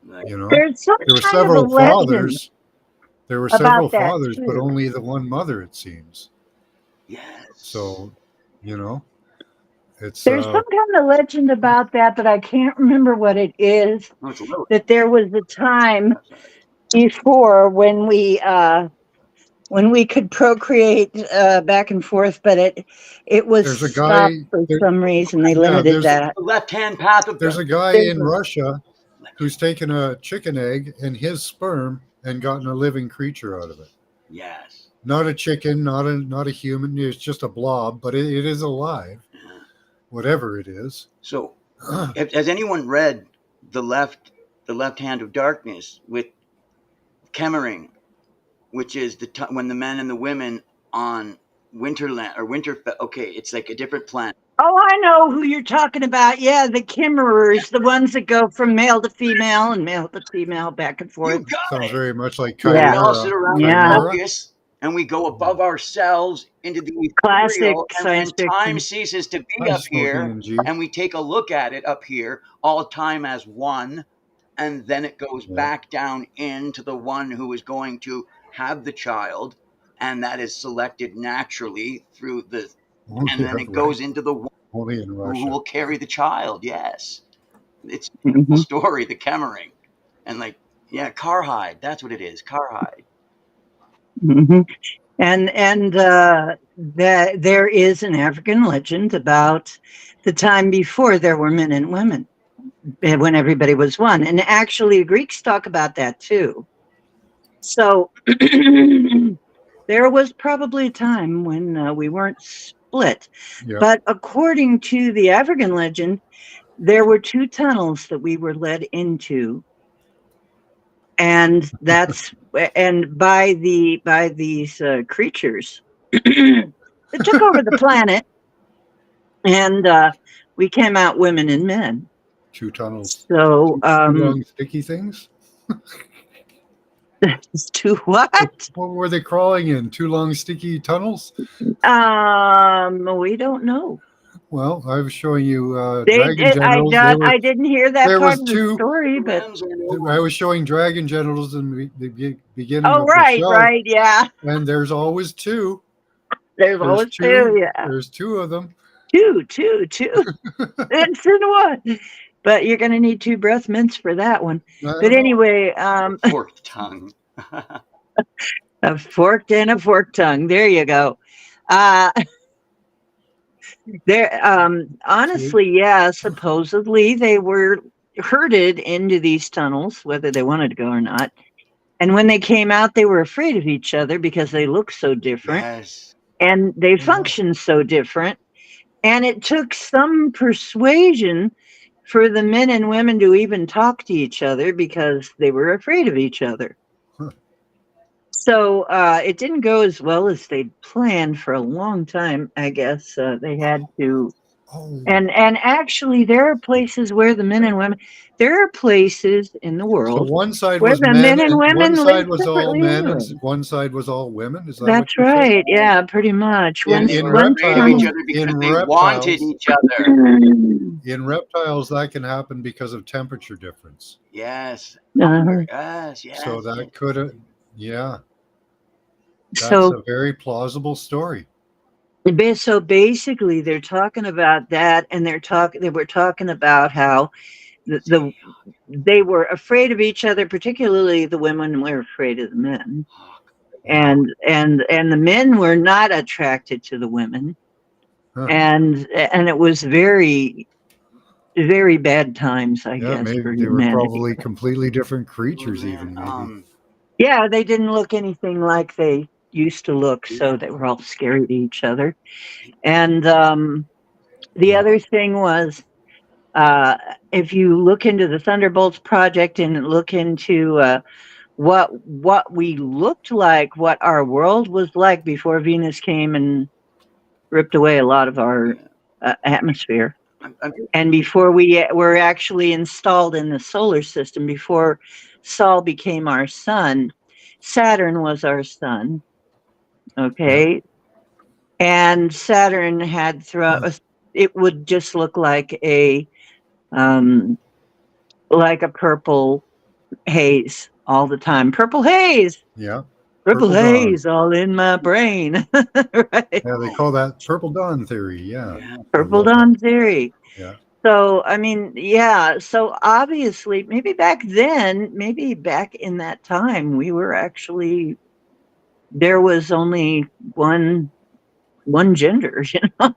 Like, You know, There's some there were kind of a several legend fathers. There were about several that fathers, but too. only the one mother, it seems. yes. So, you know, it's There's some kind of legend about that, but I can't remember what it is. No, it's a little. That there was a time before when we could procreate back and forth, but it was there's a stopped guy for there. some reason. They Yeah, limited that. The left-hand path of there's God. a guy There's in a, Russia who's taken a chicken egg and his sperm and gotten a living creature out of it. Yes. Not a chicken, not a human. It's just a blob, but it is alive, Yeah. whatever it is. So, has anyone read the left hand of darkness with Kemmering, which is when the men and the women on Winterland or Winterfell? Okay, it's like a different planet. oh, I know who you're talking about. Yeah, the kimmerers, the ones that go from male to female and male to female back and You forth. got Sounds it. very much like Where we Yeah, all sit chimera. around the yeah. Chimera. focus and we go above ourselves into the Classic ethereal, and science when time fiction. ceases to be Hi, up Smoking here and G. and we take a look at it up here, all time as one, and then it goes Yeah. back down into the one who is going to have the child, and that is selected naturally through the, and then Yeah, it right. goes into the one Only in who Russia. will carry the child. Yes, it's a beautiful Hmm. story, the Kemmering, and like, yeah, Carhide, that's what it is, Carhide. Hmm. And that there is an African legend about the time before there were men and women, when everybody was one. And actually, Greeks talk about that too. So there was probably a time when we weren't split. Yeah. But according to the African legend, there were two tunnels that we were led into. and that's and by these creatures that took over the planet, and we came out women and men. 2 tunnels. So Two long sticky things. to what? What were they crawling in? 2 long sticky tunnels? We don't know. Well, I was showing you They dragon did. genitals. I didn't hear that there part was of the 2. story, but I was showing dragon genitals in the beginning oh, of the right, show, right, yeah. and there's always 2. There's always 2, yeah. There's 2 of them. Two. It's in one. But you're going to need 2 breath mints for that one. But anyway, forked tongue. a forked and a forked tongue. There you go. Honestly, yeah, supposedly they were herded into these tunnels, whether they wanted to go or not. And when they came out, they were afraid of each other because they looked so different. Yes. And they functioned so different. And it took some persuasion for the men and women to even talk to each other because they were afraid of each other. Huh. So it didn't go as well as they'd planned for a long time, I guess. They had to. Oh. And actually, there are places where the men and women, there are places in the So world one side where was the men, men and and women one side live was all separately men, anyway. and one side was all women. Is that That's what you said? right. Yeah, pretty much. In They were One afraid of reptiles, each other because in they wanted reptiles, each other. in reptiles, that can happen because of temperature difference. Yes. Uh-huh. Yes. Yes. So that could have, yeah. That's So a very plausible story. So basically, they're talking about that, and they were talking about how they were afraid of each other, particularly the women were afraid of the men, and the men were not attracted to the women, Huh. and it was very, very bad times, I guess, Maybe for they were humanity. probably completely different creatures, even maybe. Yeah, they didn't look anything like they used to look, so they were all scary to each other. And the other thing was, if you look into the Thunderbolts project and look into what we looked like, what our world was like before Venus came and ripped away a lot of our atmosphere, and before we were actually installed in the solar system, before Sol became our sun, Saturn was our sun. Okay. Yeah. And Saturn had it would just look like a purple haze all the time. Purple haze. Yeah. Purple haze all in my brain. Right. Yeah, they call that purple dawn theory. Yeah. Purple dawn theory. Yeah. So, I mean, yeah. So obviously, maybe back then, maybe back in that time, we were actually, there was only one gender, you know.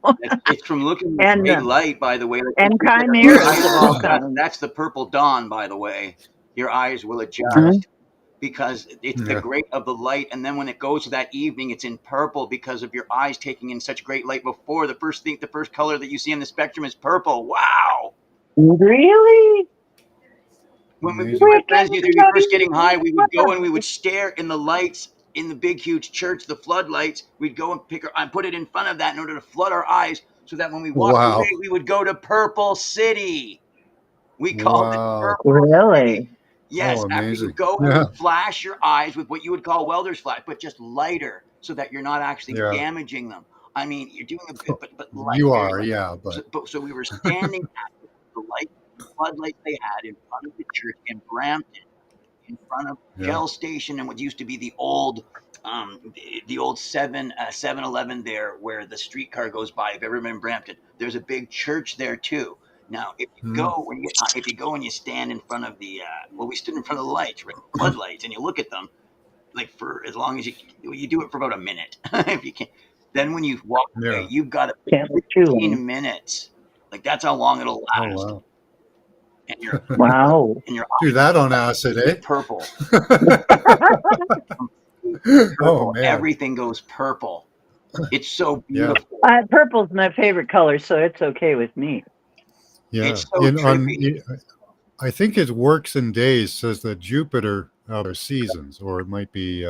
It's from looking at the big light, by the way. And chimeras of all kinds. That's the purple dawn, by the way. Your eyes will adjust because it's the great of the light, and then when it goes to that evening, it's in purple because of your eyes taking in such great light before. The first color that you see on the spectrum is purple. Wow. Really? When we were first getting high, we would go and we would stare in the lights in the big, huge church, the floodlights. We'd go and put it in front of that in order to flood our eyes so that when we walked away, we would go to Purple City. We called it Purple City. Yes, after you go and flash your eyes with what you would call welder's flash, but just lighter so that you're not actually damaging them. I mean, you're doing a bit, but lighter. You are, yeah. But so we were standing at the floodlights they had in front of the church in Brampton, in front of Shell Station and what used to be the old 7-Eleven there where the streetcar goes by. If you've ever been in Brampton, there's a big church there too. Now, if you go and you stand in front of the we stood in front of the lights, right, floodlights, and you look at them like for as long as you do it for about a minute if you can. Then when you walk away, you've got 15 minutes. Like that's how long it'll last. Oh, wow. And you're and your do that on acid, eh? Purple. Oh man, everything goes purple. It's so beautiful. Purple's my favorite color, so it's okay with me. Yeah, it's so trippy. I think it works in days. Says that Jupiter There's seasons, or it might be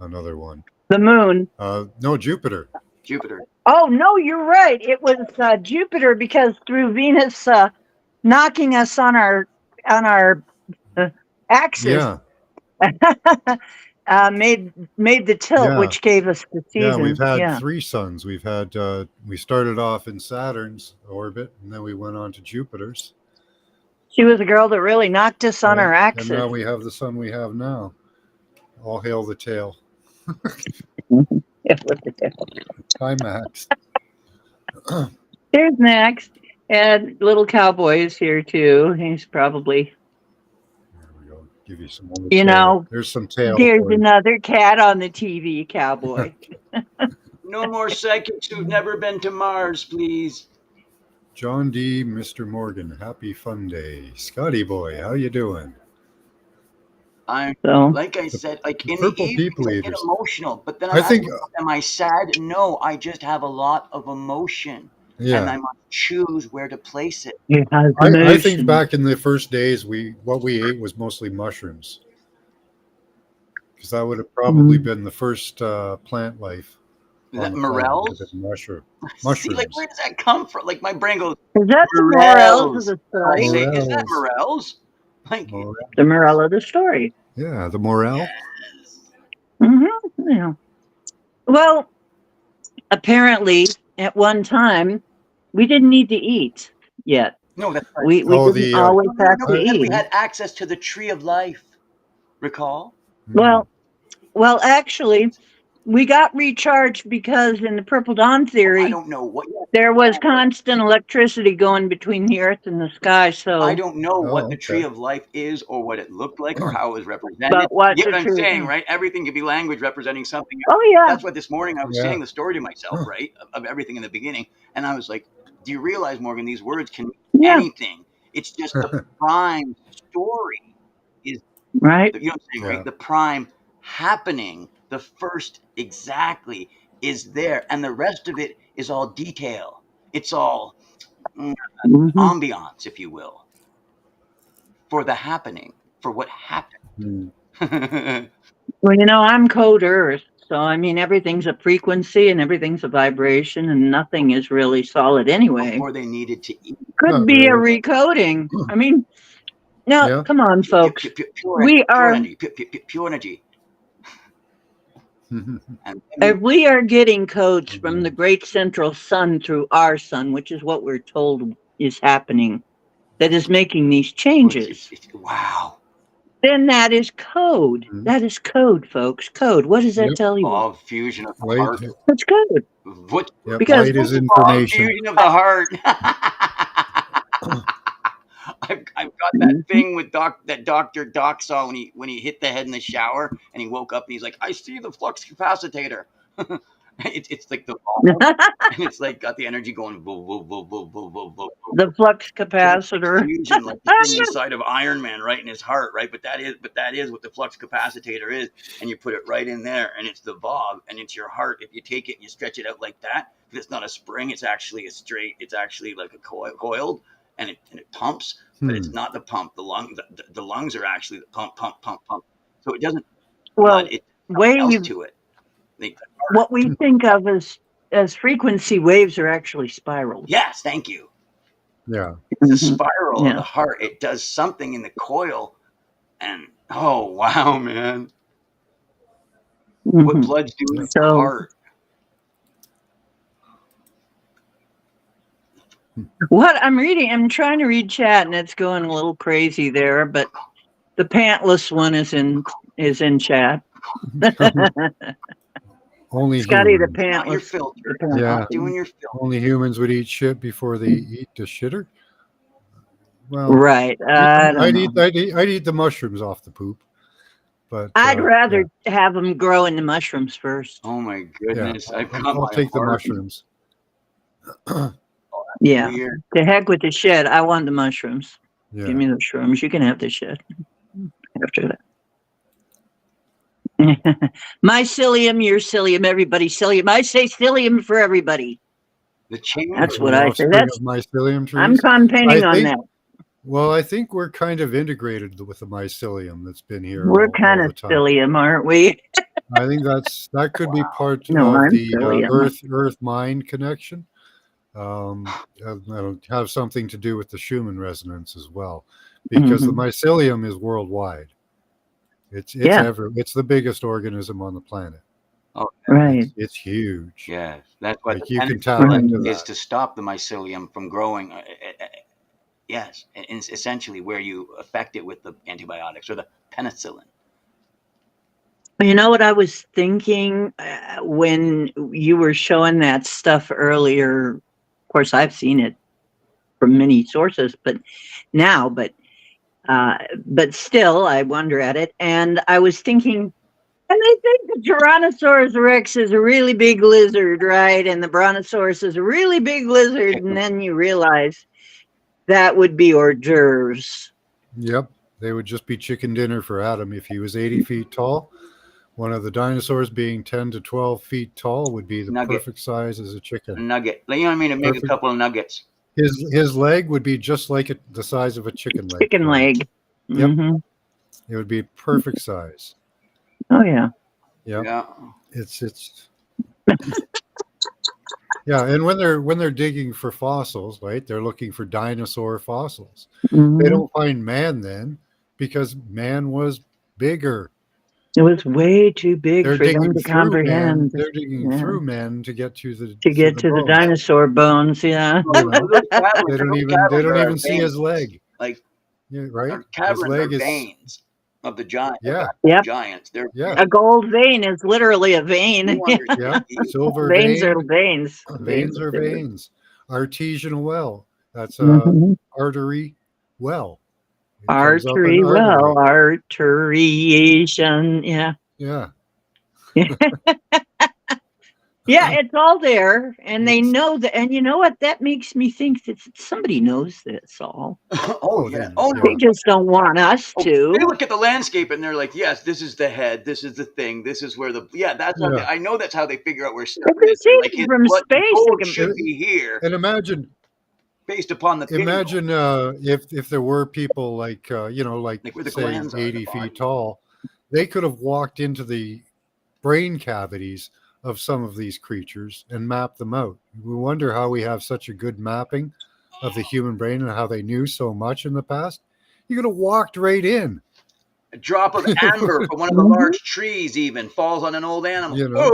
another one. The moon. No, Jupiter. Jupiter. Oh no, you're right. It was Jupiter, because through Venus knocking us on our axis, Yeah, made the tilt, yeah, which gave us the yeah. season. We've had Yeah. 3 suns. We've had we started off in Saturn's orbit, and then we went on to Jupiter's. She was a girl that really knocked us on our And now axis. we have the sun we have now. All hail the tail. Hi, Max. There's Max, and little cowboy is here too. He's probably, There we go. Give you some more you tail. know, There's some tail. there's for you. another cat on the TV, cowboy. No more psychics who've never been to Mars, please. John D. Mr. Morgan. Happy Fun Day. Scotty boy, how you doing? I'm So like I said, like in the Purple evenings, people I get eaters. emotional. But then I think. am I sad? No, I just have a lot of emotion, and Yeah. I must choose where to place it. it has I think emotion. back in the first days, what we ate was mostly mushrooms, because that would have probably been the first plant life. Is that on the planet, would morels? have been mushrooms. See, like where does that come from? Like my brain goes, Is that the morels of the I story? say, is that Morels. morels? Like, Morel. The moral of the story. Yeah, the morel. Yeah. Well, apparently, at one time, we didn't need to eat yet. no, that's right. We Oh, didn't the, always have to Then we eat. had access to the tree of life. Recall? Well, actually, we got recharged because in the Purple Dawn I theory, don't know what. there was constant electricity going between the earth and the sky. So I don't know what Oh, the okay. tree of life is, or what it looked like, or how it was represented. But what You get the what I'm tree- saying, right? Everything could be language representing something. oh yeah, That's what this morning I was Yeah. saying the story to myself, right, of everything in the beginning, and I was like, "Do you realize, Morgan? These words can mean yeah, anything. It's just the prime story is, right. you know what I'm saying, Yeah. right? The prime happening, the first exactly is there, and the rest of it is all detail. It's all Mhm. ambiance, if you will, for the happening, for what happened. Well, I'm code Earth, so I mean everything's a frequency and everything's a vibration, and nothing is really solid anyway. Before they needed to eat. Could Not be a really. recoding. I mean, no, Yeah. come on, folks. Pure We are. energy. Pure energy. And If we are getting codes from the great central sun through our sun, which is what we're told is happening, that is making these changes, wow. then that is code. That is code, folks. Code. What does that Yep. tell you? Oh, fusion of the Light. heart. That's code. What? Yep. Because- Light is Oh, information. fusion of the heart. I've got that thing with that Dr. Doc saw when he hit the head in the shower and he woke up and he's like, I see the flux capacitor. It's like the and it's like got the energy going. Whoa, whoa, whoa, whoa, whoa, whoa, whoa. The flux capacitor. Fusion, like the thing inside of Iron Man, right in his heart, right? But that is what the flux capacitor is, and you put it right in there, and it's the valve, and it's your heart. If you take it and you stretch it out like that, because it's not a spring, it's actually it's actually like a coiled, and it pumps, but it's not the pump. The lungs are actually the pump. So it doesn't. Well, it wave. else to it. What we think of as frequency waves are actually spirals. Yes, thank you. Yeah. The spiral of Yeah. the heart. It does something in the coil, and oh wow, man, what blood's doing to the So- heart. What I'm reading, I'm trying to read chat, and it's going a little crazy there. But the pantless one is in chat. Only Scotty, the humans. Not your pantless. filter. the pantless. Yeah. Not doing your filter. Only humans would eat shit before they eat the shitter. Well, Right. I don't know. I'd eat the mushrooms off the poop. But I'd rather have them grow into mushrooms first. Oh my yeah, goodness! I've got I'll my take the heart. mushrooms. Yeah. Weird. To heck with the shit. I want the mushrooms. Yeah. Give me the shrooms. You can have the shit after that. Mycelium, your psyllium, everybody's psyllium. I say psyllium for everybody. The change. That's what I say. Offspring That's of mycelium trees. I'm campaigning I on think- that. Well, I think we're kind of integrated with the mycelium that's been here We're all kind of the time. psyllium, aren't we? I think that could be part No, of I'm the psyllium. Earth mind connection. That'll have something to do with the Schumann resonance as well, because the mycelium is worldwide. It's Yeah. it's the biggest organism on the planet. Oh, Right. It's huge. yes. That's what Like the you can tendency tap Right. into is that. to stop the mycelium from growing. Yes, it's essentially where you affect it with the antibiotics or the penicillin. You know what I was thinking when you were showing that stuff earlier? Of course, I've seen it from many sources, but now, but still, I wonder at it. And I was thinking, and they think the Tyrannosaurus Rex is a really big lizard, right? And the Brontosaurus is a really big lizard, and then you realize that would be hors d'oeuvres. Yep, they would just be chicken dinner for Adam if he was 80 feet tall. One of the dinosaurs being 10 to 12 feet tall would be the Nugget. perfect size as a A chicken. nugget. You know what I mean? To make a Perfect. couple of nuggets. His leg would be just like the size of a chicken leg. Chicken leg. Yep. Mm-hmm. It would be perfect size. Oh, yeah. Yep. Yeah. It's yeah, and when they're digging for fossils, right? They're looking for dinosaur fossils. They Mhm. don't find man then because man was bigger. It was way too big They're for them digging to through man. comprehend. They're digging Yeah. through men to get to the To get to the bones. dinosaur bones, yeah. You know, Those caverns, they don't are even see his veins. leg. Like Yeah, right? our His caverns leg are is veins of the giant. yeah, Yep. Giants. They're yeah, A gold vein is literally a vein. you understand. yeah. Silver Veins are vein. veins. Veins are veins. Artesian well. That's a Mhm. artery well. It comes up an Artery, well, artery. arteriation, yeah. Yeah. Yeah, it's all there, and they It's know that. And you know what? That makes me think that somebody knows this all. Oh yeah. then Oh They no. yeah. just don't want us Oh, to. they look at the landscape and they're like, "Yes, this is the head. This is the thing. This is where the That's how Yeah. I know that's how they figure out where stuff They can is. see Like it his from blood space. They gold can, should be here, And based upon the pity. imagine if there were people like like Like where the say glands are in the 80 feet body. tall, they could have walked into the brain cavities of some of these creatures and mapped them out. We wonder how we have such a good mapping of the human brain and how they knew so much in the past. You could have walked right in. A drop of amber from one of the large trees even falls on an old animal. You know,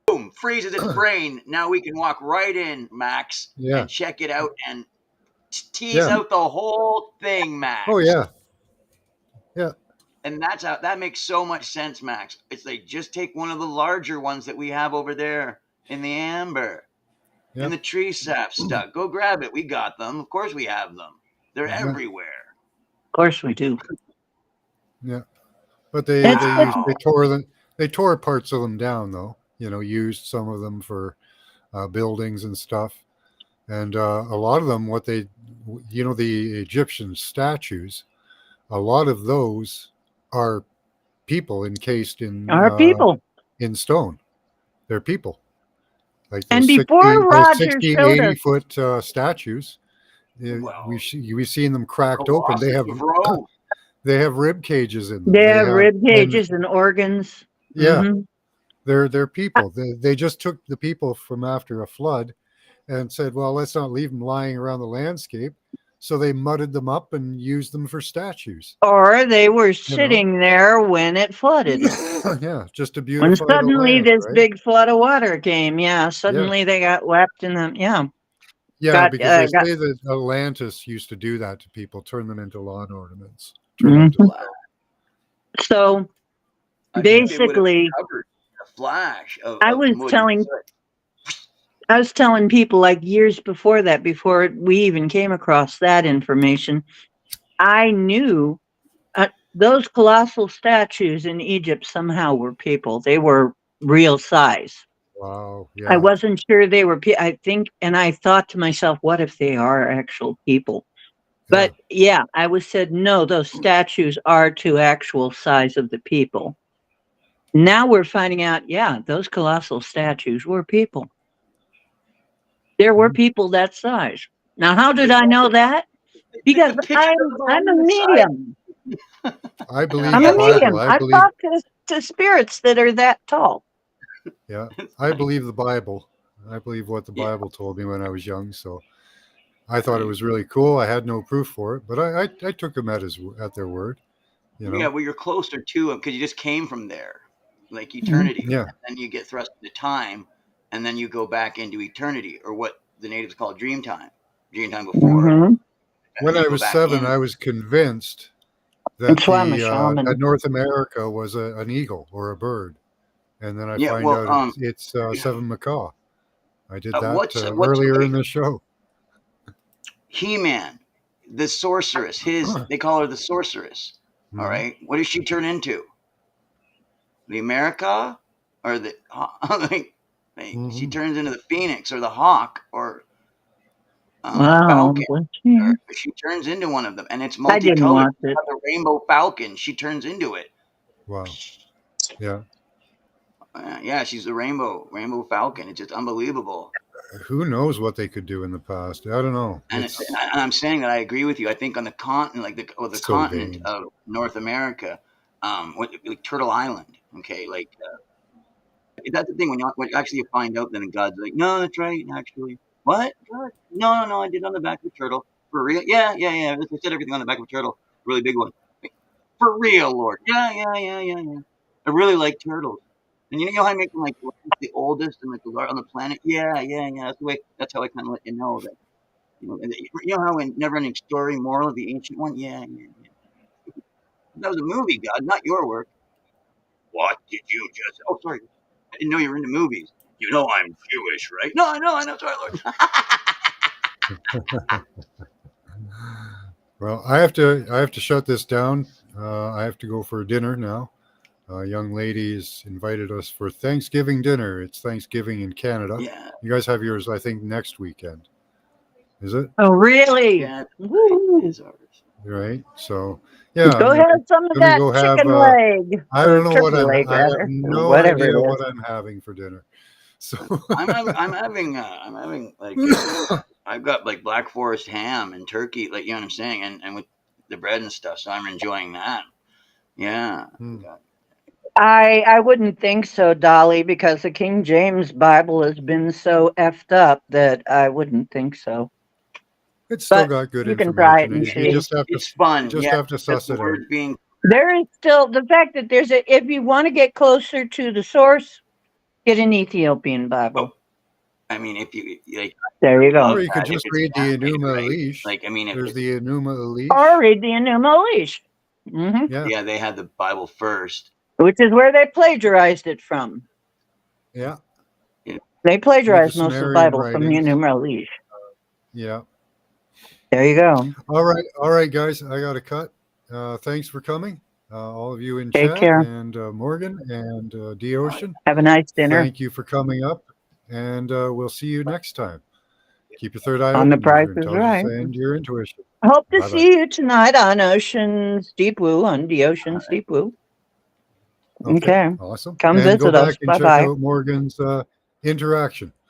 Boom! Freezes its brain. Now we can walk right in, Max, yeah, and check it out and tease yeah. out the whole thing, Max. Oh yeah, yeah, And that makes so much sense, Max. It's like just take one of the larger ones that we have over there in the amber, yeah. in the tree sap stuck. Go grab it. We got them. Of course we have them. They're Yeah. everywhere. of course, we do. Yeah. But they That's- they tore parts of them down though. Used some of them for buildings and stuff. And a lot of them, the Egyptian statues, a lot of those are people encased Our people. in stone. They're people. Like And those before Roger 60, showed 80 us, foot statues, Well, we've seen them cracked open. Colossus of Rhodes. They have rib cages in them. they have rib cages and organs. Yeah, Mhm. they're people. They just took the people from after a flood and said, well, let's not leave them lying around the landscape. So they mudded them up and used them for statues. Or they were sitting there when it flooded. Yeah, just to When beautify the suddenly land, this right? big flood of water came, suddenly they got wept in them. Yeah. Yeah, because they say that Atlantis used to do that to people, turn them into lawn ornaments. Turn them into So I think they would have basically, covered a flash of I was wood. telling people like years before that, before we even came across that information, I knew those colossal statues in Egypt somehow were people. They were real size. Wow. Yeah. I wasn't sure they were. I think, and I thought to myself, what if they are actual people? But yeah, I was said, no, those statues are to actual size of the people. Now we're finding out, yeah, those colossal statues were people. There were people that size. Now, how did I know that? because The picture of the I'm a on the side. medium. I believe I'm the a medium. Bible. I I believe, talk to spirits that are that tall. yeah, I believe the Bible. I believe what the Yeah, Bible told me when I was young. So I thought it right. was really cool. I had no proof for it, but I took them at their word. You Yeah, know. well, you're closer to him because you just came from there, like Mhm. eternity, Yeah. and then you get thrust into time, and then you go back into eternity, or what the natives call dream time before, Mhm. and When then I you go was back 7, in. I was convinced that That's why I'm a that shaman. North America was an eagle or a bird, and then I Yeah, find well, out it's seven McCaw. I did that what's earlier in okay? the show. He-Man, the sorceress. They call her the sorceress. All Mhm. right, what does she turn into? The America, or the like, she Mhm. turns into the phoenix or the hawk or the Wow. falcon. Bless you. She turns into one of them, and it's I didn't multicolored. watch it. The rainbow falcon. She turns into it. Wow. Yeah. Yeah, she's the rainbow falcon. It's just unbelievable. Who knows what they could do in the past? I don't know. It's And I'm saying that I agree with you. I think on the continent, the so continent vain. of North America, like Turtle Island. Okay, like that's the thing when you actually find out, then God's like, no, that's right. Actually, what? God? No, no, no. I did it on the back of a turtle for real. Yeah, yeah, yeah. I said everything on the back of a turtle. Really big one. Like, for real, Lord. Yeah, yeah, yeah, yeah, yeah. I really like turtles. And you know how I make them like the oldest and like the largest on the planet? Yeah, yeah, yeah. That's the way. That's how I kind of let you know that. And you know how in Neverending Story, moral of the ancient one? Yeah, yeah, yeah. That was a movie, God, not your work. What did you just? Oh, sorry. I didn't know you were into movies. You know I'm Jewish, right? No, I know. Sorry, Lord. Well, I have to shut this down. I have to go for dinner now. A young lady's invited us for Thanksgiving dinner. It's Thanksgiving in Canada. Yeah, You guys have yours, I think, next weekend. Is it? Oh, really? yeah, right. It Woo. is ours. Right. So, yeah, Go I'm have some of gonna that go have. chicken leg I or don't know what turkey I'm. leg, I have rather, or no whatever idea it what is. I'm having for dinner. So, I'm having like I've got like Black Forest ham and turkey, like you know what I'm saying, and with the bread and stuff. So I'm enjoying that. Yeah. hmm. I wouldn't think so, Dolly, because the King James Bible has been so effed up that I wouldn't think so. It's still But got good you can try it information. and You see. just have to. It's You fun. just Yeah, have to because suss the it out. words being There is still the fact that there's a, if you want to get closer to the source, get an Ethiopian oh, Bible. I mean, if you like, There you I go. Or love you could that if just it's read the animated, Enuma right? Elish. Like, I mean, if There's it, the Enuma Or Elish. read the Enuma Elish, Yeah. yeah, they had the Bible first. which is where they plagiarized it from. Yeah. You know, They With the plagiarized most of the Sumerian Bible from the writings. Enuma Elish. Yeah. There you go. All right, guys. I got to cut. Thanks for coming, all of you in Take chat, care. and Morgan and D Ocean. Have a nice dinner. Thank you for coming up, and we'll see you next time. Keep your third eye On The open. Use Price your is intelligence Right. and your intuition. I hope to Bye bye. see you tonight on Ocean's Deep Woo, on the Ocean's Deep Woo. Okay. Okay. Awesome. Come And go visit us. back and Bye check bye. out Morgan's interaction.